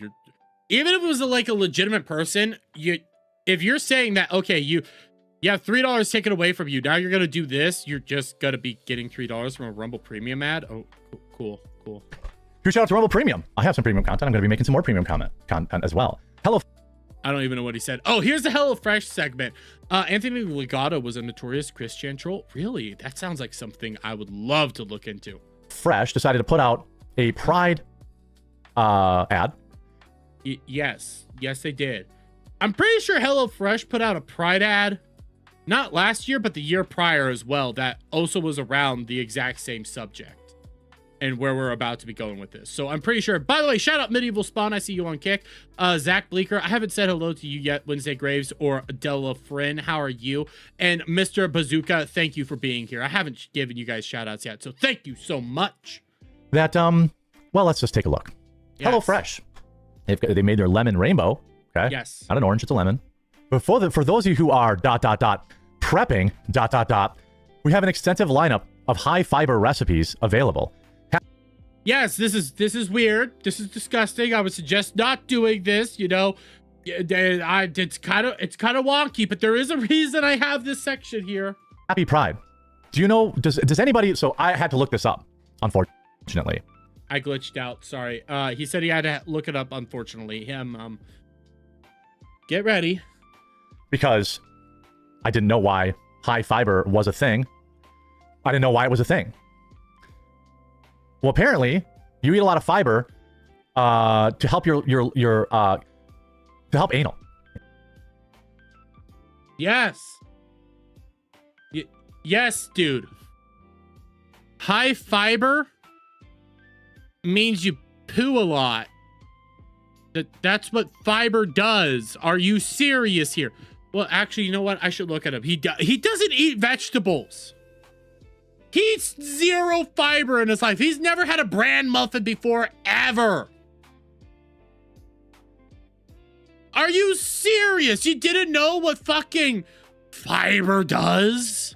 even if it was a legitimate person, if you're saying that, okay, you have $3 taken away from you, now you're gonna do this, you're just gonna be getting $3 from a Rumble Premium ad. Oh, cool. Huge shout out to Rumble Premium. I have some premium content. I'm gonna be making some more premium content as well. Hello. I don't even know what he said. Oh, here's the HelloFresh segment. Anthony Legato was a notorious Christian troll. Really? That sounds like something I would love to look into. Fresh decided to put out a Pride ad. Yes, they did. I'm pretty sure HelloFresh put out a Pride ad, not last year, but the year prior as well, that also was around the exact same subject and where we're about to be going with this. So I'm pretty sure. By the way, shout out Medieval Spawn. I see you on Kick. Zach Bleeker, I haven't said hello to you yet. Wednesday Graves or Della Frin, how are you? And Mr. Bazooka, thank you for being here. I haven't given you guys shout outs yet, so thank you so much. Well, let's just take a look. Yes. HelloFresh. They made their lemon rainbow. Okay. Yes. Not an orange, it's a lemon. But for those of you who are ... prepping ... we have an extensive lineup of high fiber recipes available. Yes, this is weird. This is disgusting. I would suggest not doing this. You know, it's kind of wonky, but there is a reason I have this section here. Happy Pride. Do you know? Does anybody? So I had to look this up. Unfortunately, I glitched out. Sorry. He said he had to look it up. Unfortunately, get ready. Because I didn't know why high fiber was a thing. I didn't know why it was a thing. Well, apparently, you eat a lot of fiber to help to help anal. Yes. Yes, dude. High fiber means you poo a lot. That's what fiber does. Are you serious here? Well, actually, you know what? I should look at him. He doesn't eat vegetables. He eats 0 fiber in his life. He's never had a bran muffin before, ever. Are you serious? You didn't know what fucking fiber does?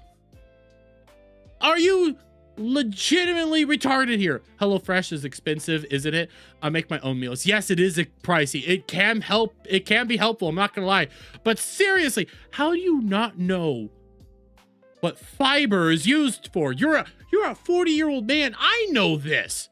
Are you legitimately retarded here? HelloFresh is expensive, isn't it? I make my own meals. Yes, it is pricey. It can help. It can be helpful. I'm not gonna lie. But seriously, how do you not know what fiber is used for? You're a 40-year-old man. I know this.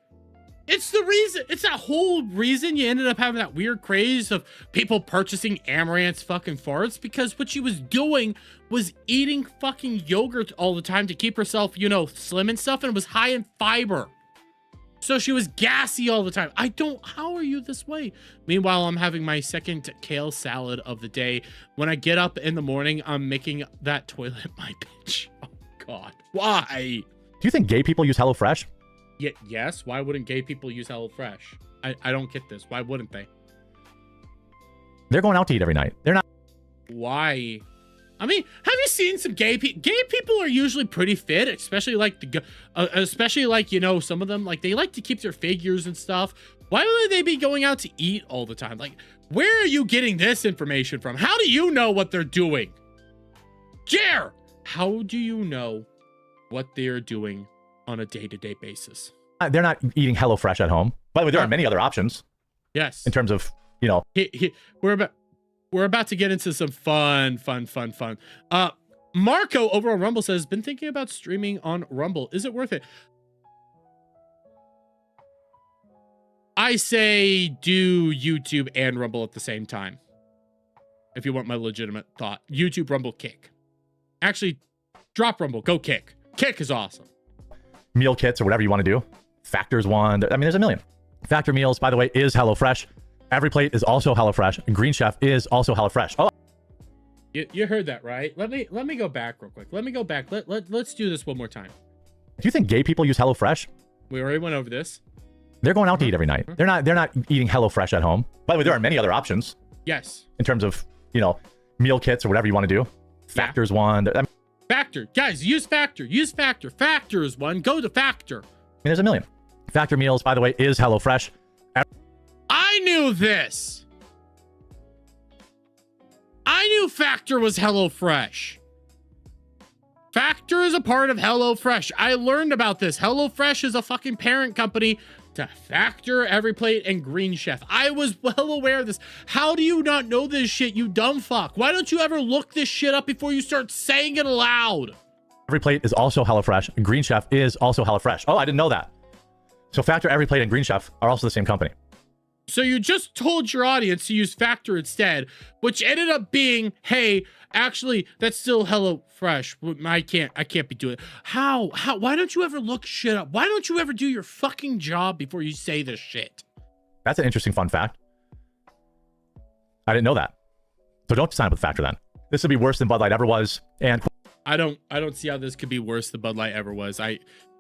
It's the reason. It's that whole reason you ended up having that weird craze of people purchasing Amaranth's fucking farts, because what she was doing was eating fucking yogurt all the time to keep herself, you know, slim and stuff, and it was high in fiber. So she was gassy all the time. How are you this way? Meanwhile, I'm having my second kale salad of the day. When I get up in the morning, I'm making that toilet my bitch. Oh God, why? Do you think gay people use HelloFresh? Yes. Why wouldn't gay people use HelloFresh? I don't get this. Why wouldn't they? They're going out to eat every night. They're not. Why? I mean, have you seen some gay people? Gay people are usually pretty fit, especially like you know, some of them, like, they like to keep their figures and stuff. Why would they be going out to eat all the time? Like, where are you getting this information from? How do you know what they're doing? Jer, how do you know what they're doing on a day-to-day basis? They're not eating HelloFresh at home. By the way, there are many other options. Yes. In terms of, you know. We're about to get into some fun. Marco over on Rumble says, been thinking about streaming on Rumble. Is it worth it? I say do YouTube and Rumble at the same time. If you want my legitimate thought. YouTube, Rumble, Kick. Actually, drop Rumble, go Kick. Kick is awesome. Meal kits or whatever you want to do. Factor's one. I mean, there's a million. Factor Meals, by the way, is HelloFresh. Every Plate is also HelloFresh. And Green Chef is also HelloFresh. Oh, you heard that, right? Let me go back real quick. Let me go back. Let's do this one more time. Do you think gay people use HelloFresh? We already went over this. They're going out to eat every night. They're not eating HelloFresh at home. By the way, there are many other options. Yes. In terms of, you know, meal kits or whatever you want to do. Factor's one. I mean, Factor. Guys, use Factor. Use Factor. Factor is one. Go to Factor. there's a million. Factor Meals, by the way, is HelloFresh. I knew this. I knew Factor was HelloFresh. Factor is a part of HelloFresh. I learned about this. HelloFresh is a fucking parent company to Factor, Every Plate, and Green Chef. I was well aware of this. How do you not know this shit, you dumb fuck? Why don't you ever look this shit up before you start saying it aloud? Every Plate is also HelloFresh. And Green Chef is also HelloFresh. Oh, I didn't know that. So Factor, Every Plate, and Green Chef are also the same company. So you just told your audience to use Factor instead, which ended up being, hey, actually, that's still HelloFresh. I can't be doing it. How? Why don't you ever look shit up? Why don't you ever do your fucking job before you say this shit? That's an interesting fun fact. I didn't know that. So don't sign up with Factor then. This would be worse than Bud Light ever was. And I don't see how this could be worse than Bud Light ever was.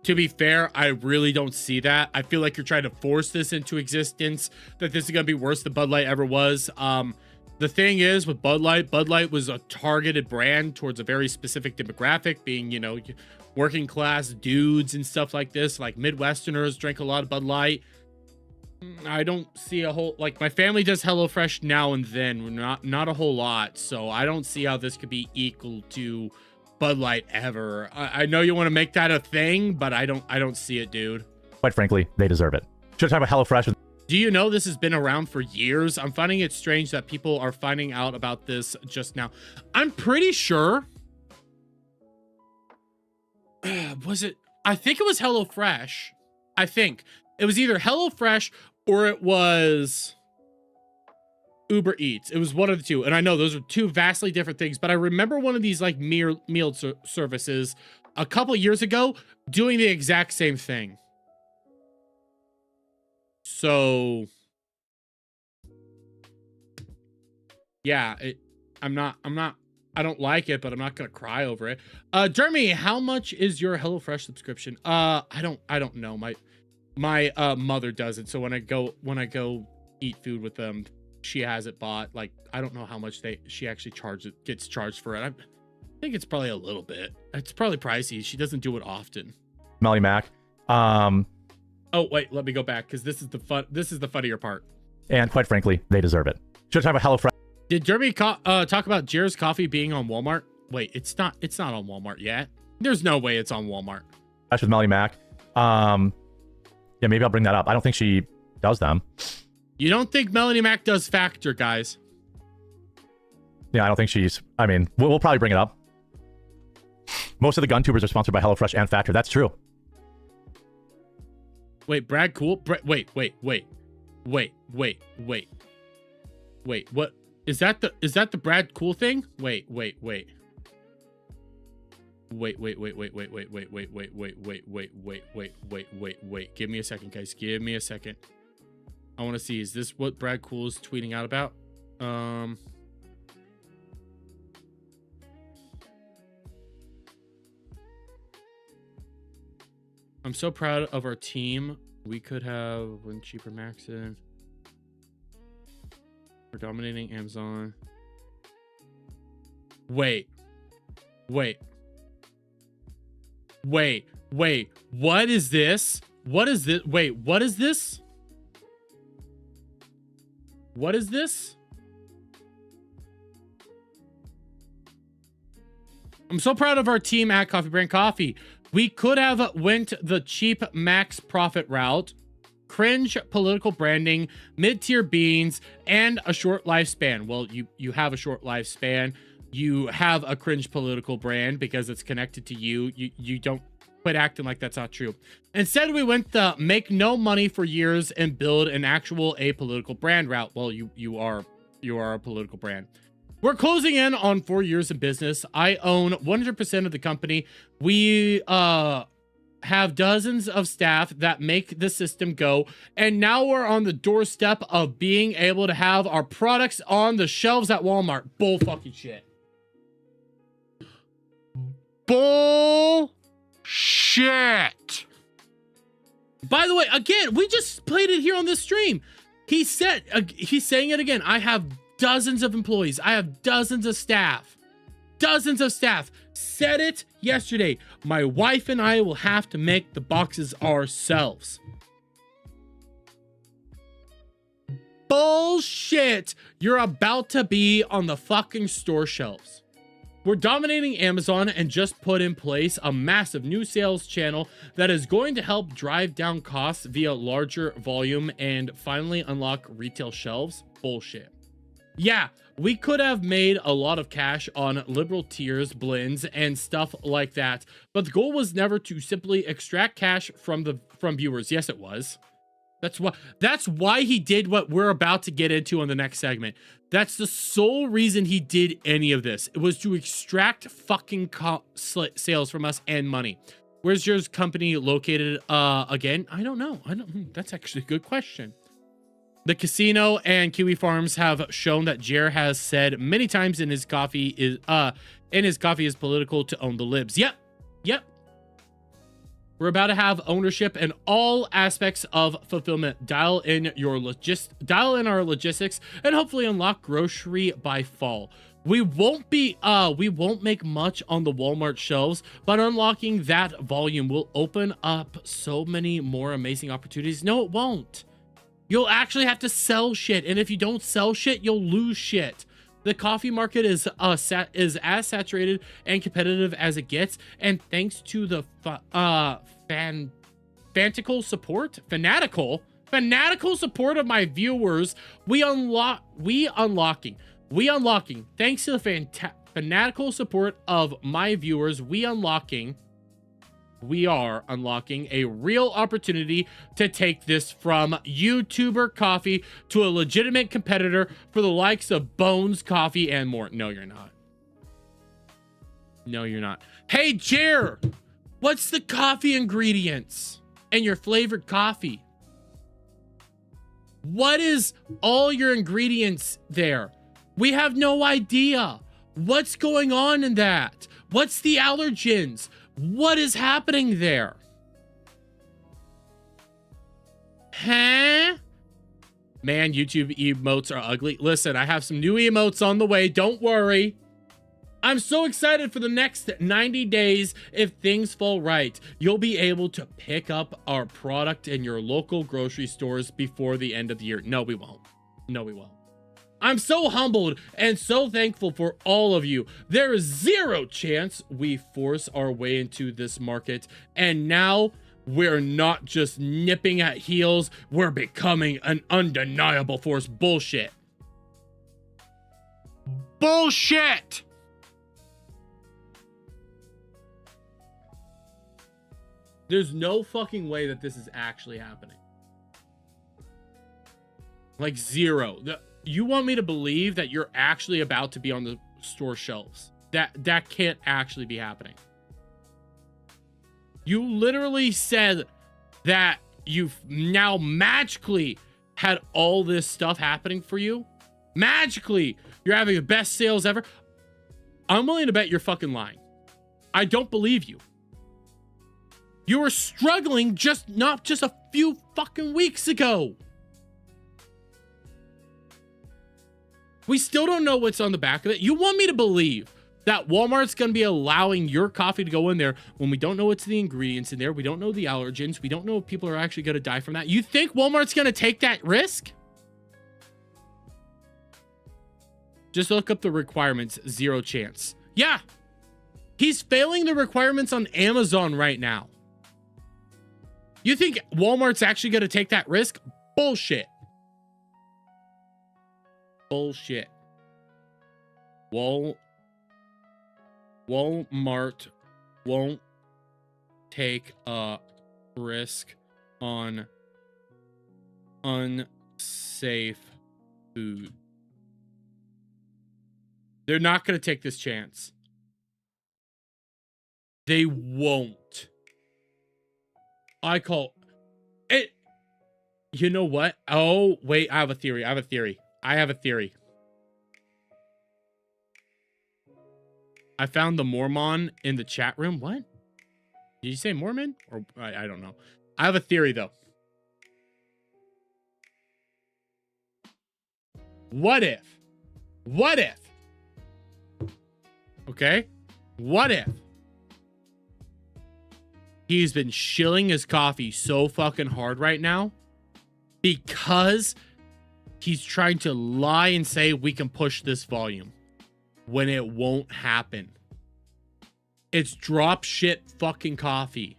To be fair, I really don't see that. I feel like you're trying to force this into existence, that this is going to be worse than Bud Light ever was. The thing is, with Bud Light was a targeted brand towards a very specific demographic, being, you know, working class dudes and stuff like this. Like Midwesterners drink a lot of Bud Light. I don't see a whole, like, my family does HelloFresh now and then, not a whole lot. So I don't see how this could be equal to Bud Light ever. I know you want to make that a thing, but I don't see it, dude. quite frankly, they deserve it. Should I talk about HelloFresh? Do you know this has been around for years? I'm finding it strange that people are finding out about this just now. I'm pretty sure. Was it? I think it was HelloFresh. I think it was either HelloFresh or it was Uber Eats. It was one of the two. And I know those are two vastly different things, but I remember one of these like meal services a couple years ago doing the exact same thing. So yeah, I don't like it, but I'm not gonna cry over it. Jeremy, how much is your HelloFresh subscription? I don't know. My mother does it. So when I go eat food with them, she has it bought. Like, I don't know how much she actually gets charged for it. I think it's probably a little bit. It's probably pricey. She doesn't do it often. Melly Mac. Oh wait, let me go back because this is the funnier part. And quite frankly, they deserve it. Should I talk about HelloFresh? Did Derby talk about Jared's coffee being on Walmart? Wait, it's not on Walmart yet. There's no way it's on Walmart. With Melly Mac. Yeah, maybe I'll bring that up. I don't think she does them. You don't think Melanie Mac does Factor, guys? Yeah, I don't think she's. I mean, we'll probably bring it up. Most of the gun tubers are sponsored by HelloFresh and Factor. That's true. Wait, Brad Cool? Wait. What is that? The Brad Cool thing? Wait. Give me a second, guys. Give me a second. I want to see. Is this what Brad Cool is tweeting out about? I'm so proud of our team. We could have win cheaper Maxin. We're dominating Amazon. Wait. What is this? What is this? Wait, what is this? What is this? I'm so proud of our team at Coffee Brand Coffee. We could have went the cheap max profit route, cringe political branding, mid-tier beans, and a short lifespan. Well, you have a short lifespan. You have a cringe political brand because it's connected to you. You don't quit acting like that's not true. Instead, we went the make no money for years and build an actual apolitical brand route. Well, you are a political brand. We're closing in on 4 years in business. I own 100% of the company. We have dozens of staff that make the system go. And now we're on the doorstep of being able to have our products on the shelves at Walmart. Bull fucking shit. Bull shit. By the way, again, we just played it here on this stream. He said, he's saying it again. I have dozens of employees. I have dozens of staff. Said it yesterday. My wife and I will have to make the boxes ourselves. Bullshit. You're about to be on the fucking store shelves. We're dominating Amazon and just put in place a massive new sales channel that is going to help drive down costs via larger volume and finally unlock retail shelves. Bullshit. Yeah, we could have made a lot of cash on liberal tiers, blends, and stuff like that, but the goal was never to simply extract cash from viewers. Yes, it was. That's why he did what we're about to get into on the next segment. That's the sole reason he did any of this. It was to extract fucking sales from us and money. Where's your company located again? I don't know. That's actually a good question. The casino and Kiwi Farms have shown that Jer has said many times in his coffee is political to own the libs. Yep. We're about to have ownership in all aspects of fulfillment. Dial in our logistics and hopefully unlock grocery by fall. We won't make much on the Walmart shelves, but unlocking that volume will open up so many more amazing opportunities. No, it won't. You'll actually have to sell shit, and if you don't sell shit, you'll lose shit. The coffee market is as saturated and competitive as it gets, and thanks to the fanatical support of my viewers, we unlocking. Thanks to the fanatical support of my viewers, we are unlocking a real opportunity to take this from YouTuber coffee to a legitimate competitor for the likes of Bones Coffee and more. No, you're not. Hey, Jer, what's the coffee ingredients in your flavored coffee? What is all your ingredients there? We have no idea. What's going on in that? What's the allergens? What is happening there? Huh? Man, YouTube emotes are ugly. Listen, I have some new emotes on the way. Don't worry. I'm so excited for the next 90 days. If things fall right, you'll be able to pick up our product in your local grocery stores before the end of the year. No, we won't. No, we won't. I'm so humbled and so thankful for all of you. There is zero chance we force our way into this market. And now we're not just nipping at heels. We're becoming an undeniable force. Bullshit. Bullshit. There's no fucking way that this is actually happening. Like zero. You want me to believe that you're actually about to be on the store shelves. That can't actually be happening. You literally said that you've now magically had all this stuff happening for you. Magically, you're having the best sales ever. I'm willing to bet you're fucking lying. I don't believe you. You were struggling not just a few fucking weeks ago. We still don't know what's on the back of it. You want me to believe that Walmart's going to be allowing your coffee to go in there when we don't know what's the ingredients in there. We don't know the allergens. We don't know if people are actually going to die from that. You think Walmart's going to take that risk? Just look up the requirements. Zero chance. Yeah. He's failing the requirements on Amazon right now. You think Walmart's actually going to take that risk? Bullshit. Bullshit. Walmart won't take a risk on unsafe food. They're not going to take this chance. They won't. I call it. You know what? Oh, wait. I have a theory. I found the Mormon in the chat room. What? Did you say Mormon? Or I don't know. I have a theory, though. What if? Okay? What if he's been shilling his coffee so fucking hard right now because he's trying to lie and say we can push this volume when it won't happen? It's drop shit fucking coffee.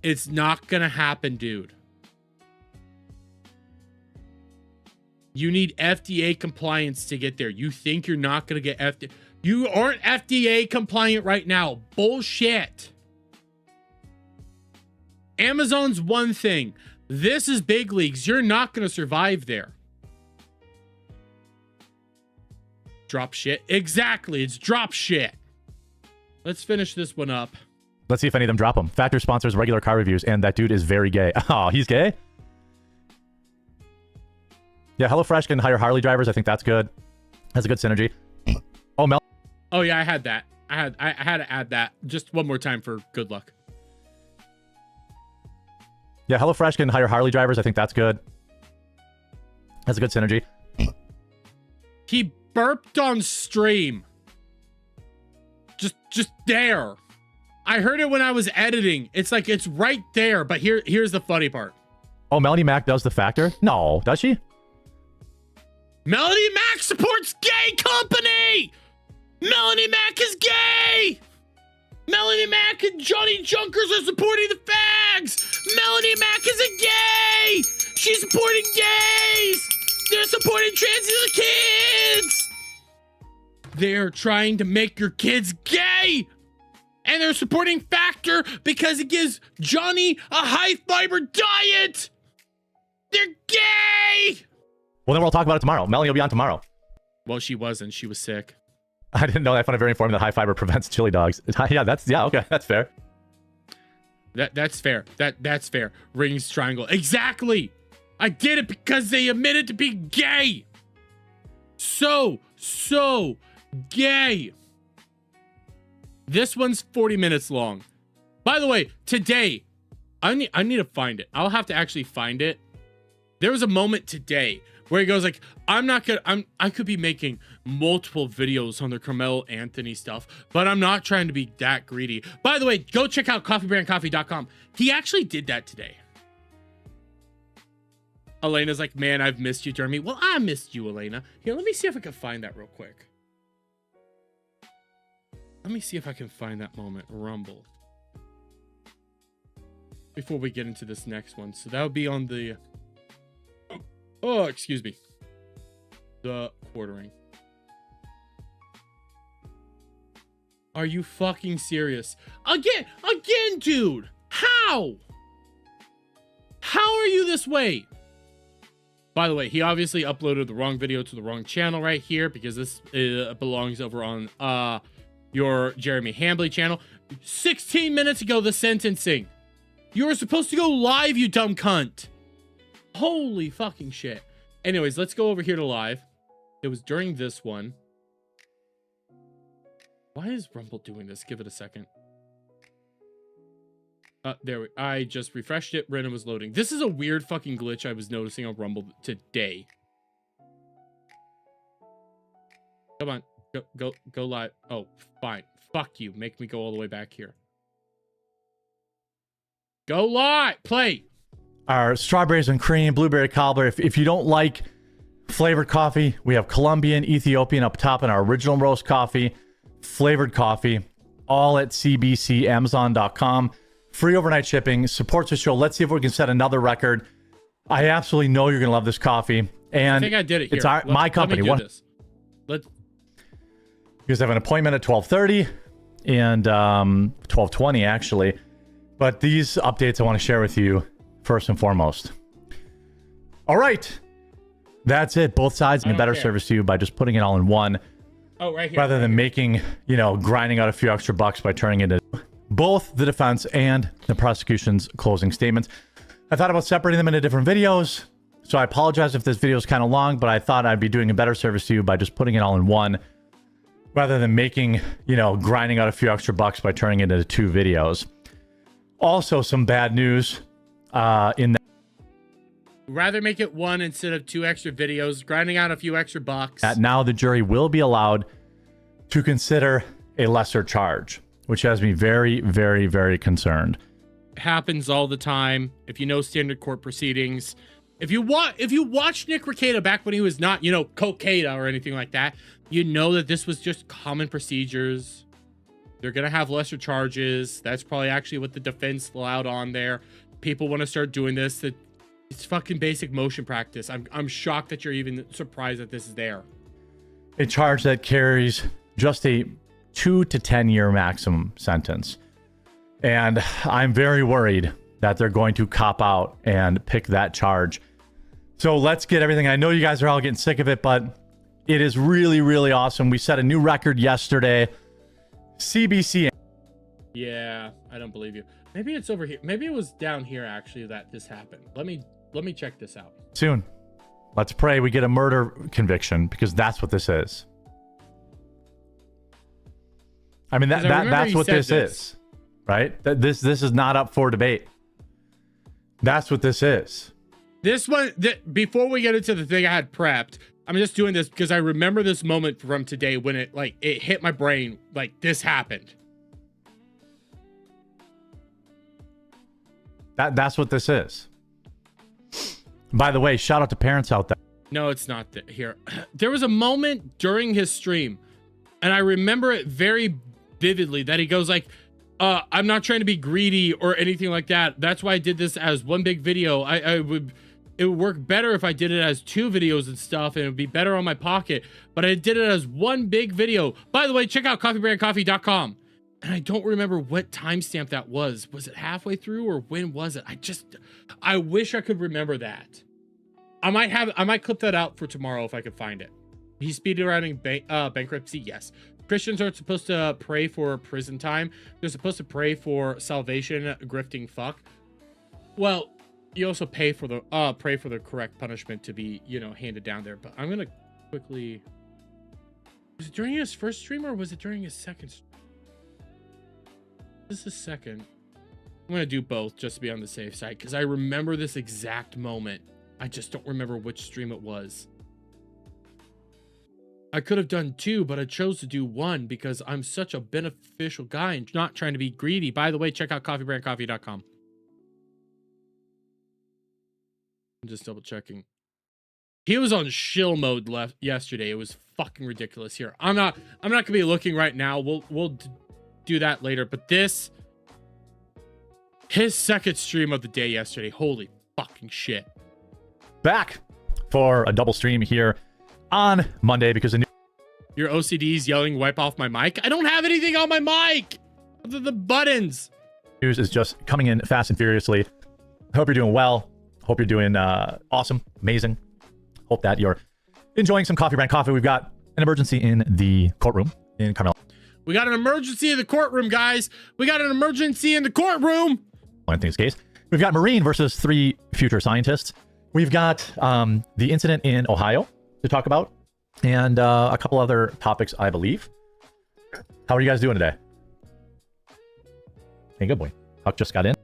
It's not gonna happen, dude. You need FDA compliance to get there. You think you're not gonna get FDA? You aren't FDA compliant right now. Bullshit. Amazon's one thing. This is big leagues. You're not gonna survive there. Drop shit. Exactly. It's drop shit. Let's finish this one up. Let's see if any of them drop them. Factor sponsors regular car reviews, and that dude is very gay. Oh, he's gay? Yeah, HelloFresh can hire Harley drivers. I think that's good. That's a good synergy. Oh, Mel. Oh yeah, I had that. I had to add that just one more time for good luck. Yeah, HelloFresh can hire Harley drivers. I think that's good. That's a good synergy. He burped on stream. Just there. I heard it when I was editing. It's like it's right there, but here's the funny part. Oh, Melanie Mac does the Factor? No, does she? Melanie Mac supports gay company! Melanie Mac is gay! Melanie Mac and Johnny Junkers are supporting the fags! Melanie Mac is a gay! She's supporting gays! They're supporting trans kids! They're trying to make your kids gay! And they're supporting Factor because it gives Johnny a high fiber diet! They're gay! Well, then we'll talk about it tomorrow. Melanie will be on tomorrow. Well, she wasn't. She was sick. I didn't know that. I found it very informative that high fiber prevents chili dogs. Yeah, okay, that's fair. That's fair. That's fair. Rings triangle. Exactly. I did it because they admitted to be gay. So gay. This one's 40 minutes long. By the way, today, I need to find it. I'll have to actually find it There was a moment today where he goes like, I could be making multiple videos on the Carmelo Anthony stuff, but I'm not trying to be that greedy. By the way, go check out coffeebrandcoffee.com. He actually did that today. Elena's like, man, I've missed you, Jeremy. Well, I missed you, Elena. Here, let me see if I can find that real quick. Let me see if I can find that moment. Rumble. Before we get into this next one. So that would be on the... Oh, excuse me. The quartering. Are you fucking serious? Again, dude. How? How are you this way? By the way, he obviously uploaded the wrong video to the wrong channel right here because this belongs over on your Jeremy Hambley channel. 16 minutes ago, the sentencing. You were supposed to go live, you dumb cunt. Holy fucking shit. Anyways, let's go over here to live. It was during this one. Why is Rumble doing this? Give it a second. I just refreshed it. Random was loading. This is a weird fucking glitch I was noticing on Rumble today. Come on. Go live. Oh, fine. Fuck you. Make me go all the way back here. Go live. Play. Our strawberries and cream, blueberry cobbler. If you don't like flavored coffee, we have Colombian, Ethiopian up top, and our original roast coffee, flavored coffee, all at cbcamazon.com. Free overnight shipping, supports the show. Let's see if we can set another record. I absolutely know you're going to love this coffee. And I think I did it here. It's my company. Let me do this. You guys have an appointment at 12:30 and 12:20 actually. But these updates I want to share with you first and foremost. All right. That's it. Both sides make a better service to you by just putting it all in one. Oh, right here. Rather than making, grinding out a few extra bucks by turning it into both the defense and the prosecution's closing statements. I thought about separating them into different videos. So I apologize if this video is kind of long, but I thought I'd be doing a better service to you by just putting it all in one. Rather than making, grinding out a few extra bucks by turning it into 2 videos. Also, some bad news in that. Rather make it 1 instead of 2 extra videos, grinding out a few extra bucks. Now the jury will be allowed to consider a lesser charge, which has me very, very, very concerned. It happens all the time. If you know standard court proceedings, if you watch Nick Rekieta back when he was not, Cocaida or anything like that, you know that this was just common procedures. They're going to have lesser charges. That's probably actually what the defense allowed on there. People want to start doing this. It's fucking basic motion practice. I'm shocked that you're even surprised that this is there. A charge that carries just a 2 to 10 year maximum sentence. And I'm very worried that they're going to cop out and pick that charge. So let's get everything. I know you guys are all getting sick of it, but it is really, really awesome. We set a new record yesterday. CBC. Yeah, I don't believe you. Maybe it's over here. Maybe it was down here actually that this happened. Let me check this out. Soon. Let's pray we get a murder conviction because that's what this is. I mean that's what this is. Right? This is not up for debate. That's what this is. This one, before we get into the thing I had prepped, I'm just doing this because I remember this moment from today when it hit my brain, like this happened. That's what this is. By the way, shout out to parents out there. No, it's not here. There was a moment during his stream, and I remember it very vividly that he goes like, I'm not trying to be greedy or anything like that. That's why I did this as one big video. It would work better if I did it as 2 videos and stuff, and it would be better on my pocket. But I did it as one big video. By the way, check out coffeebrandcoffee.com. And I don't remember what timestamp that was. Was it halfway through or when was it? I wish I could remember that. I might clip that out for tomorrow if I could find it. He's speed running bankruptcy. Yes. Christians aren't supposed to pray for prison time. They're supposed to pray for salvation, grifting fuck. Well, you also pray for the correct punishment to be, handed down there. But I'm gonna quickly. Was it during his first stream or was it during his second stream? This is second. I'm gonna do both just to be on the safe side because I remember this exact moment I just don't remember which stream it was. I could have done 2, but I chose to do 1 because I'm such a beneficial guy and not trying to be greedy. By the way, check out coffeebrandcoffee.com. I'm just double checking. He was on shill mode left yesterday. It was fucking ridiculous. Here, I'm not gonna be looking right now. We'll do that later. But this, his second stream of the day yesterday. Holy fucking shit! Back for a double stream here on Monday because your OCD's yelling, "Wipe off my mic." I don't have anything on my mic other than buttons. News is just coming in fast and furiously. Hope you're doing well. Hope you're doing awesome, amazing. Hope that you're enjoying some Coffee Brand coffee. We've got an emergency in the courtroom in Carmel. We got an emergency in the courtroom, guys. We got an emergency in the courtroom. Anthony's case. We've got Marine versus 3 future scientists. We've got the incident in Ohio to talk about, and a couple other topics, I believe. How are you guys doing today? Hey, good boy. Huck just got in.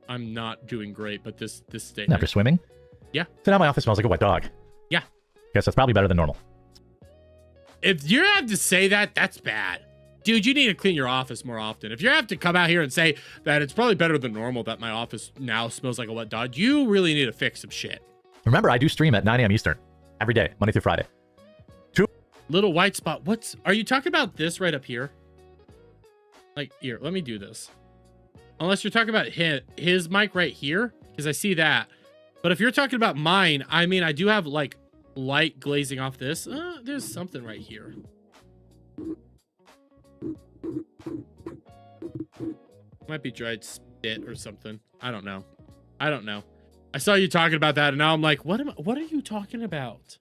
I'm not doing great, but this statement. After swimming? Yeah. So now my office smells like a wet dog. Yeah. Guess that's probably better than normal. If you have to say that, that's bad. Dude, you need to clean your office more often. If you have to come out here and say that it's probably better than normal that my office now smells like a wet dog, you really need to fix some shit. Remember, I do stream at 9 a.m. Eastern every day, Monday through Friday. Little white spot. Are you talking about this right up here? Like, here, let me do this. Unless you're talking about his mic right here, because I see that. But if you're talking about mine, I mean, I do have like light glazing off this. There's something right here. Might be dried spit or something. I don't know. I saw you talking about that, and now I'm like, what are you talking about?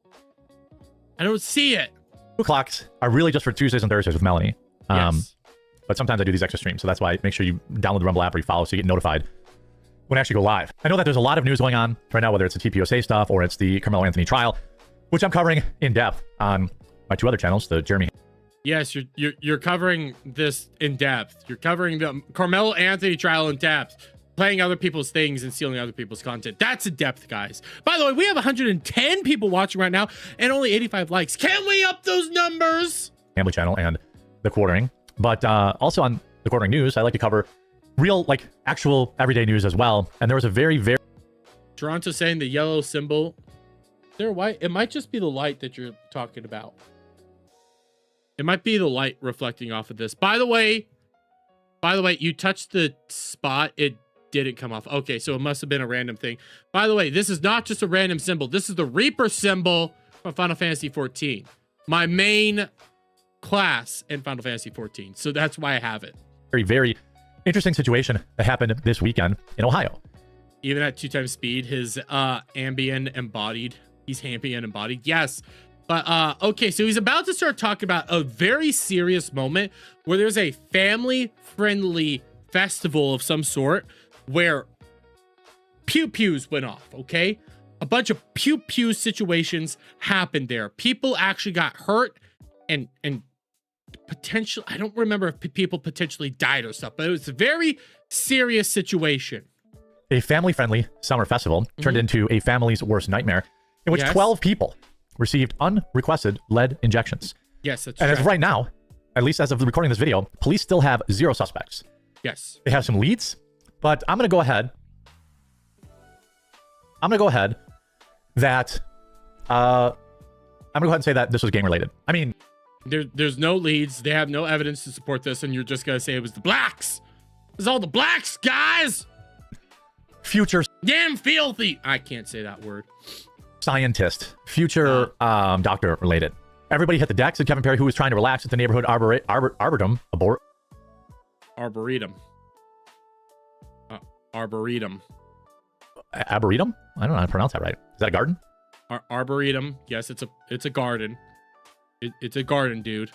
I don't see it. 2 o'clocks are really just for Tuesdays and Thursdays with Melanie. Yes. But sometimes I do these extra streams, so that's why make sure you download the Rumble app or you follow so you get notified when I actually go live. I know that there's a lot of news going on right now, whether it's the TPOSA stuff or it's the Carmelo Anthony trial, which I'm covering in depth on my 2 other channels, the Jeremy. Yes, you're covering this in depth. You're covering the Carmelo Anthony trial in depth, playing other people's things and stealing other people's content. That's in depth, guys. By the way, we have 110 people watching right now and only 85 likes. Can we up those numbers? Family channel and the quartering. But also on the quartering news, I like to cover real, like, actual everyday news as well. And there was a very Toronto saying the yellow symbol. They're white. It might just be the light that you're talking about. It might be the light reflecting off of this. By the way, you touched the spot. It didn't come off. Okay, so it must have been a random thing. By the way, this is not just a random symbol. This is the Reaper symbol from Final Fantasy XIV. My main class in Final Fantasy XIV. So that's why I have it. very interesting situation that happened this weekend in Ohio. Even at 2 times speed, his ambient embodied. He's ambient embodied. Yes. But okay, so he's about to start talking about a very serious moment where there's a family-friendly festival of some sort where pew-pews went off, okay? A bunch of pew-pew situations happened there. People actually got hurt and potentially, I don't remember if people potentially died or stuff, but it was a very serious situation. A family-friendly summer festival turned into a family's worst nightmare in which 12 people received unrequested lead injections. Yes, that's and right. as of right now, at least as of recording this video, police still have 0 suspects. Yes. They have some leads, but I'm going to go ahead that and say that this was gang related. I mean, there's no leads. They have no evidence to support this, and you're just going to say it was the blacks. It was all the blacks, guys. Future damn filthy. I can't say that word. Scientist, future doctor related. Everybody hit the deck, said Kevin Perry, who was trying to relax at the neighborhood arboretum. Arboretum. Arboretum. Arboretum? I don't know how to pronounce that right. Is that a garden? Arboretum. Yes, it's a garden. It's a garden, dude.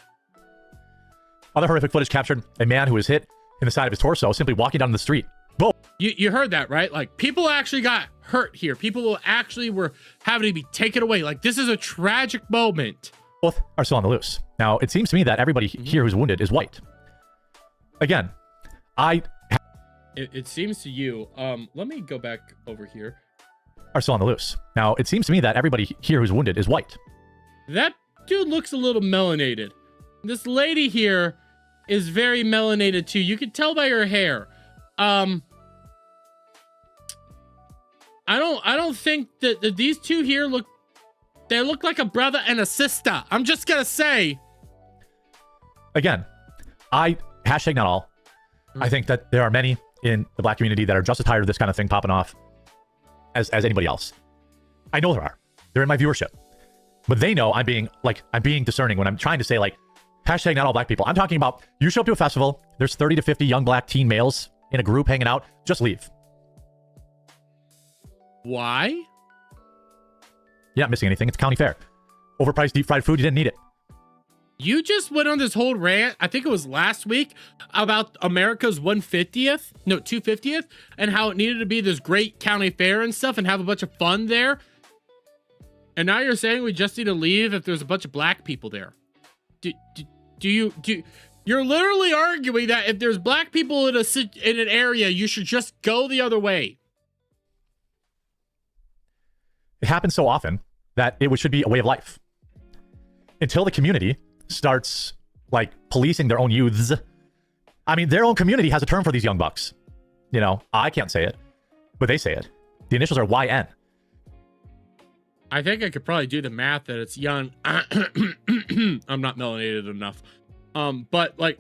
Other horrific footage captured a man who was hit in the side of his torso simply walking down the street. Whoa. You heard that, right? Like, people actually got hurt here. People actually were having to be taken away. Like, this is a tragic moment. Both are still on the loose. Now, it seems to me that everybody here who's wounded is white. Again, It seems to you. Let me go back over here. are still on the loose. Now, it seems to me that everybody here who's wounded is white. That dude looks a little melanated. This lady here is very melanated too. You can tell by her hair. I don't think that these two here look like a brother and a sister. I'm just gonna say. Again, hashtag not all. I think that there are many in the black community that are just as tired of this kind of thing popping off as anybody else. I know there are. They're in my viewership. But they know I'm being discerning when I'm trying to say, like, hashtag not all black people. I'm talking about, you show up to a festival, there's 30 to 50 young black teen males in a group hanging out, just leave. Why? You're not missing anything. It's county fair. Overpriced deep fried food, you didn't need it. You just went on this whole rant, I think it was last week, about America's 250th, and how it needed to be this great county fair and stuff and have a bunch of fun there. And now you're saying we just need to leave if there's a bunch of black people there. You're literally arguing that if there's black people in an area, you should just go the other way. It happens so often that it should be a way of life. Until the community starts, like, policing their own youths. I mean, their own community has a term for these young bucks. You know, I can't say it, but they say it. The initials are YN. I think I could probably do the math that it's young. I'm not melanated enough. But, like,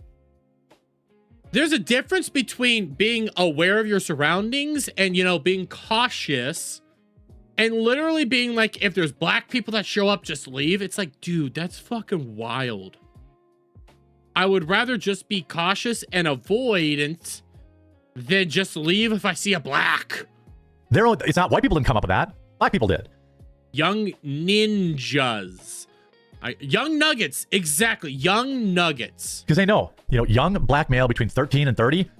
there's a difference between being aware of your surroundings and, you know, being cautious and literally being like, if there's black people that show up, just leave. It's like, dude, that's fucking wild. I would rather just be cautious and avoidant than just leave if I see a black. It's not, white people didn't come up with that. Black people did. Young ninjas. Young nuggets. Exactly. Young nuggets. Because they know, you know, young black male between 13 and 30,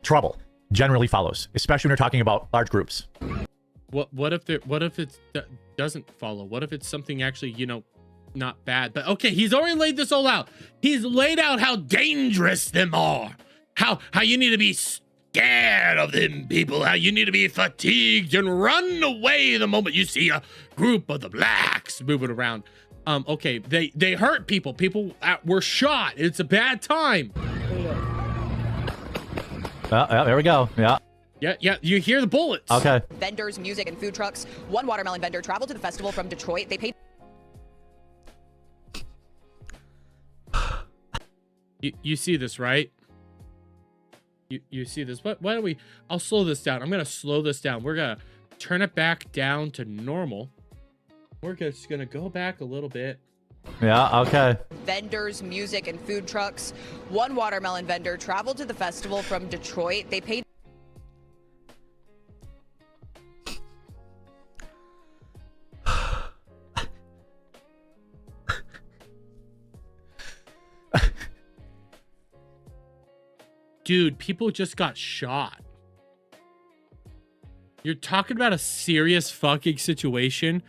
trouble generally follows, especially when you're talking about large groups. What if it doesn't follow? What if it's something actually, you know, not bad? But okay, he's already laid this all out. He's laid out how dangerous them are. How you need to be scared of them people. How you need to be fatigued and run away the moment you see a group of the blacks moving around. Okay, they hurt people. People were shot. It's a bad time. There we go. Yeah. Yeah, you hear the bullets. Okay. Vendors, music, and food trucks. One watermelon vendor traveled to the festival from Detroit. They paid... You see this, right? You see this. Why don't we... I'll slow this down. I'm going to slow this down. We're going to turn it back down to normal. We're just going to go back a little bit. Yeah, okay. Vendors, music, and food trucks. One watermelon vendor traveled to the festival from Detroit. They paid... Dude, people just got shot. You're talking about a serious fucking situation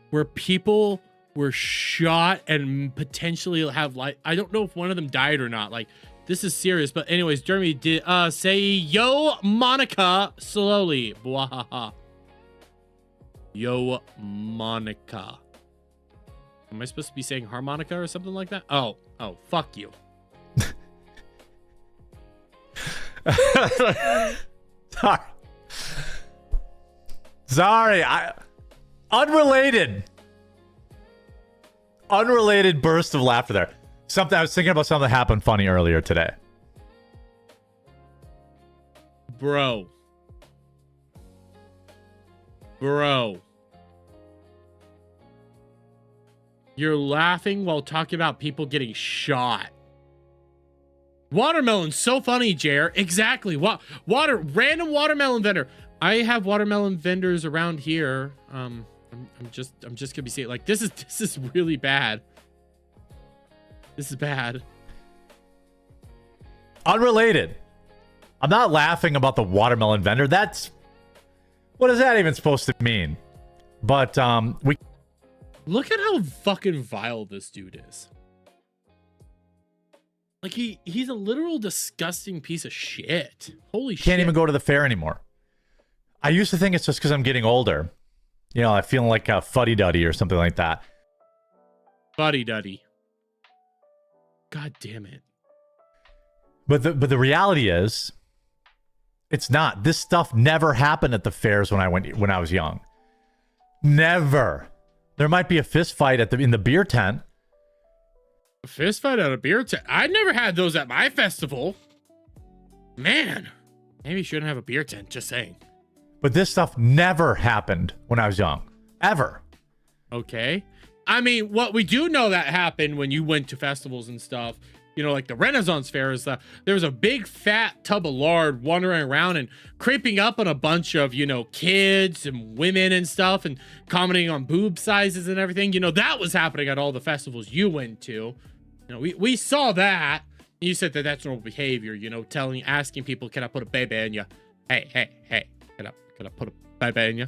where people were shot and potentially have life. I don't know if one of them died or not. Like, this is serious. But anyways, Jeremy did say yo Monica slowly. Bwahaha. Yo Monica. Am I supposed to be saying harmonica or something like that? Oh, fuck you. Sorry. Unrelated burst of laughter there. I was thinking about something that happened funny earlier today. Bro. You're laughing while talking about people getting shot. Watermelon's so funny, Jer. Exactly. Random watermelon vendor. I have watermelon vendors around here. I'm just gonna be saying, like, this is really bad. This is bad. Unrelated. I'm not laughing about the watermelon vendor. What is that even supposed to mean? But look at how fucking vile this dude is. Like, he's a literal disgusting piece of shit. Holy shit. Can't even go to the fair anymore. I used to think it's just because I'm getting older. You know, I feel like a fuddy-duddy or something like that. Fuddy-duddy. God damn it. But the reality is, it's not. This stuff never happened at the fairs when I was young. Never. There might be a fist fight in the beer tent. A fist fight at a beer tent? I never had those at my festival. Man, maybe you shouldn't have a beer tent, just saying. But this stuff never happened when I was young. Ever. Okay. I mean, what we do know that happened when you went to festivals and stuff, you know, like the Renaissance Fair, is that there was a big fat tub of lard wandering around and creeping up on a bunch of, you know, kids and women and stuff and commenting on boob sizes and everything. You know, that was happening at all the festivals you went to. You know, we saw that. You said that that's normal behavior, you know, asking people, can I put a baby in you? Hey, can I put a baby in you?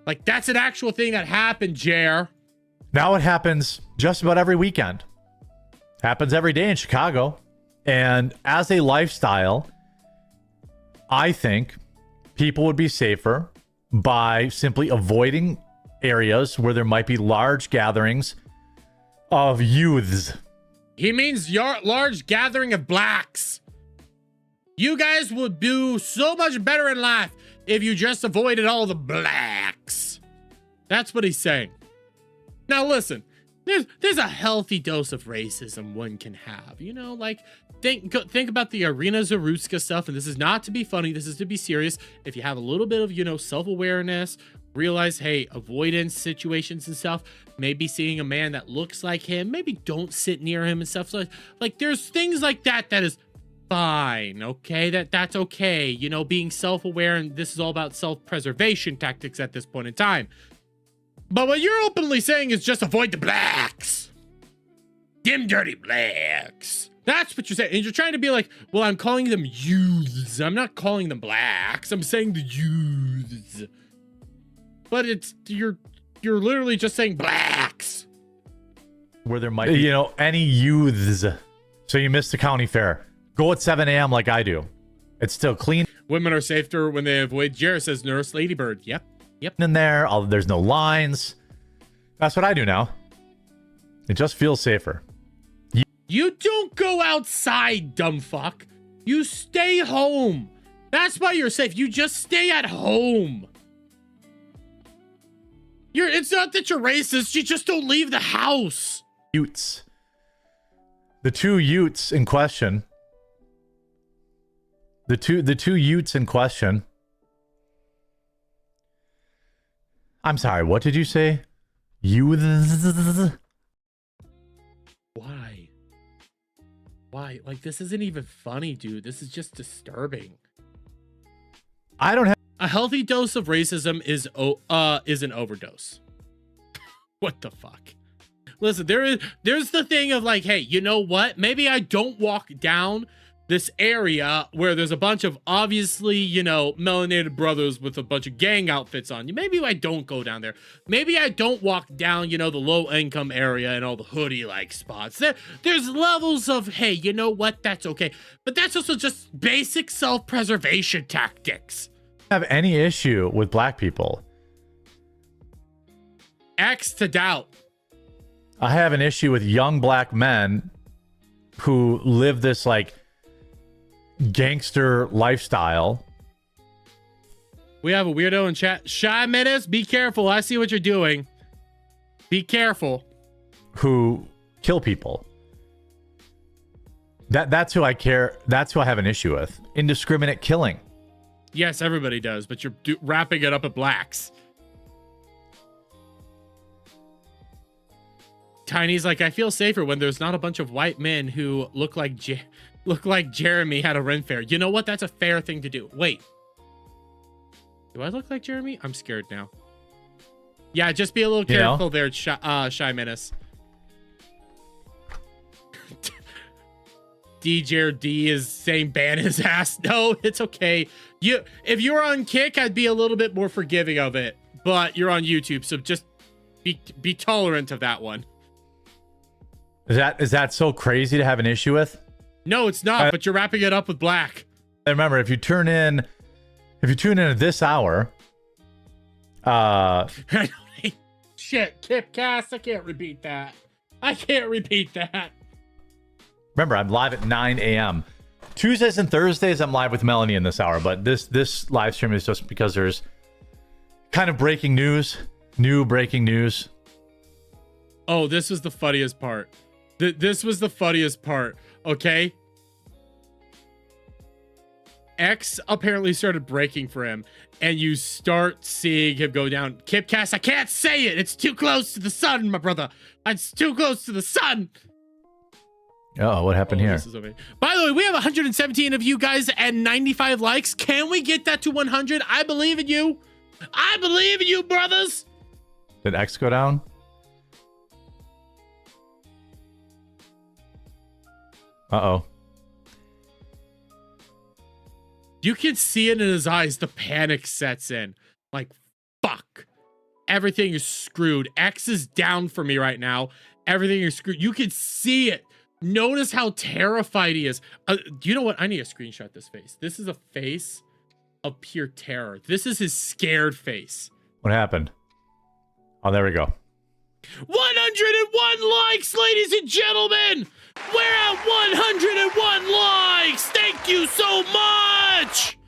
Like, that's an actual thing that happened, Jer. Now it happens just about every weekend. Happens every day in Chicago. And as a lifestyle, I think people would be safer by simply avoiding areas where there might be large gatherings of youths. He means your large gathering of blacks. You guys would do so much better in life if you just avoided all the blacks. That's what he's saying. Now listen, there's a healthy dose of racism one can have. You know, like think about the Arena Zaruska stuff, and this is not to be funny, this is to be serious. If you have a little bit of, you know, self-awareness, realize, hey, avoidance situations and stuff, maybe seeing a man that looks like him, maybe don't sit near him and stuff. So like there's things like that is fine, okay? That's okay. You know, being self-aware, and this is all about self-preservation tactics at this point in time. But what you're openly saying is just avoid the blacks. Them dirty blacks. That's what you're saying. And you're trying to be like, well, I'm calling them youths. I'm not calling them blacks. I'm saying the youths. But it's, you're literally just saying blacks. Where there might be, you know, any youths. So you missed the county fair. Go at 7 a.m. like I do. It's still clean. Women are safer when they avoid. Jared says Nurse Ladybird. Yep. In there, there's no lines. That's what I do now. It just feels safer. You don't go outside, dumb fuck. You stay home. That's why you're safe. You just stay at home. It's not that you're racist. You just don't leave the house. Utes. The two Utes in question. The two Utes in question. I'm sorry, what did you say? Why? Like, this isn't even funny, dude. This is just disturbing. I don't have a healthy dose of racism is an overdose. What the fuck? Listen, there's the thing of like, hey, you know what? Maybe I don't walk down this area where there's a bunch of obviously, you know, melanated brothers with a bunch of gang outfits on. Maybe I don't go down there. Maybe I don't walk down, you know, the low income area and all the hoodie like spots. There's levels of, hey, you know what? That's okay. But that's also just basic self-preservation tactics. Have any issue with black people. X to doubt. I have an issue with young black men who live this like gangster lifestyle. We have a weirdo in chat. Shy Menace, be careful. I see what you're doing. Be careful. Who kill people. That's who I care. That's who I have an issue with. Indiscriminate killing. Yes, everybody does, but you're wrapping it up at blacks. Tiny's like, I feel safer when there's not a bunch of white men who look like Jeremy had a Ren fair. You know what? That's a fair thing to do. Wait. Do I look like Jeremy? I'm scared now. Yeah, just be a little careful there, Shy Menace. DJ D is saying ban his ass. No, it's okay. If you're on Kick, I'd be a little bit more forgiving of it. But you're on YouTube, so just be tolerant of that one. Is that so crazy to have an issue with? No, it's not, but you're wrapping it up with black. And remember, if you tune in at this hour, I don't Shit, Kip Cass, I can't repeat that. I can't repeat that. Remember, I'm live at 9 a.m. Tuesdays and Thursdays, I'm live with Melanie in this hour, but this live stream is just because there's kind of breaking news, new breaking news. Oh, this was the funniest part. This was the funniest part, okay? X apparently started breaking for him, and you start seeing him go down. Kip Cass, I can't say it. It's too close to the sun, my brother. It's too close to the sun. Oh, what happened here? This is okay. By the way, we have 117 of you guys and 95 likes. Can we get that to 100? I believe in you. I believe in you, brothers. Did X go down? Uh-oh. You can see it in his eyes. The panic sets in. Like, fuck. Everything is screwed. X is down for me right now. Everything is screwed. You can see it. Notice how terrified he is. Do you know what? I need to screenshot this face. This is a face of pure terror. This is his scared face. What happened? Oh, there we go. 101 likes, ladies and gentlemen. We're at 101 likes. Thank you so much.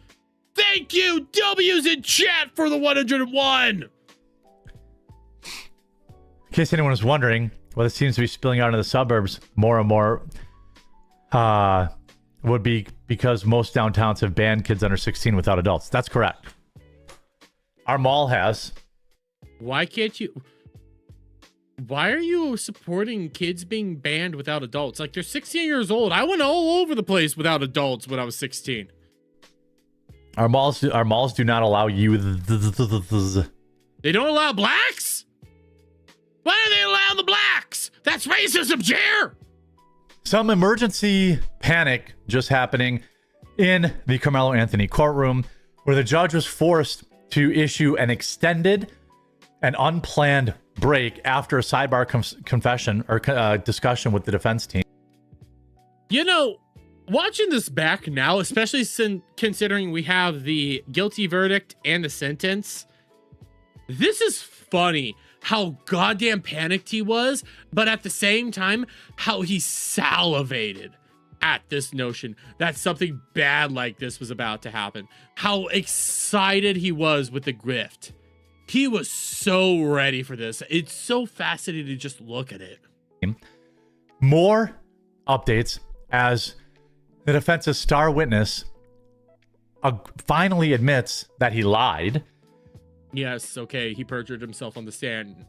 Thank you, W's in chat, for the 101. In case anyone was wondering, what it seems to be spilling out into the suburbs more and more would be because most downtowns have banned kids under 16 without adults. That's correct. Our mall has. Why can't you? Why are you supporting kids being banned without adults? Like, they're 16 years old. I went all over the place without adults when I was 16. Our malls do not allow you. They don't allow blacks? Why do they allow the blacks? That's racism, Jer. Some emergency panic just happening in the Carmelo Anthony courtroom, where the judge was forced to issue an extended and unplanned break after a sidebar confession or discussion with the defense team. You know, watching this back now, especially considering we have the guilty verdict and the sentence, this is funny how goddamn panicked he was, but at the same time, how he salivated at this notion that something bad like this was about to happen. How excited he was with the grift. He was so ready for this. It's so fascinating to just look at it. More updates as the defense's star witness finally admits that he lied. Yes, okay, he perjured himself on the stand.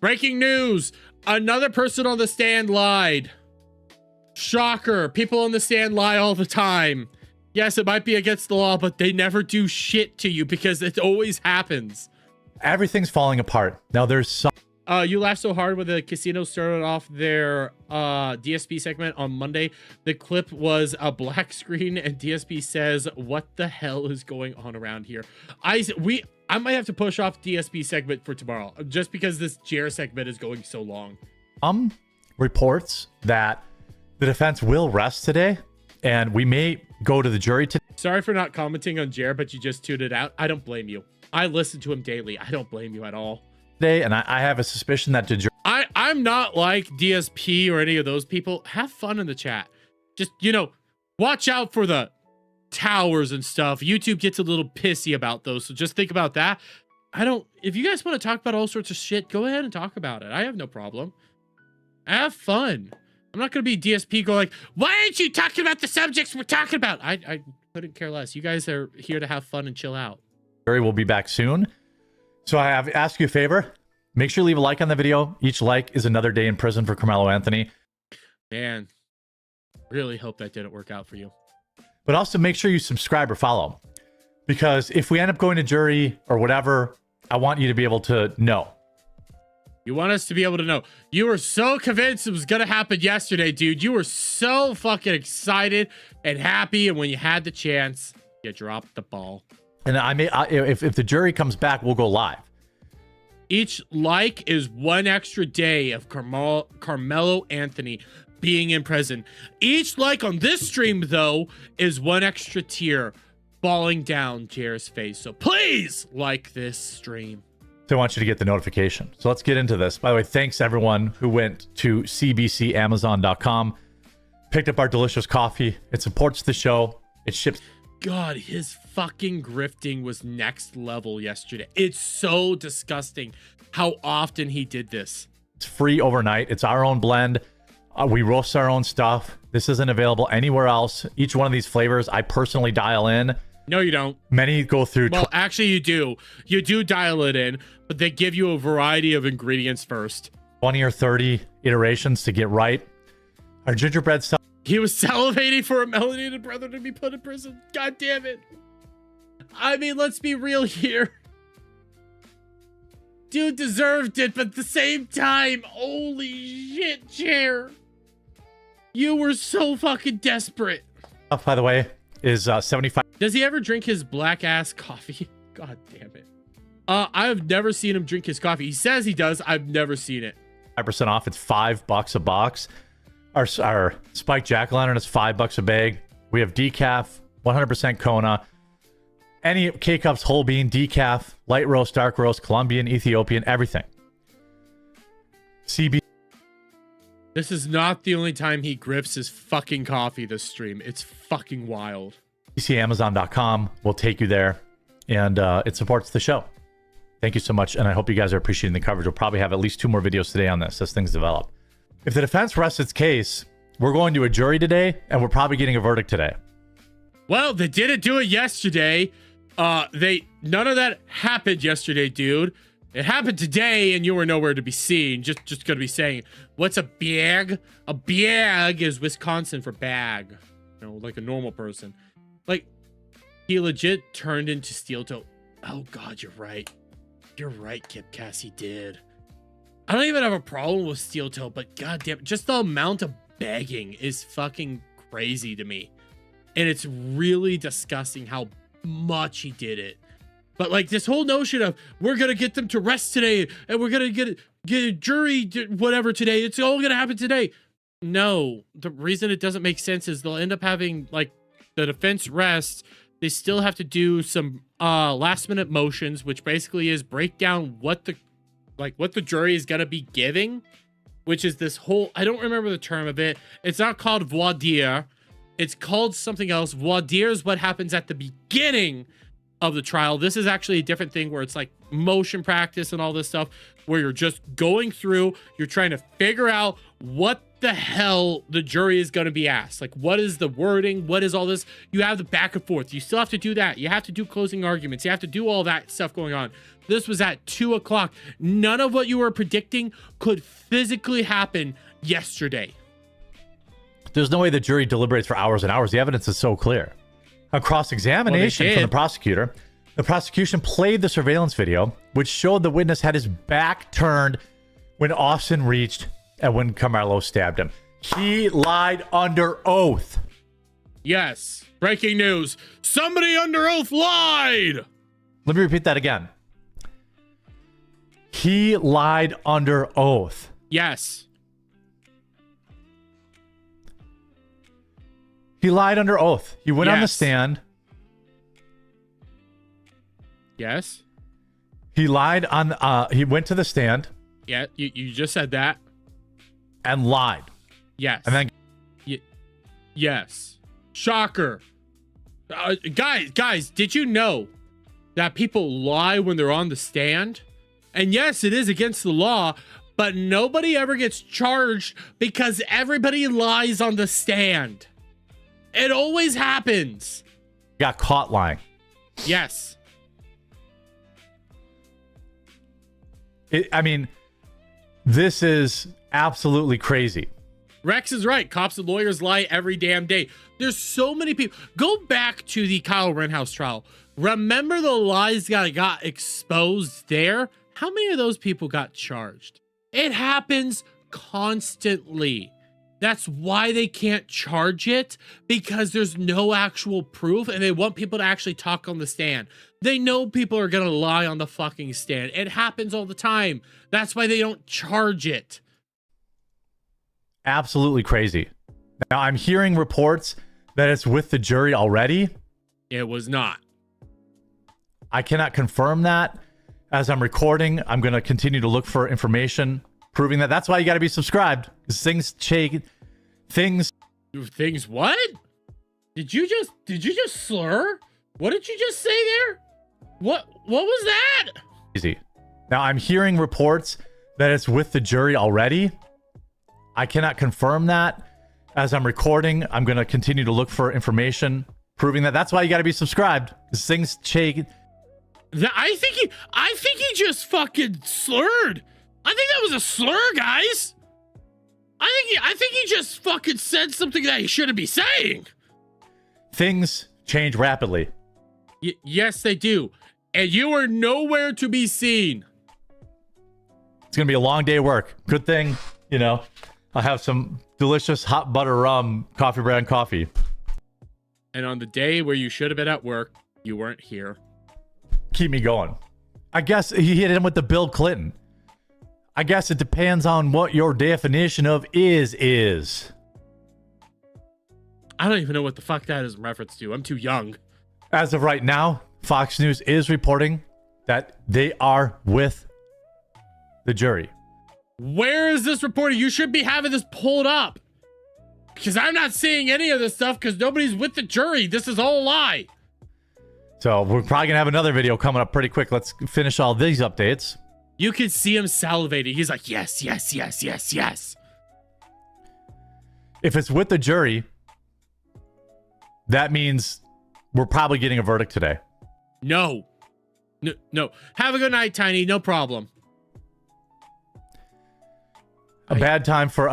Breaking news! Another person on the stand lied. Shocker, people on the stand lie all the time. Yes, it might be against the law, but they never do shit to you because it always happens. Everything's falling apart. Now there's some... You laughed so hard when the casino started off their DSP segment on Monday. The clip was a black screen and DSP says, "What the hell is going on around here?" I might have to push off DSP segment for tomorrow just because this Jer segment is going so long. Reports that the defense will rest today and we may go to the jury today. Sorry for not commenting on Jer, but you just tuned it out. I don't blame you. I listen to him daily. I don't blame you at all. And I have a suspicion that the jury... I'm not like DSP or any of those people. Have fun in the chat. Just, you know, watch out for the towers and stuff. YouTube gets a little pissy about those, so just think about that. If you guys want to talk about all sorts of shit, go ahead and talk about it. I have no problem. Have fun. I'm not going to be DSP going like, why aren't you talking about the subjects we're talking about? I couldn't care less. You guys are here to have fun and chill out. Jury will be back soon. So I have asked you a favor. Make sure you leave a like on the video. Each like is another day in prison for Carmelo Anthony. Man, really hope that didn't work out for you. But also make sure you subscribe or follow. Because if we end up going to jury or whatever, I want you to be able to know. You want us to be able to know. You were so convinced it was going to happen yesterday, dude. You were so fucking excited and happy. And when you had the chance, you dropped the ball. And if the jury comes back, we'll go live. Each like is one extra day of Carmelo Anthony being in prison. Each like on this stream, though, is one extra tear falling down Jer's face. So please like this stream. So I want you to get the notification. So let's get into this. By the way, thanks everyone who went to cbcamazon.com, picked up our delicious coffee. It supports the show. It ships. God, his fucking grifting was next level yesterday. It's so disgusting how often he did this. It's free overnight. It's our own blend. We roast our own stuff. This isn't available anywhere else. Each one of these flavors, I personally dial in. No, you don't. Many go through. Well, actually, you do. You do dial it in, but they give you a variety of ingredients first. 20 or 30 iterations to get right. Our gingerbread stuff. He was salivating for a melanated brother to be put in prison. God damn it. I mean, let's be real here. Dude deserved it, but at the same time, holy shit, Chair. You were so fucking desperate. By the way, is 75. Does he ever drink his black ass coffee? God damn it. I've never seen him drink his coffee. He says he does. I've never seen it. 5% off. It's $5 a box. Our spiked jack-o'-lantern is $5 a bag. We have decaf, 100% Kona. Any K-Cups, whole bean, decaf, light roast, dark roast, Colombian, Ethiopian, everything. CB. This is not the only time he grifts his fucking coffee this stream. It's fucking wild. CBCamazon.com will take you there, and it supports the show. Thank you so much, and I hope you guys are appreciating the coverage. We'll probably have at least 2 more videos today on this as things develop. If the defense rests its case, we're going to a jury today, and we're probably getting a verdict today. Well, they didn't do it yesterday. None of that happened yesterday, dude. It happened today, and you were nowhere to be seen. Just gonna be saying, what's a bag? A bag is Wisconsin for bag. You know, like a normal person. Like, he legit turned into steel toe. Oh God, you're right. You're right, Kip Cass, he did. I don't even have a problem with steel toe, but goddamn, just the amount of begging is fucking crazy to me. And it's really disgusting how much he did it. But like this whole notion of we're gonna get them to rest today and we're gonna get a jury whatever today, it's all gonna happen today. No, the reason it doesn't make sense is they'll end up having like the defense rest. They still have to do some last minute motions, which basically is break down what the jury is gonna be giving, which is this whole, I don't remember the term of it. It's not called voir dire. It's called something else. Voir dire is what happens at the beginning of the trial. This is actually a different thing where it's like motion practice and all this stuff where you're just going through, you're trying to figure out what the hell the jury is going to be asked. Like, what is the wording? What is all this? You have the back and forth. You still have to do that. You have to do closing arguments. You have to do all that stuff going on. This was at 2 o'clock. None of what you were predicting could physically happen yesterday. There's no way the jury deliberates for hours and hours. The evidence is so clear. A cross-examination from the prosecutor. The prosecution played the surveillance video, which showed the witness had his back turned when Austin reached and when Carmelo stabbed him. He lied under oath. Yes. Breaking news. Somebody under oath lied. Let me repeat that again. He lied under oath. Yes. He lied under oath. He went on the stand. Yes. He lied on, he went to the stand. Yeah, you just said that. And lied. Yes. And then. Yes. Shocker. Guys, did you know that people lie when they're on the stand? And yes, it is against the law, but nobody ever gets charged because everybody lies on the stand. It always happens. Got caught lying. Yes. I mean, this is absolutely crazy. Rex is right. Cops and lawyers lie every damn day. There's so many people. Go back to the Kyle Rittenhouse trial. Remember the lies that got exposed there? How many of those people got charged? It happens constantly. That's why they can't charge it, because there's no actual proof and they want people to actually talk on the stand. They know people are going to lie on the fucking stand. It happens all the time. That's why they don't charge it. Absolutely crazy. Now, I'm hearing reports that it's with the jury already. It was not. I cannot confirm that. As I'm recording, I'm going to continue to look for information proving that. That's why you got to be subscribed. Because things change. Things what? Did you just slur? What did you just say there? What was that? Easy. Now I'm hearing reports that it's with the jury already. I cannot confirm that. As I'm recording, I'm going to continue to look for information proving that. That's why you got to be subscribed. Because things change. I think he just fucking slurred. I think that was a slur, guys. I think he just fucking said something that he shouldn't be saying. Things change rapidly. Yes, they do. And you are nowhere to be seen. It's going to be a long day of work. Good thing, you know, I have some delicious hot butter rum coffee brand coffee. And on the day where you should have been at work, you weren't here. Keep me going. I guess he hit him with the Bill Clinton. I guess it depends on what your definition of is. I don't even know what the fuck that is in reference to. I'm too young. As of right now, Fox News is reporting that they are with the jury. Where is this reporting? You should be having this pulled up. Because I'm not seeing any of this stuff because nobody's with the jury. This is all a lie. So we're probably going to have another video coming up pretty quick. Let's finish all these updates. You could see him salivating. He's like, yes, yes, yes, yes, yes. If it's with the jury, that means we're probably getting a verdict today. No. No. Have a good night, Tiny. No problem. A bad time for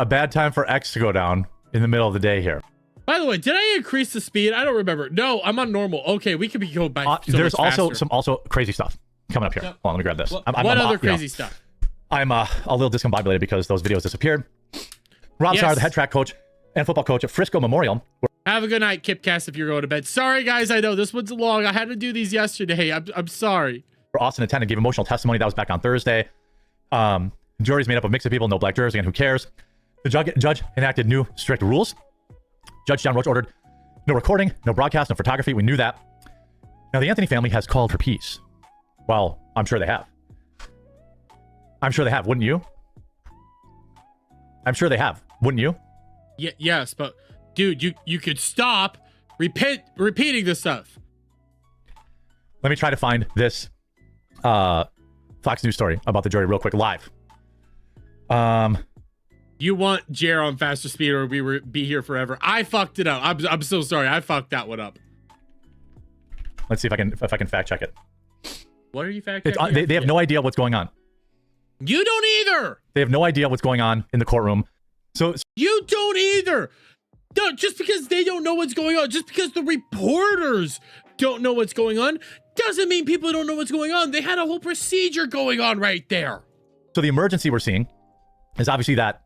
X to go down in the middle of the day here. By the way, did I increase the speed? I don't remember. No, I'm on normal. Okay, we could be going back. There's also some crazy stuff coming up here. Hold on, let me grab this. What other crazy stuff? I'm a little discombobulated because those videos disappeared. Rob Sauer, the head track coach and football coach at Frisco Memorial. Have a good night, Kipcast, if you're going to bed. Sorry, guys. I know this one's long. I had to do these yesterday. I'm sorry. Austin attended, gave emotional testimony. That was back on Thursday. Jury's made up of a mix of people, no black jurors. Again, who cares? The judge enacted new strict rules. Judge John Roach ordered no recording, no broadcast, no photography. We knew that. Now, the Anthony family has called for peace. Well, I'm sure they have. I'm sure they have. Wouldn't you? I'm sure they have. Wouldn't you? Yes, but dude, you could stop repeating this stuff. Let me try to find this Fox News story about the jury real quick, live. You want Jer on faster speed or we would be here forever. I fucked it up. I'm so sorry. I fucked that one up. Let's see if I can fact check it. What are you fact checking? They have no idea what's going on. You don't either. They have no idea what's going on in the courtroom. So you don't either. No, just because they don't know what's going on, just because the reporters don't know what's going on, doesn't mean people don't know what's going on. They had a whole procedure going on right there. So the emergency we're seeing is obviously that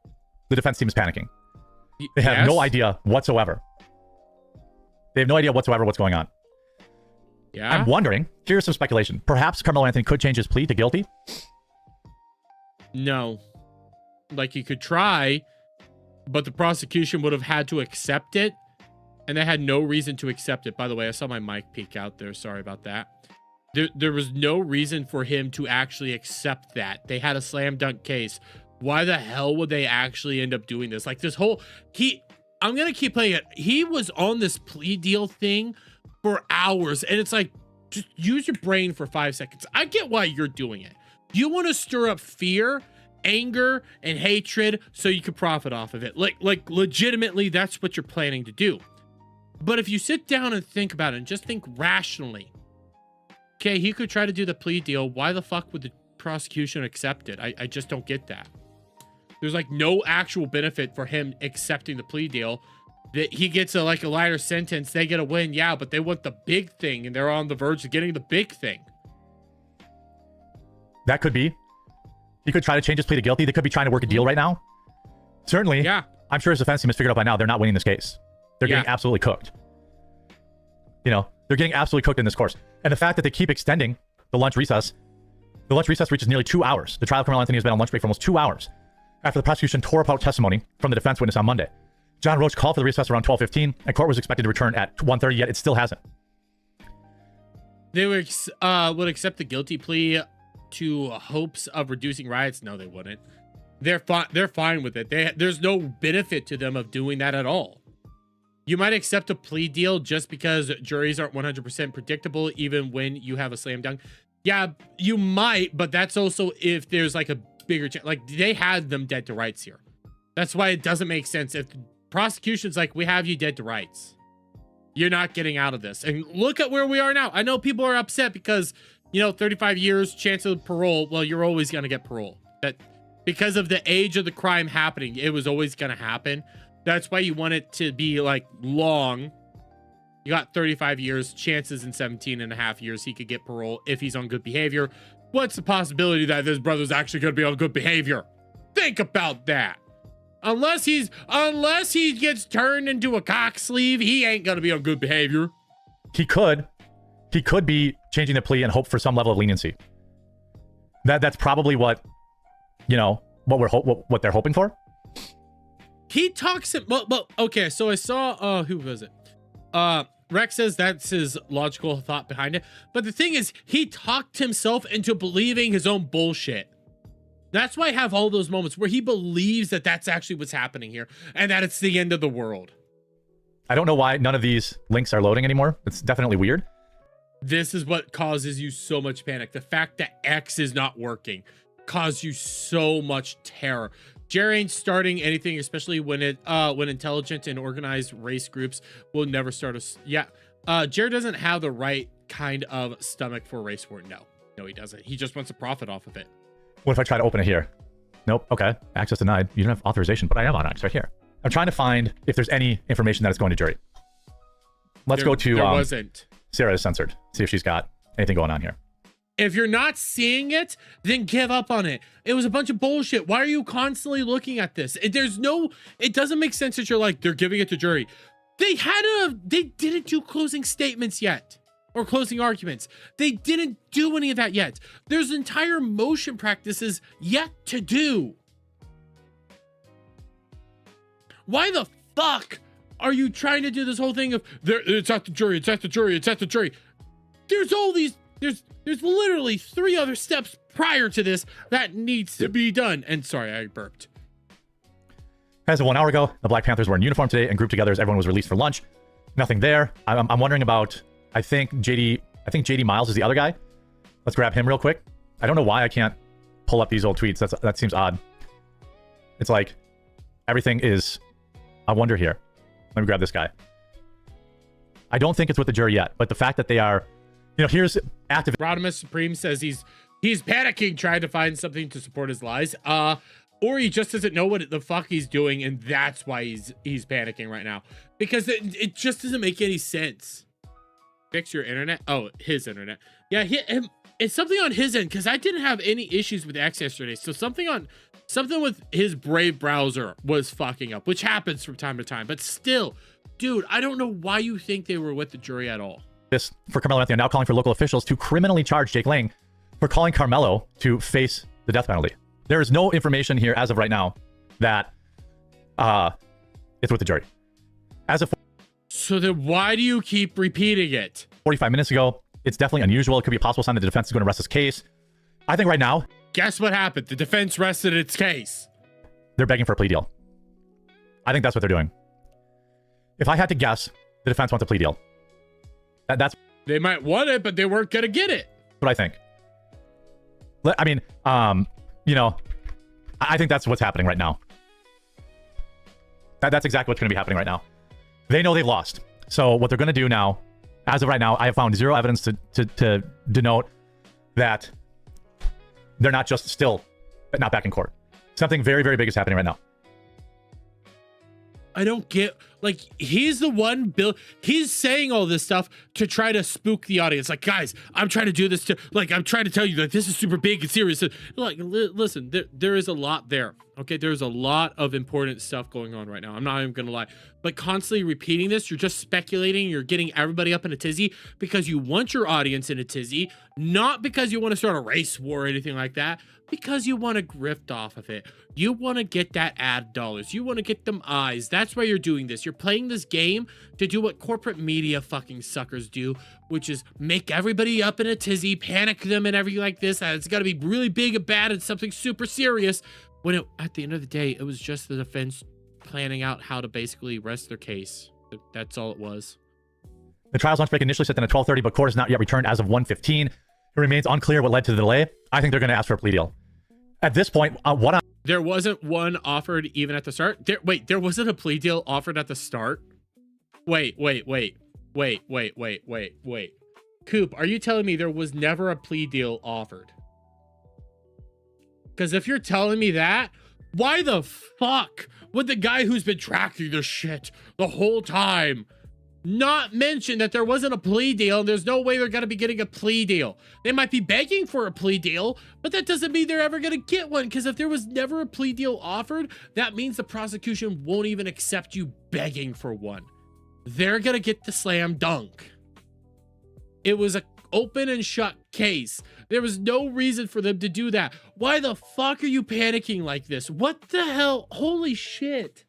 the defense team is panicking. They have no idea whatsoever. They have no idea whatsoever what's going on. Yeah. I'm wondering, here's some speculation. Perhaps Carmelo Anthony could change his plea to guilty. No. Like, you could try, but the prosecution would have had to accept it, and they had no reason to accept it. By the way, I saw my mic peek out there. Sorry about that. There was no reason for him to actually accept that. They had a slam dunk case. Why the hell would they actually end up doing this? Like, this whole... I'm going to keep playing it. He was on this plea deal thing for hours, and it's like, just use your brain for 5 seconds. I get why you're doing it. You want to stir up fear, anger, and hatred so you can profit off of it. Like legitimately, that's what you're planning to do. But if you sit down and think about it and just think rationally, okay, he could try to do the plea deal. Why the fuck would the prosecution accept it? I just don't get that. There's like no actual benefit for him accepting the plea deal. That he gets a lighter sentence, they get a win, yeah, but they want the big thing, and they're on the verge of getting the big thing. That could be. He could try to change his plea to guilty. They could be trying to work a deal right now. Certainly. Yeah. I'm sure his defense team has figured out by now they're not winning this case. They're getting absolutely cooked. You know, they're getting absolutely cooked in this course. And the fact that they keep extending the lunch recess reaches nearly 2 hours. The trial of Carmelo Anthony has been on lunch break for almost 2 hours after the prosecution tore apart testimony from the defense witness on Monday. John Roach called for the recess around 12:15, and court was expected to return at 1:30, yet it still hasn't. They would accept the guilty plea to hopes of reducing riots? No, they wouldn't. They're fine with it. There's no benefit to them of doing that at all. You might accept a plea deal just because juries aren't 100% predictable, even when you have a slam dunk. Yeah, you might, but that's also if there's like a bigger chance. Like, they had them dead to rights here. That's why it doesn't make sense. If the prosecution's like, we have you dead to rights, you're not getting out of this. And look at where we are now. I know people are upset because, you know, 35 years chance of parole. Well, you're always going to get parole. That because of the age of the crime happening, it was always going to happen. That's why you want it to be like long. You got 35 years, chances in 17 and a half years he could get parole if he's on good behavior. What's the possibility that this brother's actually going to be on good behavior? Think about that. Unless he gets turned into a cock sleeve, he ain't going to be on good behavior. He could be changing the plea and hope for some level of leniency. That's probably what, you know, what they're hoping for. He talks it, well, okay, so I saw, who was it? Rex says that's his logical thought behind it. But the thing is, he talked himself into believing his own bullshit. That's why I have all those moments where he believes that that's actually what's happening here and that it's the end of the world. I don't know why none of these links are loading anymore. It's definitely weird. This is what causes you so much panic. The fact that X is not working caused you so much terror. Jerry ain't starting anything, especially when intelligent and organized race groups will never start Jerry doesn't have the right kind of stomach for race war. No, he doesn't. He just wants to profit off of it. What if I try to open it here? Nope. Okay. Access denied. You don't have authorization, but I have on access right here. I'm trying to find if there's any information that is going to jury. Let's go to there wasn't. Sarah is censored. See if she's got anything going on here. If you're not seeing it, then give up on it. It was a bunch of bullshit. Why are you constantly looking at this? It doesn't make sense that you're like, they're giving it to jury. They didn't do closing statements yet or closing arguments. They didn't do any of that yet. There's entire motion practices yet to do. Why the fuck are you trying to do this whole thing of it's at the jury, it's at the jury, it's at the jury? There's all these, there's literally 3 other steps prior to this that needs to be done. And sorry, I burped. As of 1 hour ago, the Black Panthers were in uniform today and grouped together as everyone was released for lunch. Nothing there. I'm wondering about, I think JD Miles is the other guy. Let's grab him real quick. I don't know why I can't pull up these old tweets. That seems odd. It's like everything is, I wonder here. Let me grab this guy. I don't think it's with the jury yet, but the fact that they are, you know, here's active. Rodimus Supreme says he's panicking, trying to find something to support his lies. Or he just doesn't know what the fuck he's doing, and that's why he's panicking right now. Because it just doesn't make any sense. Fix your internet? Oh, his internet. Yeah, it's something on his end, because I didn't have any issues with X yesterday. So something with his Brave browser was fucking up, which happens from time to time. But still, dude, I don't know why you think they were with the jury at all. This for Carmelo Anthony, now calling for local officials to criminally charge Jake Lang for calling Carmelo to face the death penalty. There is no information here as of right now that it's with the jury. As of so then why do you keep repeating it? 45 minutes ago, it's definitely unusual. It could be a possible sign that the defense is going to rest this case. I think right now, guess what happened? The defense rested its case. They're begging for a plea deal. I think that's what they're doing. If I had to guess, the defense wants a plea deal. That's they might want it, but they weren't gonna get it. What I think. I mean, you know, I think that's what's happening right now. That's exactly what's going to be happening right now. They know they've lost. So what they're going to do now, as of right now, I have found zero evidence to denote that they're not just still not back in court. Something very, very big is happening right now. I don't get, like, he's the one, he's saying all this stuff to try to spook the audience. Like, guys, I'm trying to do this to, like, I'm trying to tell you that this is super big and serious. Like, listen, there is a lot there. Okay, there's a lot of important stuff going on right now. I'm not even gonna lie. But constantly repeating this, you're just speculating, you're getting everybody up in a tizzy because you want your audience in a tizzy, not because you want to start a race war or anything like that, because you want to grift off of it. You want to get that ad dollars. You want to get them eyes. That's why you're doing this. You're playing this game to do what corporate media fucking suckers do, which is make everybody up in a tizzy, panic them and everything like this. It's got to be really big and bad and something super serious. When at the end of the day, it was just the defense planning out how to basically rest their case. That's all it was. The trial's lunch break initially set in at 12:30, but court has not yet returned as of 1:15. It remains unclear what led to the delay. I think they're going to ask for a plea deal. At this point, there wasn't one offered even at the start. There wasn't a plea deal offered at the start. Wait. Coop, are you telling me there was never a plea deal offered? Because if you're telling me that, why the fuck would the guy who's been tracking this shit the whole time not mention that there wasn't a plea deal and there's no way they're going to be getting a plea deal? They might be begging for a plea deal, but that doesn't mean they're ever going to get one, because if there was never a plea deal offered, that means the prosecution won't even accept you begging for one. They're going to get the slam dunk. It was a open and shut case. There was no reason for them to do that. Why the fuck are you panicking like this? What the hell? Holy shit.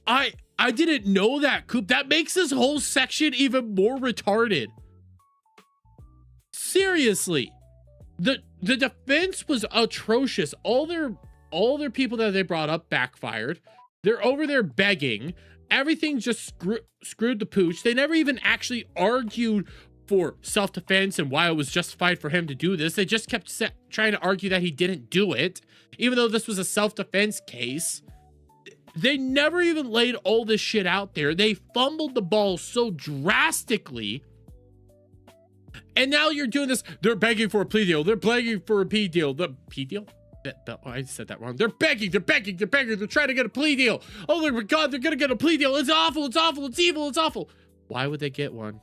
I didn't know that, Coop. That makes this whole section even more retarded. Seriously. The defense was atrocious. All their people that they brought up backfired. They're over there begging. Everything just screwed the pooch. They never even actually argued for self-defense and why it was justified for him to do this. They just kept trying to argue that he didn't do it, even though this was a self-defense case. They never even laid all this shit out there. They fumbled the ball so drastically. And now you're doing this. They're begging for a plea deal. They're begging for a plea deal. The plea deal? I said that wrong. They're begging. They're trying to get a plea deal. Oh my God, they're going to get a plea deal. It's awful. It's awful. It's evil. It's awful. Why would they get one?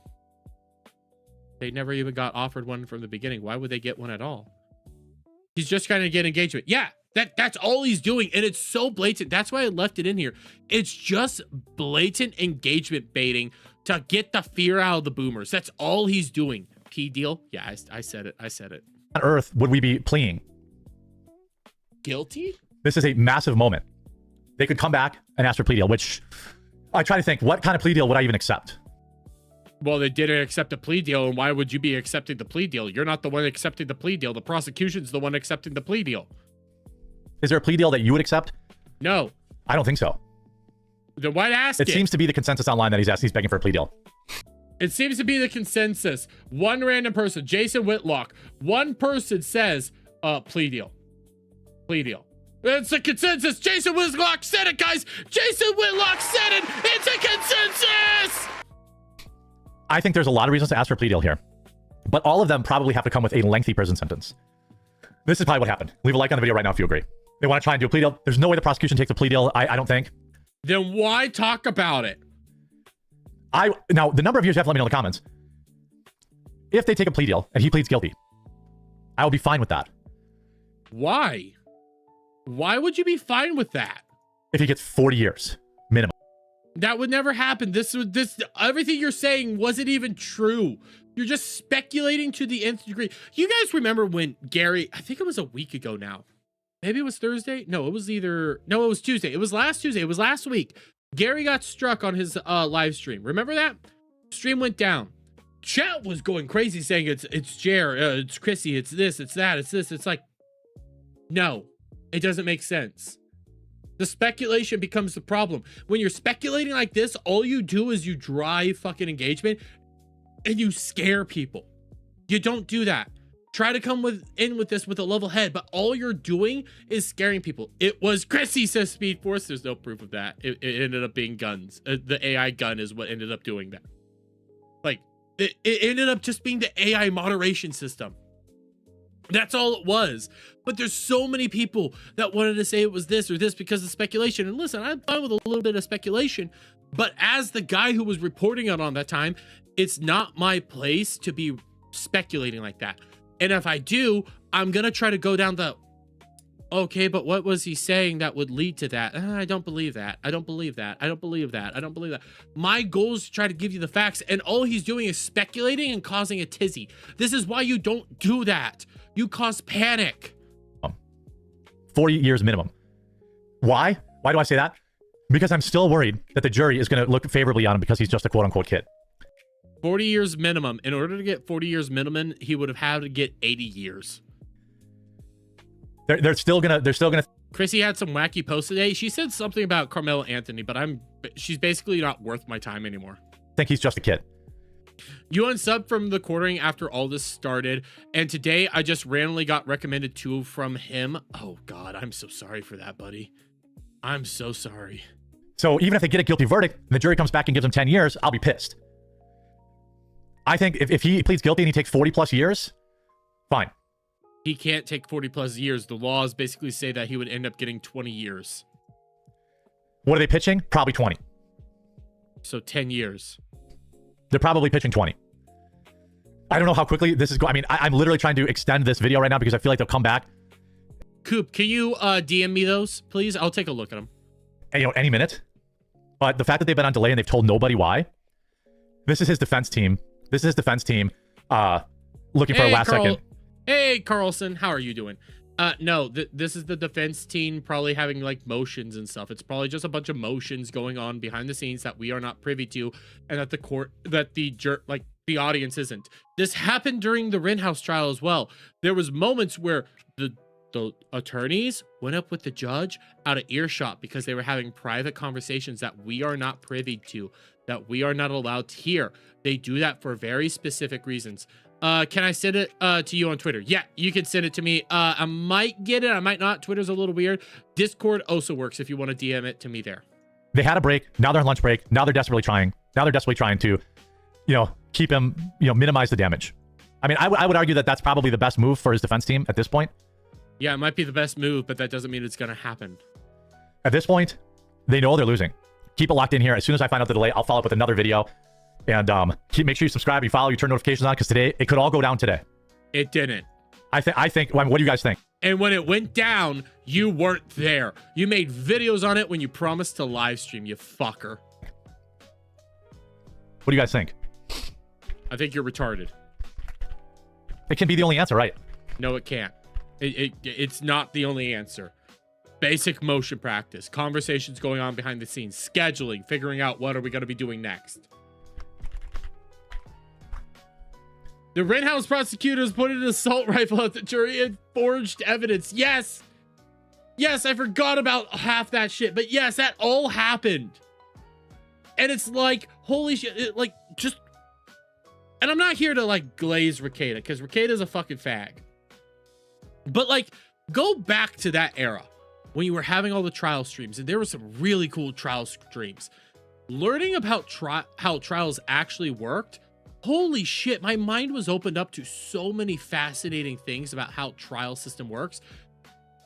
They never even got offered one from the beginning. Why would they get one at all? He's just trying to get engagement. Yeah, that's all he's doing. And it's so blatant. That's why I left it in here. It's just blatant engagement baiting to get the fear out of the boomers. That's all he's doing. Plea deal? Yeah, I said it. I said it. On earth would we be pleading? Guilty? This is a massive moment. They could come back and ask for a plea deal, which I try to think, what kind of plea deal would I even accept? Well, they didn't accept a plea deal, and why would you be accepting the plea deal? You're not the one accepting the plea deal. The prosecution's the one accepting the plea deal. Is there a plea deal that you would accept? No. I don't think so. Then why ask it? It seems to be the consensus online that he's begging for a plea deal. It seems to be the consensus. One random person, Jason Whitlock, one person says, plea deal. Plea deal. It's a consensus. Jason Whitlock said it, guys. Jason Whitlock said it. It's a consensus. I think there's a lot of reasons to ask for a plea deal here, but all of them probably have to come with a lengthy prison sentence. This is probably what happened. Leave a like on the video right now if you agree. They want to try and do a plea deal. There's no way the prosecution takes a plea deal. I don't think. Then why talk about it? Now, the number of years you have to let me know in the comments. If they take a plea deal and he pleads guilty, I will be fine with that. Why? Why would you be fine with that? If he gets 40 years minimum. That would never happen. Everything you're saying wasn't even true. You're just speculating to the nth degree. You guys remember when Gary, I think it was a week ago now. Maybe it was Thursday. No, it was Tuesday. It was last Tuesday. It was last week. Gary got struck on his live stream. Remember that? Stream went down. Chat was going crazy saying it's Jer, it's Chrissy, it's this, it's that, it's this. It's like, no, it doesn't make sense. The speculation becomes the problem. When you're speculating like this, all you do is you drive fucking engagement and you scare people. You don't do that. Try to come in with this with a level head, but all you're doing is scaring people. It was Chrissy, says Speed Force. There's no proof of that. It ended up being guns. The AI gun is what ended up doing that. Like, it ended up just being the AI moderation system. That's all it was. But there's so many people that wanted to say it was this or this because of speculation. And listen, I'm fine with a little bit of speculation, but as the guy who was reporting it on that time, it's not my place to be speculating like that. And if I do, I'm going to try to go down the, okay, but what was he saying that would lead to that? I don't believe that. I don't believe that. I don't believe that. I don't believe that. My goal is to try to give you the facts, and all he's doing is speculating and causing a tizzy. This is why you don't do that. You cause panic. 40 years minimum. Why? Why do I say that? Because I'm still worried that the jury is going to look favorably on him because he's just a quote-unquote kid. 40 years minimum. In order to get 40 years minimum, he would have had to get 80 years. They're still gonna. Chrissy had some wacky posts today. She said something about Carmelo Anthony, but she's basically not worth my time anymore. Think he's just a kid. You unsubbed from the quartering after all this started, and today I just randomly got recommended 2 from him. Oh God, I'm so sorry for that, buddy. I'm so sorry. So even if they get a guilty verdict and the jury comes back and gives him 10 years, I'll be pissed. I think if he pleads guilty and he takes 40 plus years, fine. He can't take 40 plus years. The laws basically say that he would end up getting 20 years. What are they pitching? Probably 20. So 10 years. They're probably pitching 20. I don't know how quickly this is going. I mean, I'm literally trying to extend this video right now because I feel like they'll come back. Coop, can you DM me those, please? I'll take a look at them. And, any minute. But the fact that they've been on delay and they've told nobody why. This is his defense team. Looking for a last second. Hey, Carlson, how are you doing? No, this is the defense team probably having like motions and stuff. It's probably just a bunch of motions going on behind the scenes that we are not privy to, and that the audience isn't. This happened during the Rittenhouse trial as well. There was moments where the attorneys went up with the judge out of earshot because they were having private conversations that we are not privy to, that we are not allowed to hear. They do that for very specific reasons. Can I send it to you on Twitter? Yeah, you can send it to me. I might get it, I might not. Twitter's a little weird. Discord also works if you want to DM it to me there. They had a break. Now they're on lunch break. Now they're desperately trying. To, keep him, minimize the damage. I mean, I would argue that that's probably the best move for his defense team at this point. Yeah, it might be the best move, but that doesn't mean it's going to happen. At this point, they know they're losing. Keep it locked in here. As soon as I find out the delay, I'll follow up with another video. And make sure you subscribe, you follow, you turn notifications on, because today, it could all go down today. It didn't. I think, what do you guys think? And when it went down, you weren't there. You made videos on it when you promised to live stream, you fucker. What do you guys think? I think you're retarded. It can be the only answer, right? No, it can't. It's not the only answer. Basic motion practice, conversations going on behind the scenes, scheduling, figuring out what are we going to be doing next. The Rittenhouse prosecutors pointed an assault rifle at the jury and forged evidence. Yes. Yes, I forgot about half that shit. But yes, that all happened. And it's like, holy shit. And I'm not here to like glaze Rekieta, because Rekieta's a fucking fag. But like, go back to that era when you were having all the trial streams, and there were some really cool trial streams. Learning about how trials actually worked. Holy shit, my mind was opened up to so many fascinating things about how trial system works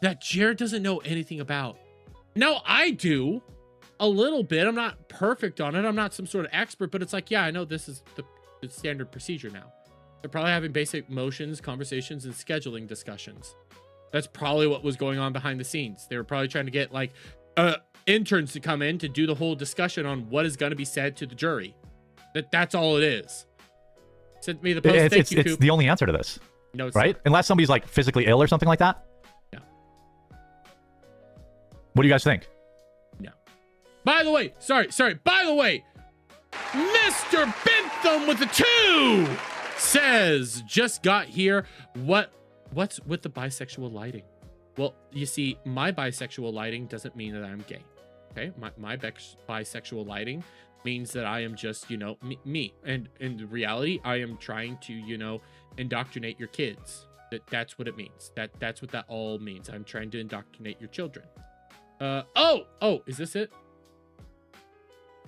that Jared doesn't know anything about. Now I do a little bit. I'm not perfect on it. I'm not some sort of expert, but it's like, yeah, I know this is the standard procedure now. They're probably having basic motions, conversations, and scheduling discussions. That's probably what was going on behind the scenes. They were probably trying to get like interns to come in to do the whole discussion on what is going to be said to the jury. That's all it is. Send me the post. Thank you, it's Coop. the only answer to this. No, it's right? not. Unless somebody's like physically ill or something like that. Yeah. What do you guys think? No. By the way, sorry. By the way, Mr. Bentham with the 2 says, just got here. What's with the bisexual lighting? Well, you see, my bisexual lighting doesn't mean that I'm gay. Okay, my bisexual lighting means that I am just, me. And in reality, I am trying to, indoctrinate your kids. That's what it means. That's what that all means. I'm trying to indoctrinate your children. Oh, is this it?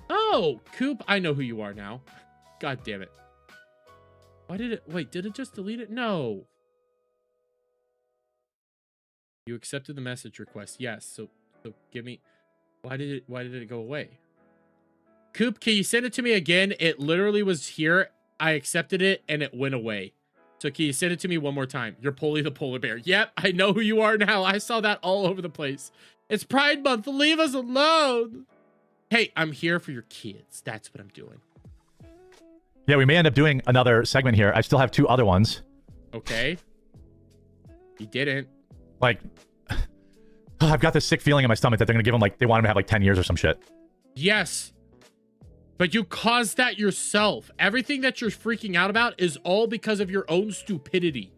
Oh, Coop, I know who you are now. God damn it. Why did it just delete it? No. You accepted the message request. Yes. So give me, why did it go away? Coop, can you send it to me again? It literally was here. I accepted it and it went away. So can you send it to me one more time? You're Polly the polar bear. Yep, I know who you are now. I saw that all over the place. It's Pride Month. Leave us alone. Hey, I'm here for your kids. That's what I'm doing. Yeah, we may end up doing another segment here. I still have 2 other ones. Okay. You didn't. Like, I've got this sick feeling in my stomach that they're going to give him, like, they want him to have, like, 10 years or some shit. Yes. But you caused that yourself. Everything that you're freaking out about is all because of your own stupidity.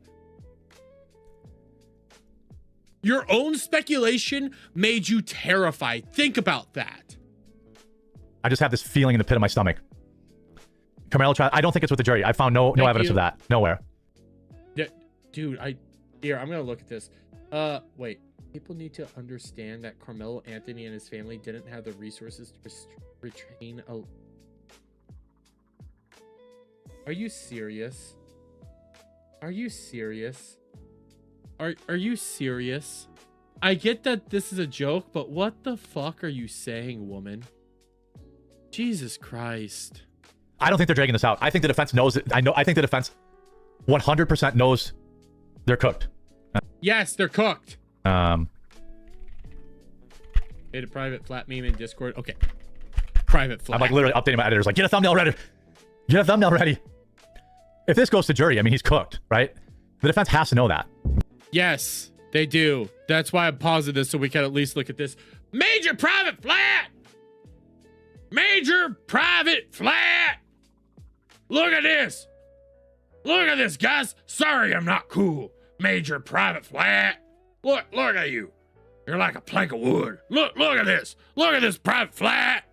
Your own speculation made you terrified. Think about that. I just have this feeling in the pit of my stomach. Carmelo trial. I don't think it's with the jury. I found no evidence of that. Nowhere. Yeah, dude, I'm gonna look at this. Wait. People need to understand that Carmelo Anthony and his family didn't have the resources to retrain a... Are you serious? Are you serious? Are you serious? I get that this is a joke, but what the fuck are you saying, woman? Jesus Christ. I don't think they're dragging this out. I think the defense knows it. I think the defense 100% knows they're cooked. Yes, they're cooked. Made a private flat meme in Discord. Okay. Private flat. I'm like literally updating my editors, like, get a thumbnail ready. Get a thumbnail ready. If this goes to jury, I mean, he's cooked, right? The defense has to know that. Yes, they do. That's why I paused this so we can at least look at this. Major private flat. Major private flat. Look at this. Look at this, guys. Sorry, I'm not cool. Major private flat. Look at you. You're like a plank of wood. Look at this. Look at this private flat.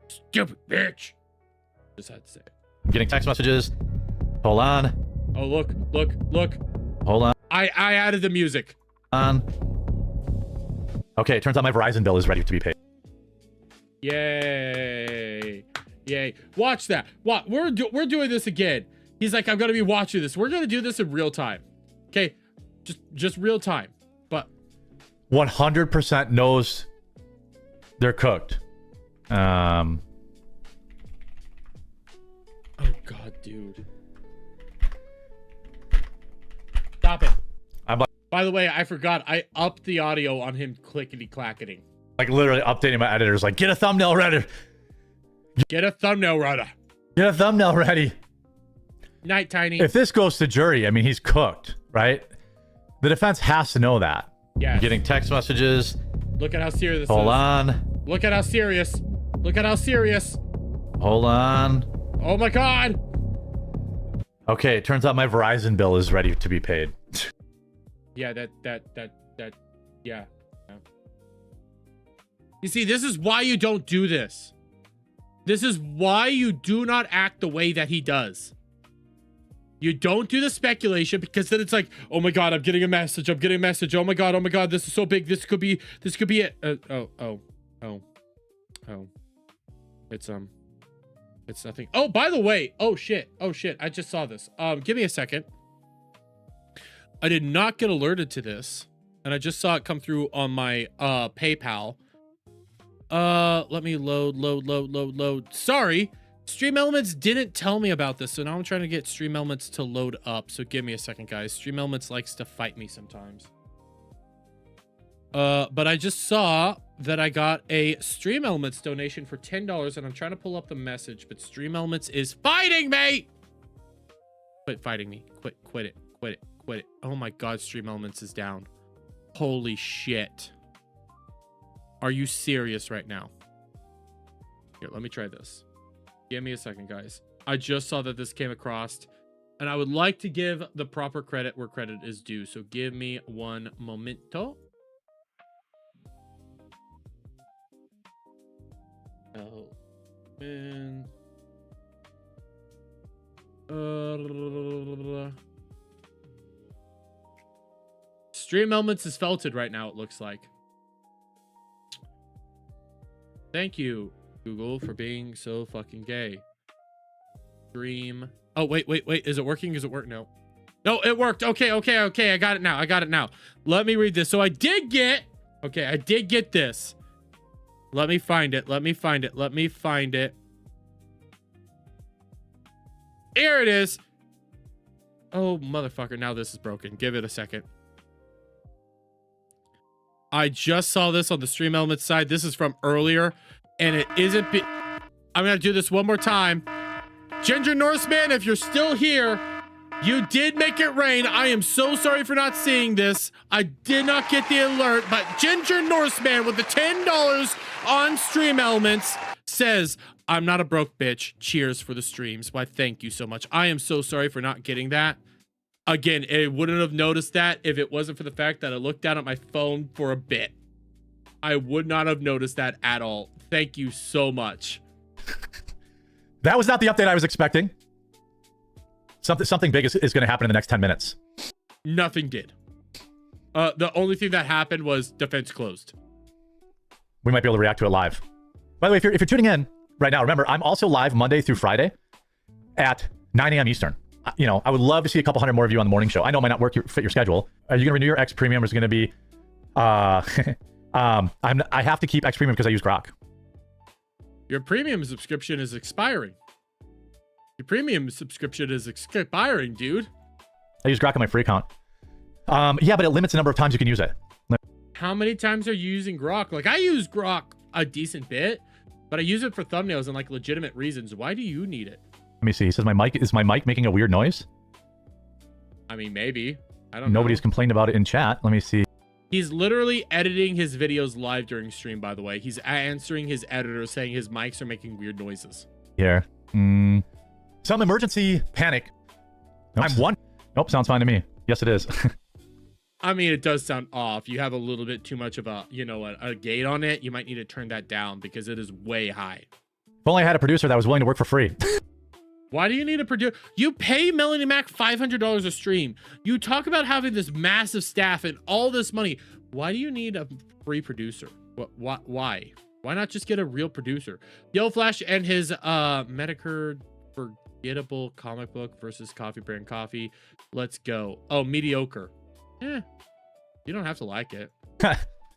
Stupid bitch. Just had to say it. I'm getting text messages. Hold on. Oh, look. Hold on. I added the music. Okay, it turns out my Verizon bill is ready to be paid. Yay. Watch that. What? We're doing this again. He's like, I'm going to be watching this. We're going to do this in real time. Okay? Just real time. But 100% knows they're cooked. Oh God, dude. Stop it. I'm like, by the way, I forgot. I upped the audio on him clickety-clacketing. like literally updating my editors, like, get a thumbnail ready. Get a thumbnail ready. Get a thumbnail ready. Night, Tiny. If this goes to jury, I mean, he's cooked, right? The defense has to know that. Yeah. Getting text messages. Look at how serious this is. Hold on. Look at how serious. Look at how serious. Hold on. Oh my God. Okay, it turns out my Verizon bill is ready to be paid. Yeah, yeah. You see, this is why you don't do this. This is why you do not act the way that he does. You don't do the speculation, because then it's like, oh my God, I'm getting a message. Oh my God, this is so big. This could be it. It's nothing. Oh, by the way, oh shit. I just saw this. Give me a second. I did not get alerted to this, and I just saw it come through on my PayPal. Let me load. Sorry, Stream Elements didn't tell me about this, so now I'm trying to get Stream Elements to load up. So give me a second, guys. Stream Elements likes to fight me sometimes. But I just saw that I got a Stream Elements donation for $10, and I'm trying to pull up the message, but Stream Elements is fighting me. Quit fighting me. Quit it. Oh my God, Stream Elements is down. Holy shit. Are you serious right now? Here, let me try this. Give me a second, guys. I just saw that this came across, and I would like to give the proper credit where credit is due. So give me one momento. Oh, man. Stream Elements is felted right now, it looks like. Thank you, Google, for being so fucking gay. Stream. Oh, wait. Is it working? Is it work? No, it worked. Okay. I got it now. Let me read this. So I did get this. Let me find it. Here it is. Oh, motherfucker. Now this is broken. Give it a second. I just saw this on the Stream Elements side. This is from earlier, and it isn't. I'm going to do this one more time. Ginger Norseman, if you're still here, you did make it rain. I am so sorry for not seeing this. I did not get the alert, but Ginger Norseman with the $10 on Stream Elements says, I'm not a broke bitch. Cheers for the streams. Why, thank you so much. I am so sorry for not getting that. Again, I wouldn't have noticed that if it wasn't for the fact that I looked down at my phone for a bit. I would not have noticed that at all. Thank you so much. That was not the update I was expecting. Something big is going to happen in the next 10 minutes. Nothing did. The only thing that happened was defense closed. We might be able to react to it live. By the way, if you're tuning in right now, remember, I'm also live Monday through Friday at 9 a.m. Eastern. You know, I would love to see a couple hundred more of you on the morning show. I know it might not fit your schedule. Are you going to renew your X Premium, or is it going to be... I have to keep X Premium because I use Grok. Your premium subscription is expiring. Your premium subscription is expiring, dude. I use Grok on my free account. Yeah, but it limits the number of times you can use it. How many times are you using Grok? Like, I use Grok a decent bit, but I use it for thumbnails and like legitimate reasons. Why do you need it? Let me see. He says, is my mic making a weird noise? I mean, maybe. I don't know. Nobody's complained about it in chat. Let me see. He's literally editing his videos live during stream, by the way. He's answering his editor saying his mics are making weird noises. Here. Some emergency panic. Oops. I'm one. Nope, sounds fine to me. Yes, it is. I mean, it does sound off. You have a little bit too much of a, you know, a gate on it. You might need to turn that down because it is way high. If only I had a producer that was willing to work for free. Why do you need a producer? You pay Melanie Mac $500 a stream. You talk about having this massive staff and all this money. Why do you need a free producer? Why? Why not just get a real producer? Yo Flash and his Medicare forgettable comic book versus Coffee Brand Coffee. Let's go. Oh, mediocre. You don't have to like it.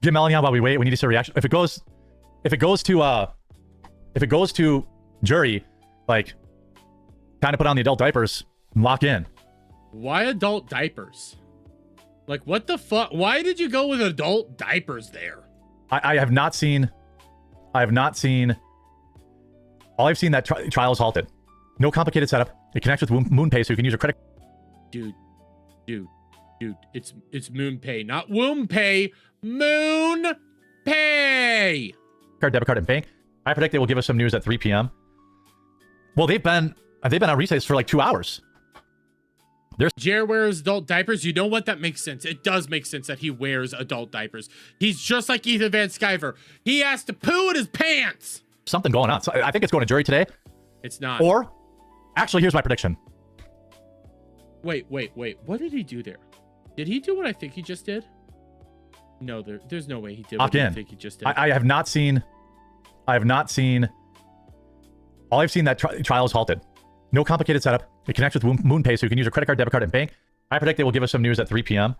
Give Melanie on while we wait. We need to see a reaction. If it goes to jury, like, kind of put on the adult diapers and lock in. Why adult diapers? Like, what the fuck? Why did you go with adult diapers there? I have not seen. All I've seen that trial is halted. No complicated setup. It connects with MoonPay, so you can use your credit. Dude, it's MoonPay, not WoomPay. MoonPay. Card, debit card, and bank. I predict they will give us some news at 3 p.m. Well, they've been on recess for like 2 hours. Jer wears adult diapers. You know what? That makes sense. It does make sense that he wears adult diapers. He's just like Ethan Van Sciver. He has to poo in his pants. Something going on. So I think it's going to jury today. It's not. Or, actually, here's my prediction. Wait. What did he do there? Did he do what I think he just did? No, there's no way he did what I think he just did. I have not seen. All I've seen that trial is halted. No complicated setup. It connects with MoonPay, so you can use your credit card, debit card, and bank. I predict they will give us some news at 3 p.m.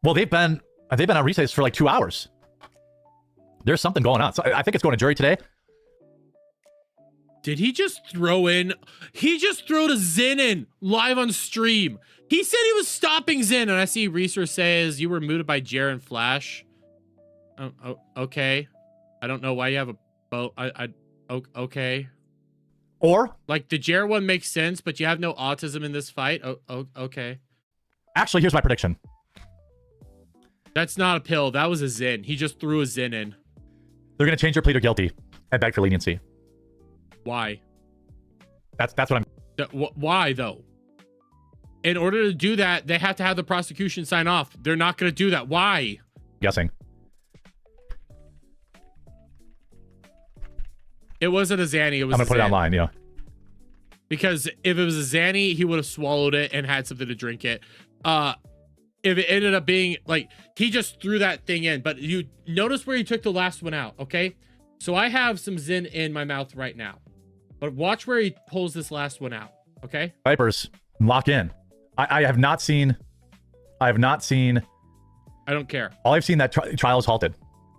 Well, they've been on recess for like 2 hours. There's something going on. So I think it's going to jury today. Did he just throw in? He just threw the Zen in live on stream. He said he was stopping Zen, and I see Reeser says you were muted by Jer and Flash. Okay. I don't know why you have a boat. Okay. Or, like, the Jer one makes sense, but you have no autism in this fight. Okay. Actually, here's my prediction. That's not a pill. That was a Zen. He just threw a Zen in. They're going to change your plea to guilty and beg for leniency. Why? That's what I'm... Why, though? In order to do that, they have to have the prosecution sign off. They're not going to do that. Why? Guessing. It wasn't a Zanny. It was I'm going to put it online, yeah. Because if it was a Zanny, he would have swallowed it and had something to drink it. If it ended up being, like, he just threw that thing in. But you notice where he took the last one out, okay? So I have some Zen in my mouth right now. But watch where he pulls this last one out, okay? Diapers, lock in. I have not seen... I don't care. All I've seen that trial is halted.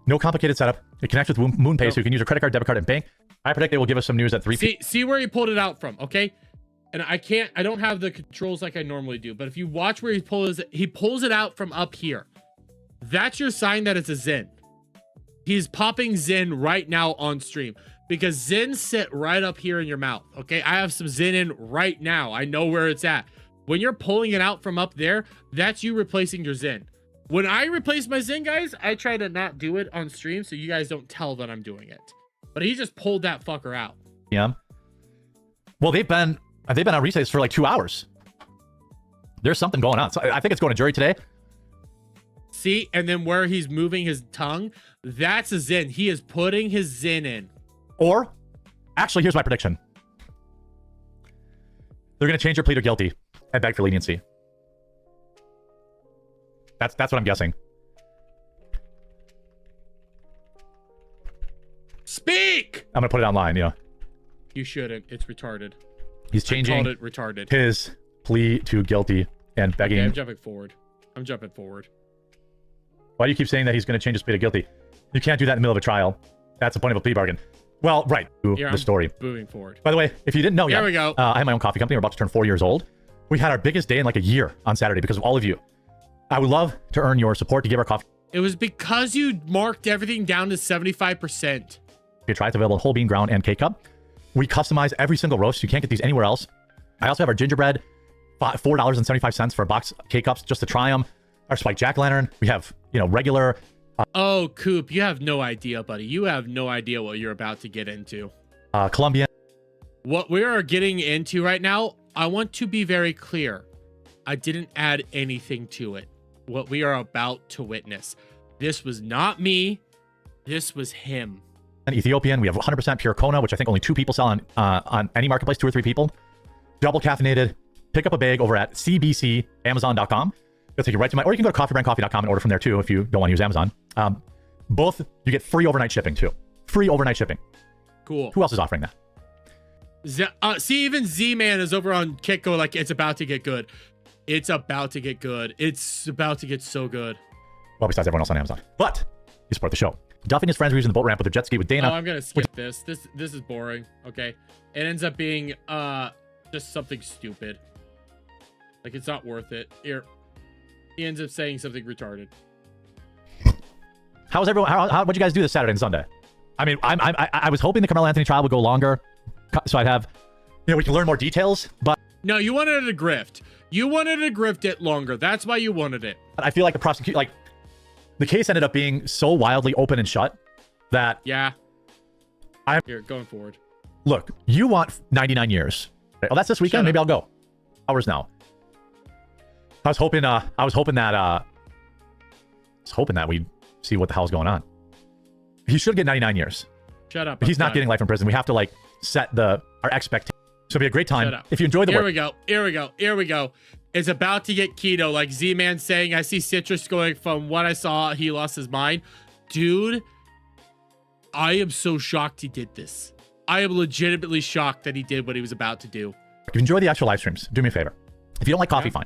No complicated setup. It connects with MoonPay, so you can use your credit card, debit card, and bank. I predict they will give us some news at 3 p.m. See where he pulled it out from, okay? and I don't have the controls like I normally do, but if you watch where he pulls it out from up here. That's your sign that it's a Zen. He's popping Zen right now on stream because Zen sit right up here in your mouth. Okay, I have some Zen in right now. I know where it's at. When you're pulling it out from up there, that's you replacing your Zen. When I replace my Zen, guys, I try to not do it on stream so you guys don't tell that I'm doing it. But he just pulled that fucker out. Yeah. Well, they've been on recess for like 2 hours. There's something going on. So I think it's going to jury today. See, and then where he's moving his tongue, that's a Zen. He is putting his Zen in. Or, actually, here's my prediction. They're going to change your plea to guilty and beg for leniency. That's what I'm guessing. Speak! I'm going to put it online, yeah. You shouldn't. It's retarded. He's changing I called it retarded. his plea to guilty and begging. Okay, I'm jumping forward. Why do you keep saying that he's going to change his plea to guilty? You can't do that in the middle of a trial. That's the point of a plea bargain. Well, right. Here, the story. Moving forward. By the way, if you didn't know yet, here we go. I have my own coffee company. We're about to turn 4 years old. We had our biggest day in like a year on Saturday because of all of you. I would love to earn your support to give our coffee. It was because you marked everything down to 75%. You try it's available in whole bean, ground, and K-Cup. We customize every single roast. You can't get these anywhere else. I also have our gingerbread, $4.75 for a box of K-Cups just to try them. Our spiked jack-o'-lantern. We have, regular. Oh, Coop, you have no idea, buddy. You have no idea what you're about to get into. Colombian. What we are getting into right now, I want to be very clear. I didn't add anything to it. What we are about to witness. This was not me. This was him. And Ethiopian. We have 100% pure Kona, which I think only 2 people sell on any marketplace, 2 or 3 people. Double caffeinated. Pick up a bag over at cbcamazon.com. It'll take you right to or you can go to coffeebrandcoffee.com and order from there too if you don't want to use Amazon. Both, you get free overnight shipping too. Free overnight shipping. Cool. Who else is offering that? See, even Z-Man is over on Kitco like it's about to get good. It's about to get good. It's about to get so good. Well, besides everyone else on Amazon. But you support the show. Duffy and his friends were using the boat ramp with their jet ski with Dana. Oh, I'm gonna skip this. This is boring. Okay. It ends up being just something stupid. Like it's not worth it. Here. He ends up saying something retarded. How was everyone? What'd you guys do this Saturday and Sunday? I mean, I was hoping the Carmelo Anthony trial would go longer, so I'd have, we can learn more details. But no, you wanted it to grift. You wanted to grift it longer. That's why you wanted it. I feel like the prosecution, like the case ended up being so wildly open and shut that Here, going forward. Look, you want 99 years. Oh, that's this weekend. Maybe I'll go. Hours now. I was hoping that we'd see what the hell's going on. He should get 99 years. Shut up. But he's not getting life in prison. We have to set our expectations. So it'll be a great time. If you enjoy the work. Here we go. It's about to get keto. Like Z-Man saying, I see Citrus going from what I saw, he lost his mind. Dude, I am so shocked he did this. I am legitimately shocked that he did what he was about to do. If you enjoy the actual live streams, do me a favor. If you don't like coffee, fine.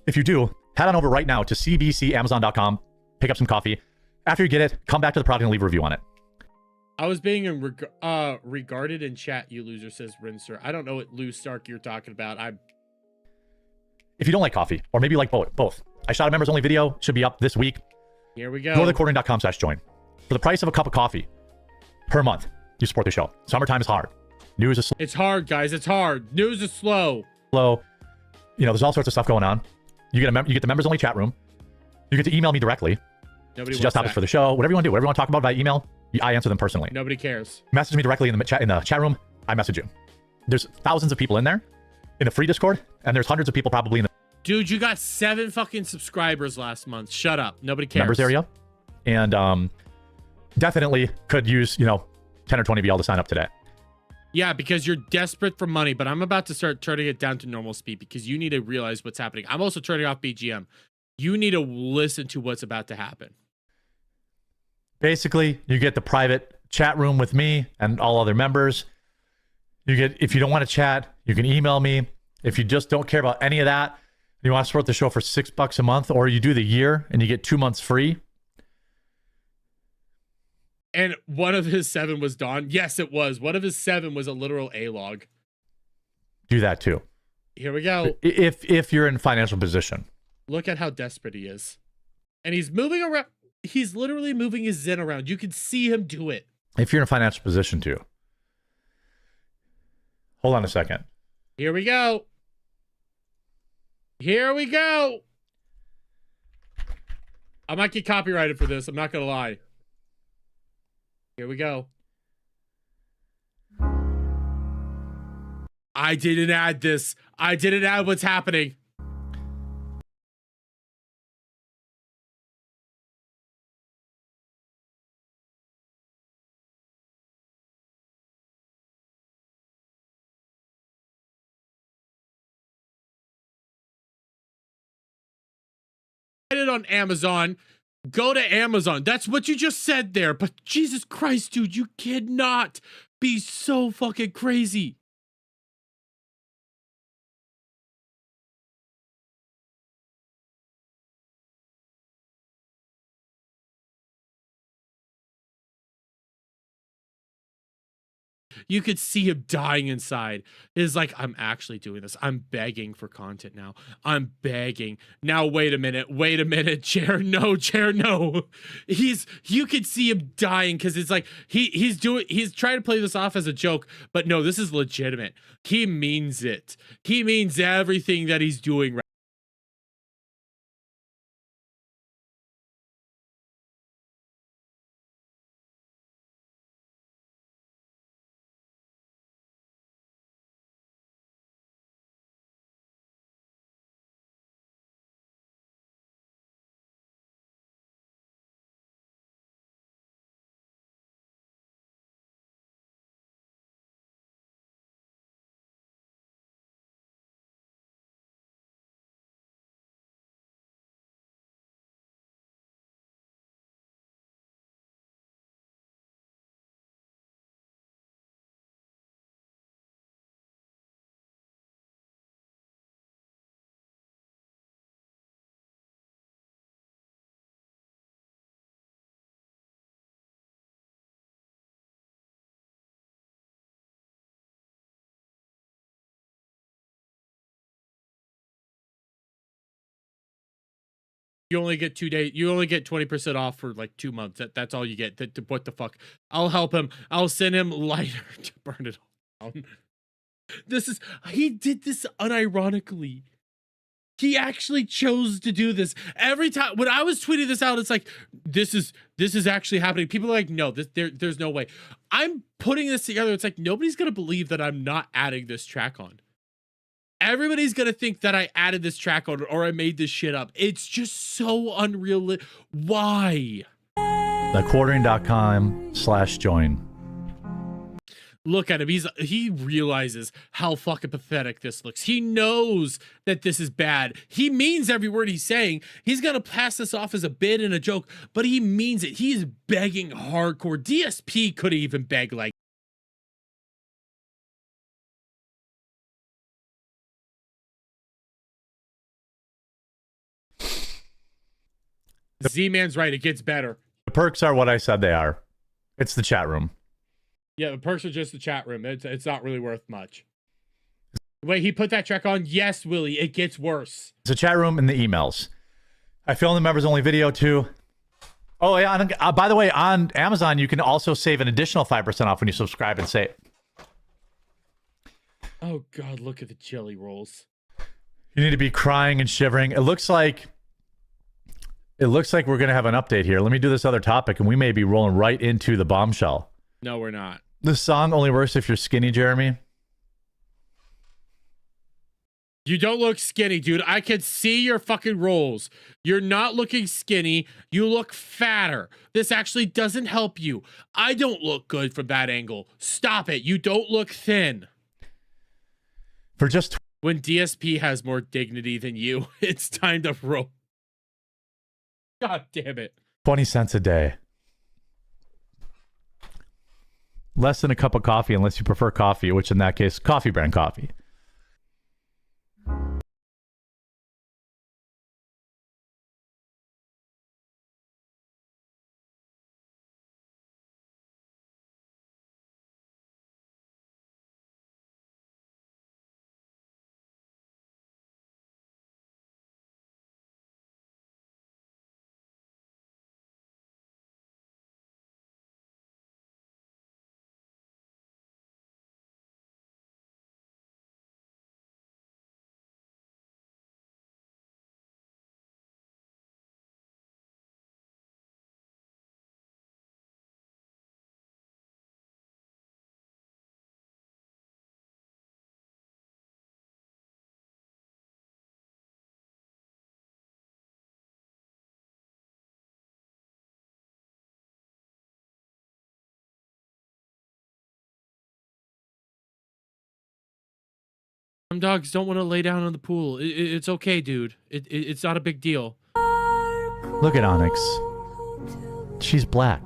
If you do, head on over right now to cbcamazon.com, pick up some coffee. After you get it, come back to the product and leave a review on it. I was being regarded in chat, you loser, says Rinser. I don't know what Lou Stark you're talking about. If you don't like coffee, or maybe you like both. I shot a members only video, should be up this week. Here we go. Go to thequartering.com/join. For the price of a cup of coffee per month, you support the show. Summertime is hard. News is slow. It's hard, guys. It's hard. News is slow. There's all sorts of stuff going on. You get the members only chat room. You get to email me directly. Nobody suggest topics for the show. Whatever you want to do. Whatever you want to talk about via email, I answer them personally. Nobody cares. Message me directly in the chat room. I message you. There's thousands of people in there in a free Discord, and there's hundreds of people probably in the Dude, you got 7 fucking subscribers last month. Shut up. Nobody cares. Members area. And definitely could use, 10 or 20 of y'all to sign up today. Yeah, because you're desperate for money, but I'm about to start turning it down to normal speed because you need to realize what's happening. I'm also turning off BGM. You need to listen to what's about to happen. Basically, you get the private chat room with me and all other members. If you don't want to chat, you can email me. If you just don't care about any of that, you want to support the show for $6 a month, or you do the year and you get 2 months free. And one of his 7 was Dawn. Yes, it was. One of his 7 was a literal A-log. do that too. Here we go. If you're in financial position. Look at how desperate he is. And he's moving around. He's literally moving his Zen around. You can see him do it. If you're in a financial position too. Hold on a second. Here we go. Here we go. I might get copyrighted for this. I'm not going to lie. Here we go. I didn't add this. I didn't add what's happening. It on Amazon. Go to Amazon. That's what you just said there. But Jesus Christ, dude, you cannot be so fucking crazy. You could see him dying inside. It's like, I'm actually doing this. I'm begging for content now. I'm begging. Now, wait a minute. Wait a minute. Chair, no. Chair, no. You could see him dying because it's like, he's trying to play this off as a joke, but no, this is legitimate. He means it. He means everything that he's doing right. You only get 2 days. You only get 20% off for like 2 months. That's all you get. What the fuck? I'll help him. I'll send him lighter to burn it all down. He did this unironically. He actually chose to do this. Every time when I was tweeting this out, it's like, this is actually happening. People are like, no, there's no way. I'm putting this together. It's like, nobody's going to believe that I'm not adding this track on. Everybody's going to think that I added this track on or I made this shit up. It's just so unreal. Why? Thequartering.com/join. Look at him. He realizes how fucking pathetic this looks. He knows that this is bad. He means every word he's saying. He's going to pass this off as a bit and a joke, but he means it. He's begging hardcore. DSP could even beg like Z-Man's right. It gets better. The perks are what I said they are. It's the chat room. Yeah, the perks are just the chat room. It's not really worth much. Wait, he put that track on? Yes, Willie. It gets worse. It's a chat room and the emails. I filmed the members only video too. Oh yeah, by the way, on Amazon you can also save an additional 5% off when you subscribe and save. Oh God, look at the jelly rolls. You need to be crying and shivering. It looks like we're gonna have an update here. Let me do this other topic, and we may be rolling right into the bombshell. No, we're not. This song only works if you're skinny, Jeremy. You don't look skinny, dude. I can see your fucking rolls. You're not looking skinny. You look fatter. This actually doesn't help you. I don't look good from that angle. Stop it. You don't look thin. For just when DSP has more dignity than you, it's time to roll. God damn it. 20 cents a day. Less than a cup of coffee unless you prefer coffee, which in that case, coffee brand coffee. Some dogs don't want to lay down in the pool. It's okay, dude. It's not a big deal. Look at Onyx. She's black.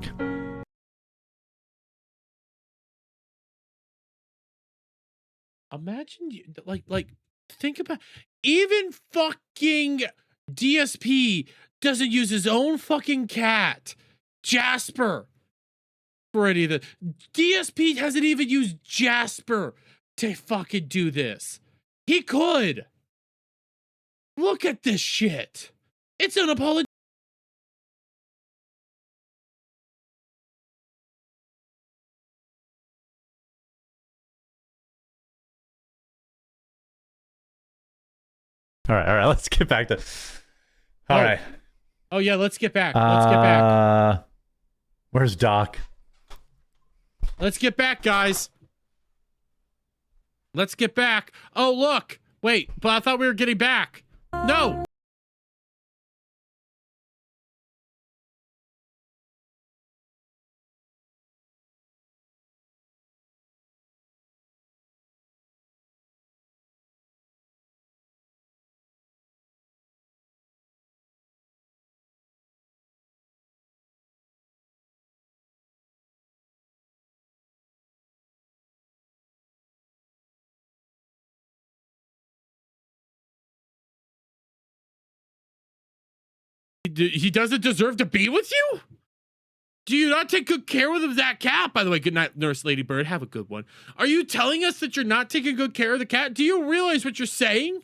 Imagine like think about even fucking DSP doesn't use his own fucking cat, Jasper, for any of the DSP hasn't even used Jasper to fucking do this. He could. Look at this shit. It's unapologetic. All right. Let's get back to. All right. Oh yeah, let's get back. Let's get back. Where's Doc? Let's get back, guys. Let's get back. Oh look. Wait, but I thought we were getting back. No. He doesn't deserve to be with you? Do you not take good care of that cat? By the way, good night, Nurse Lady Bird. Have a good one. Are you telling us that you're not taking good care of the cat? Do you realize what you're saying?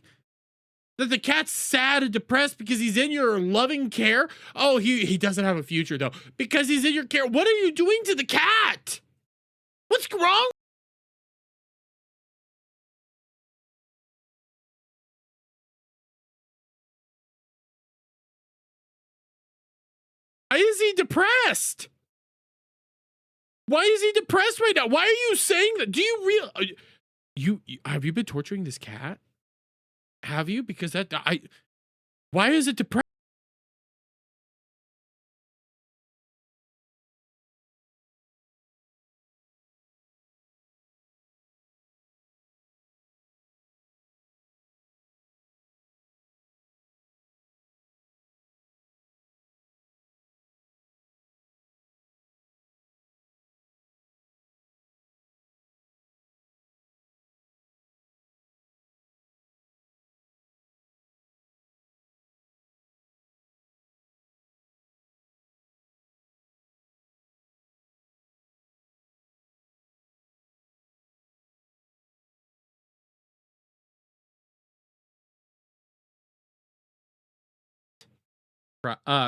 That the cat's sad and depressed because he's in your loving care? Oh, he doesn't have a future, though. Because he's in your care. What are you doing to the cat? What's wrong? Why is he depressed? Why is he depressed right now? Why are you saying that? Do you have you been torturing this cat? Have you? Because why is it depressed?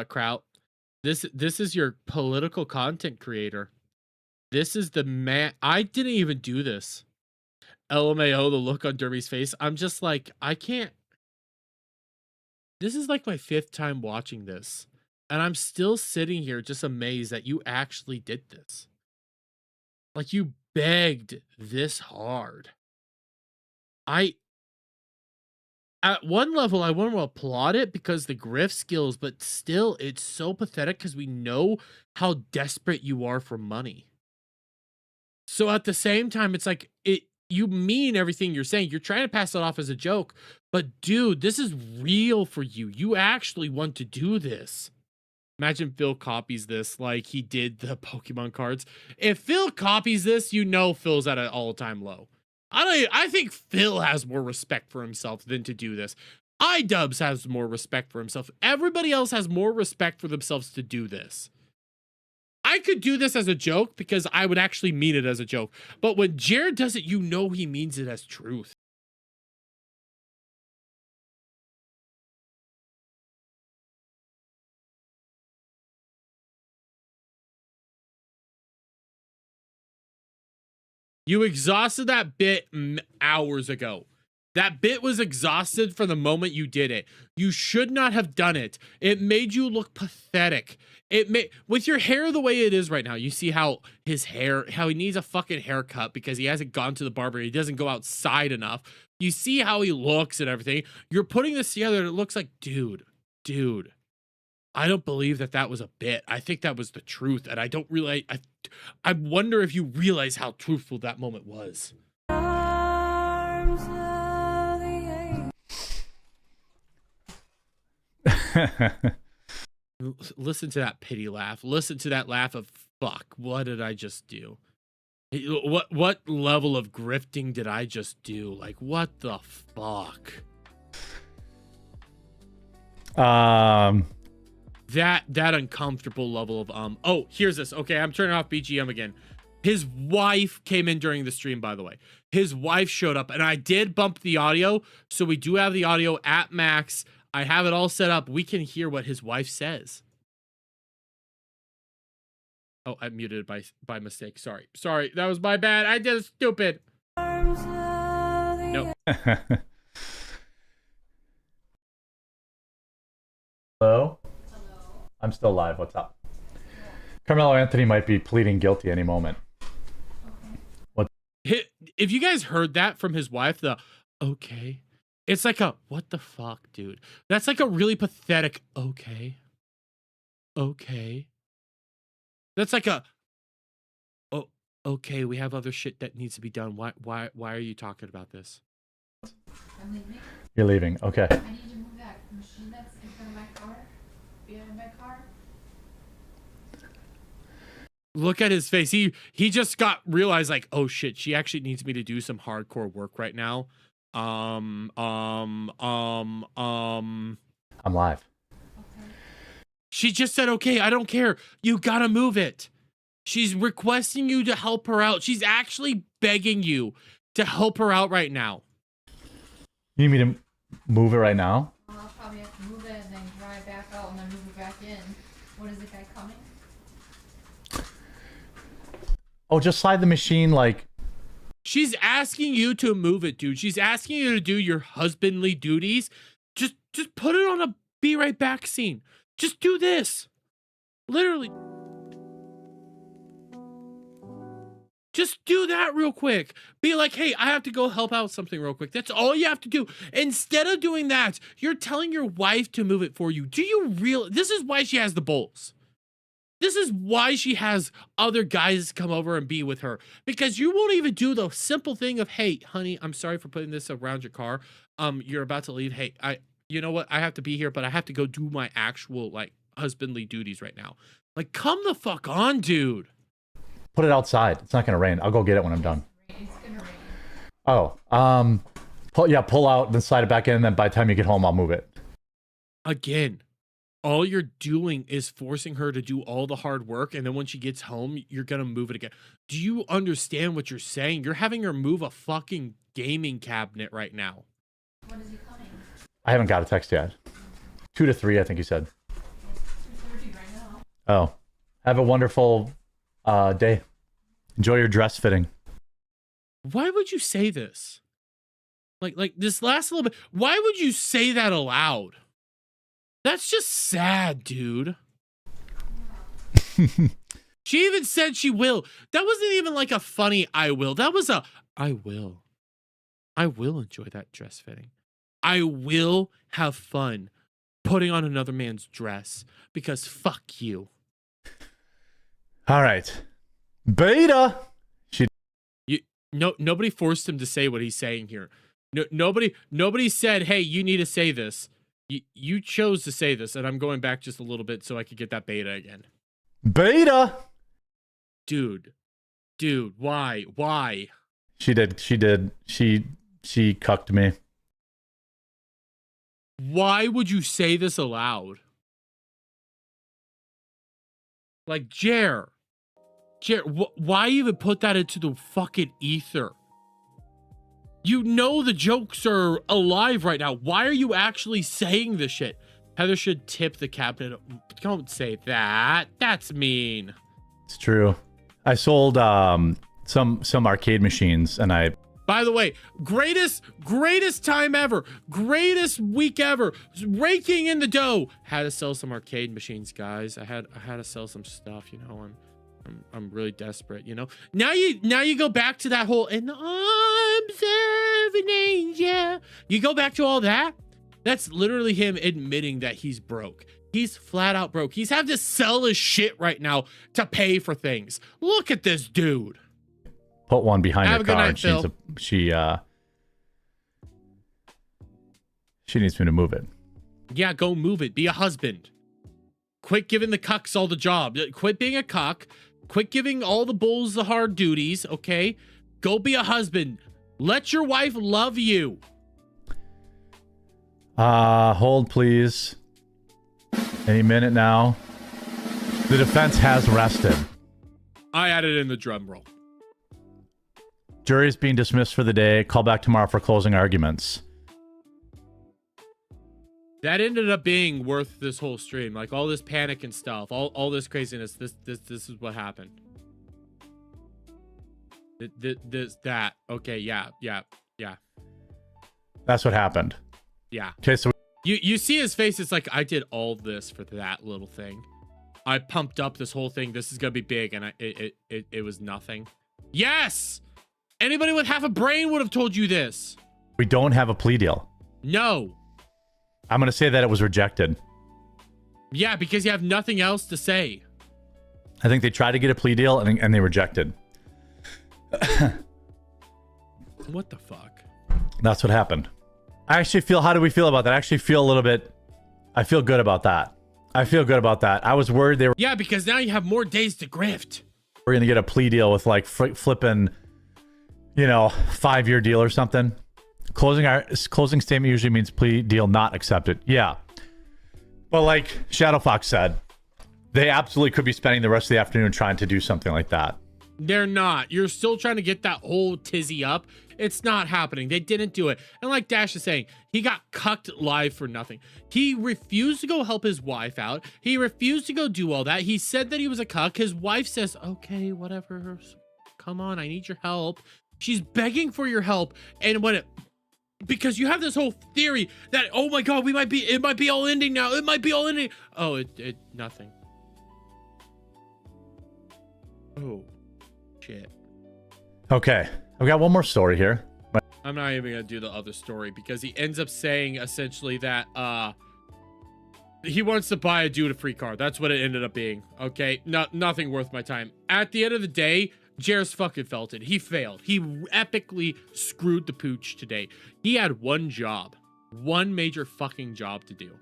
Kraut, this is your political content creator. This is the man. I didn't even do this. LMAO, the look on Derby's face. I'm just like, I can't. This is like my 5th time watching this, and I'm still sitting here just amazed that you actually did this. Like, you begged this hard. At one level, I want to applaud it because the grift skills, but still, it's so pathetic because we know how desperate you are for money. So at the same time, it's like, you mean everything you're saying. You're trying to pass it off as a joke, but dude, this is real for you. You actually want to do this. Imagine Phil copies this like he did the Pokemon cards. If Phil copies this, you know Phil's at an all-time low. I think Phil has more respect for himself than to do this. iDubbbz has more respect for himself. Everybody else has more respect for themselves to do this. I could do this as a joke because I would actually mean it as a joke. But when Jared does it, you know he means it as truth. You exhausted that bit hours ago. That bit was exhausted from the moment you did it. You should not have done it. It made you look pathetic. With your hair the way it is right now, you see how his hair, how he needs a fucking haircut because he hasn't gone to the barber. He doesn't go outside enough. You see how he looks and everything. You're putting this together and it looks like, dude, I don't believe that was a bit. I think that was the truth. And I don't really, I wonder if you realize how truthful that moment was. Listen to that pity laugh. Listen to that laugh of fuck. What did I just do? What level of grifting did I just do? Like, what the fuck? That uncomfortable level of oh, here's this. Okay, I'm turning off BGM again. His wife came in during the stream, by the way. His wife showed up, and I did bump the audio, so we do have the audio at max. I have it all set up. We can hear what his wife says. Oh, I muted it by mistake. Sorry. That was my bad. I did stupid. No. Hello? I'm still live. What's up? Carmelo Anthony might be pleading guilty any moment. What? If you guys heard that from his wife, okay. It's like a, what the fuck, dude? That's like a really pathetic, okay. That's like a, oh, okay, we have other shit that needs to be done. Why are you talking about this? I'm leaving. You're leaving. Okay. I need to move that machine that's in front of my car, behind my car. Look at his face. He just realized like, oh shit, she actually needs me to do some hardcore work right now. I'm live. She just said, okay, I don't care. You gotta move it. She's requesting you to help her out. She's actually begging you to help her out right now. You need me to move it right now? I'll probably have to move it and then drive back out and then move it back in. What is the guy coming? Oh, just slide the machine like... She's asking you to move it, dude. She's asking you to do your husbandly duties. Just put it on a be right back scene. Just do this. Literally. Just do that real quick. Be like, hey, I have to go help out something real quick. That's all you have to do. Instead of doing that, you're telling your wife to move it for you. Do you realize? This is why she has the bowls. This is why she has other guys come over and be with her. Because you won't even do the simple thing of, hey, honey, I'm sorry for putting this around your car. You're about to leave. Hey, you know what? I have to be here, but I have to go do my actual, like, husbandly duties right now. Like, come the fuck on, dude. Put it outside. It's not going to rain. I'll go get it when I'm done. It's gonna rain. Oh, pull out, then slide it back in, and then by the time you get home, I'll move it. Again, all you're doing is forcing her to do all the hard work, and then when she gets home, you're going to move it again. Do you understand what you're saying? You're having her move a fucking gaming cabinet right now. When is he coming? I haven't got a text yet. 2 to 3, I think you said. It's 2:30 right now. Oh, have a wonderful day. Enjoy your dress fitting. Why would you say this? Like this last little bit. Why would you say that aloud? That's just sad, dude. She even said she will. That wasn't even like a funny I will. That was a I will. I will enjoy that dress fitting. I will have fun putting on another man's dress because fuck you. All right. Beta. Nobody forced him to say what he's saying here. Nobody said, hey, you need to say this. You chose to say this, and I'm going back just a little bit so I could get that beta again. Beta. Dude, why? She did. She cucked me. Why would you say this aloud? Like, Jer, why even put that into the fucking ether? You know the jokes are alive right now. Why are you actually saying this shit? Heather should tip the cabinet. Don't say that. That's mean. It's true. I sold some arcade machines, and I... By the way, greatest time ever. Greatest week ever. Raking in the dough. Had to sell some arcade machines, guys. I had to sell some stuff, you know. I'm really desperate, you know. Now you go back to that whole in the arms of an angel. You go back to all that. That's literally him admitting that he's broke. He's flat out broke. He's had to sell his shit right now to pay for things. Look at this dude. Put one behind Have her a good car. night, Phil. She needs me to move it. Yeah, go move it. Be a husband. Quit giving the cucks all the job. Quit being a cuck. Quit giving all the bulls the hard duties, okay? Go be a husband. Let your wife love you. Hold, please. Any minute now. The defense has rested. I added in the drum roll. Jury is being dismissed for the day. Call back tomorrow for closing arguments. That ended up being worth this whole stream. Like all this panic and stuff, all this craziness. This is what happened. That. Okay, yeah. That's what happened. Yeah. Okay, so you see his face. It's like I did all this for that little thing. I pumped up this whole thing. This is gonna be big, and it was nothing. Yes. Anybody with half a brain would have told you this. we don't have a plea deal. No. I'm going to say that it was rejected. Yeah, because you have nothing else to say. I think they tried to get a plea deal and they rejected. What the fuck? That's what happened. I actually feel, how do we feel about that? I actually feel a little bit, I feel good about that. I feel good about that. I was worried they were... Yeah, because now you have more days to grift. We're going to get a plea deal with like flipping, you know, 5-year deal or something. Closing statement usually means plea deal not accepted. Yeah. But like Shadow Fox said, they absolutely could be spending the rest of the afternoon trying to do something like that. They're not. You're still trying to get that whole tizzy up. It's not happening. They didn't do it. And like Dash is saying, he got cucked live for nothing. He refused to go help his wife out. He refused to go do all that. He said that he was a cuck. His wife says, okay, whatever. Come on, I need your help. She's begging for your help. And when it... Because you have this whole theory that, oh my God, it might be all ending now. It might be all ending. Oh, nothing. Oh, shit. Okay. I've got one more story here. I'm not even going to do the other story because he ends up saying essentially that he wants to buy a dude a free car. That's what it ended up being. Okay. Nothing worth my time. At the end of the day, Jairus fucking felt it. He failed. He epically screwed the pooch today. He had one job, one major fucking job to do,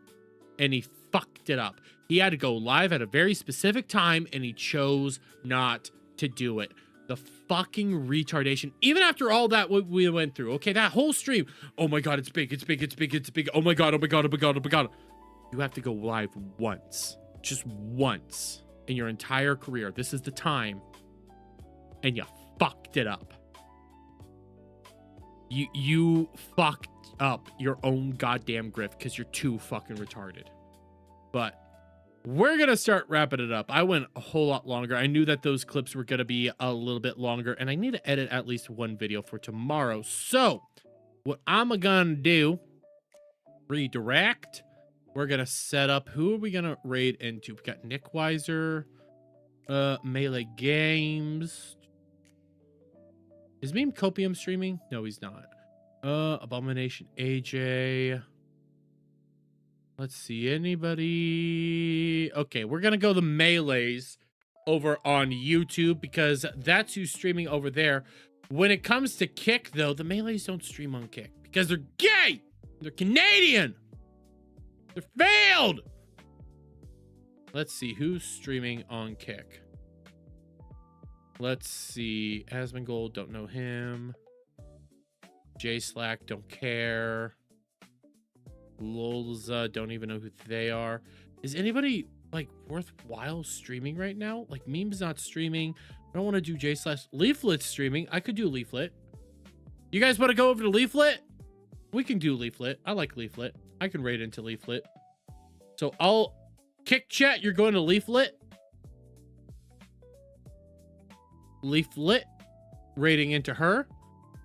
and he fucked it up. He had to go live at a very specific time, and he chose not to do it. The fucking retardation. Even after all that we went through, okay, that whole stream. Oh my God, it's big, it's big, it's big, it's big. Oh my God, oh my God, oh my God, oh my God. You have to go live once, just once in your entire career. This is the time. And you fucked it up. You fucked up your own goddamn grift because you're too fucking retarded. But we're gonna start wrapping it up. I went a whole lot longer. I knew that those clips were gonna be a little bit longer, and I need to edit at least one video for tomorrow. So what I'm gonna do, redirect. We're gonna set up, who are we gonna raid into? We got Nick Weiser, Melee Games. Is Meme Copium streaming? No, he's not. Abomination AJ. Let's see, anybody? Okay, we're gonna go the Melees over on YouTube because that's who's streaming over there. When it comes to Kick, though, the Melees don't stream on Kick because they're gay. They're Canadian. They're failed. Let's see who's streaming on Kick. Let's see. Asmongold, don't know him. J Slack, don't care. Lolza, don't even know who they are. Is anybody like worthwhile streaming right now? Like Meme's not streaming. I don't want to do J Slash. Leaflet's streaming. I could do Leaflet. You guys want to go over to Leaflet? We can do Leaflet. I like Leaflet. I can raid into Leaflet. So I'll kick chat. You're going to Leaflet. Leaflet, raiding into her.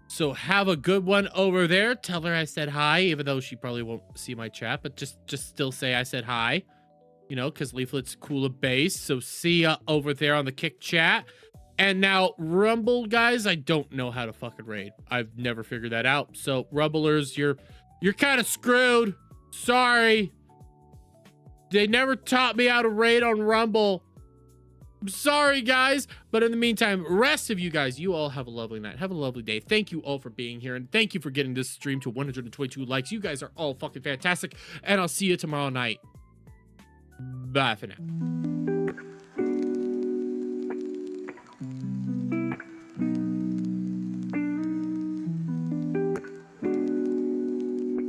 So have a good one over there. Tell her I said hi, even though she probably won't see my chat, but just still say I said hi, you know, because Leaflet's cool at base. So see ya over there on the Kick chat. And now Rumble, guys, I don't know how to fucking raid. I've never figured that out. So Rumblers, you're kind of screwed. Sorry. They never taught me how to raid on Rumble. I'm sorry, guys. But in the meantime, rest of you guys, you all have a lovely night. Have a lovely day. Thank you all for being here. And thank you for getting this stream to 122 likes. You guys are all fucking fantastic. And I'll see you tomorrow night. Bye for now.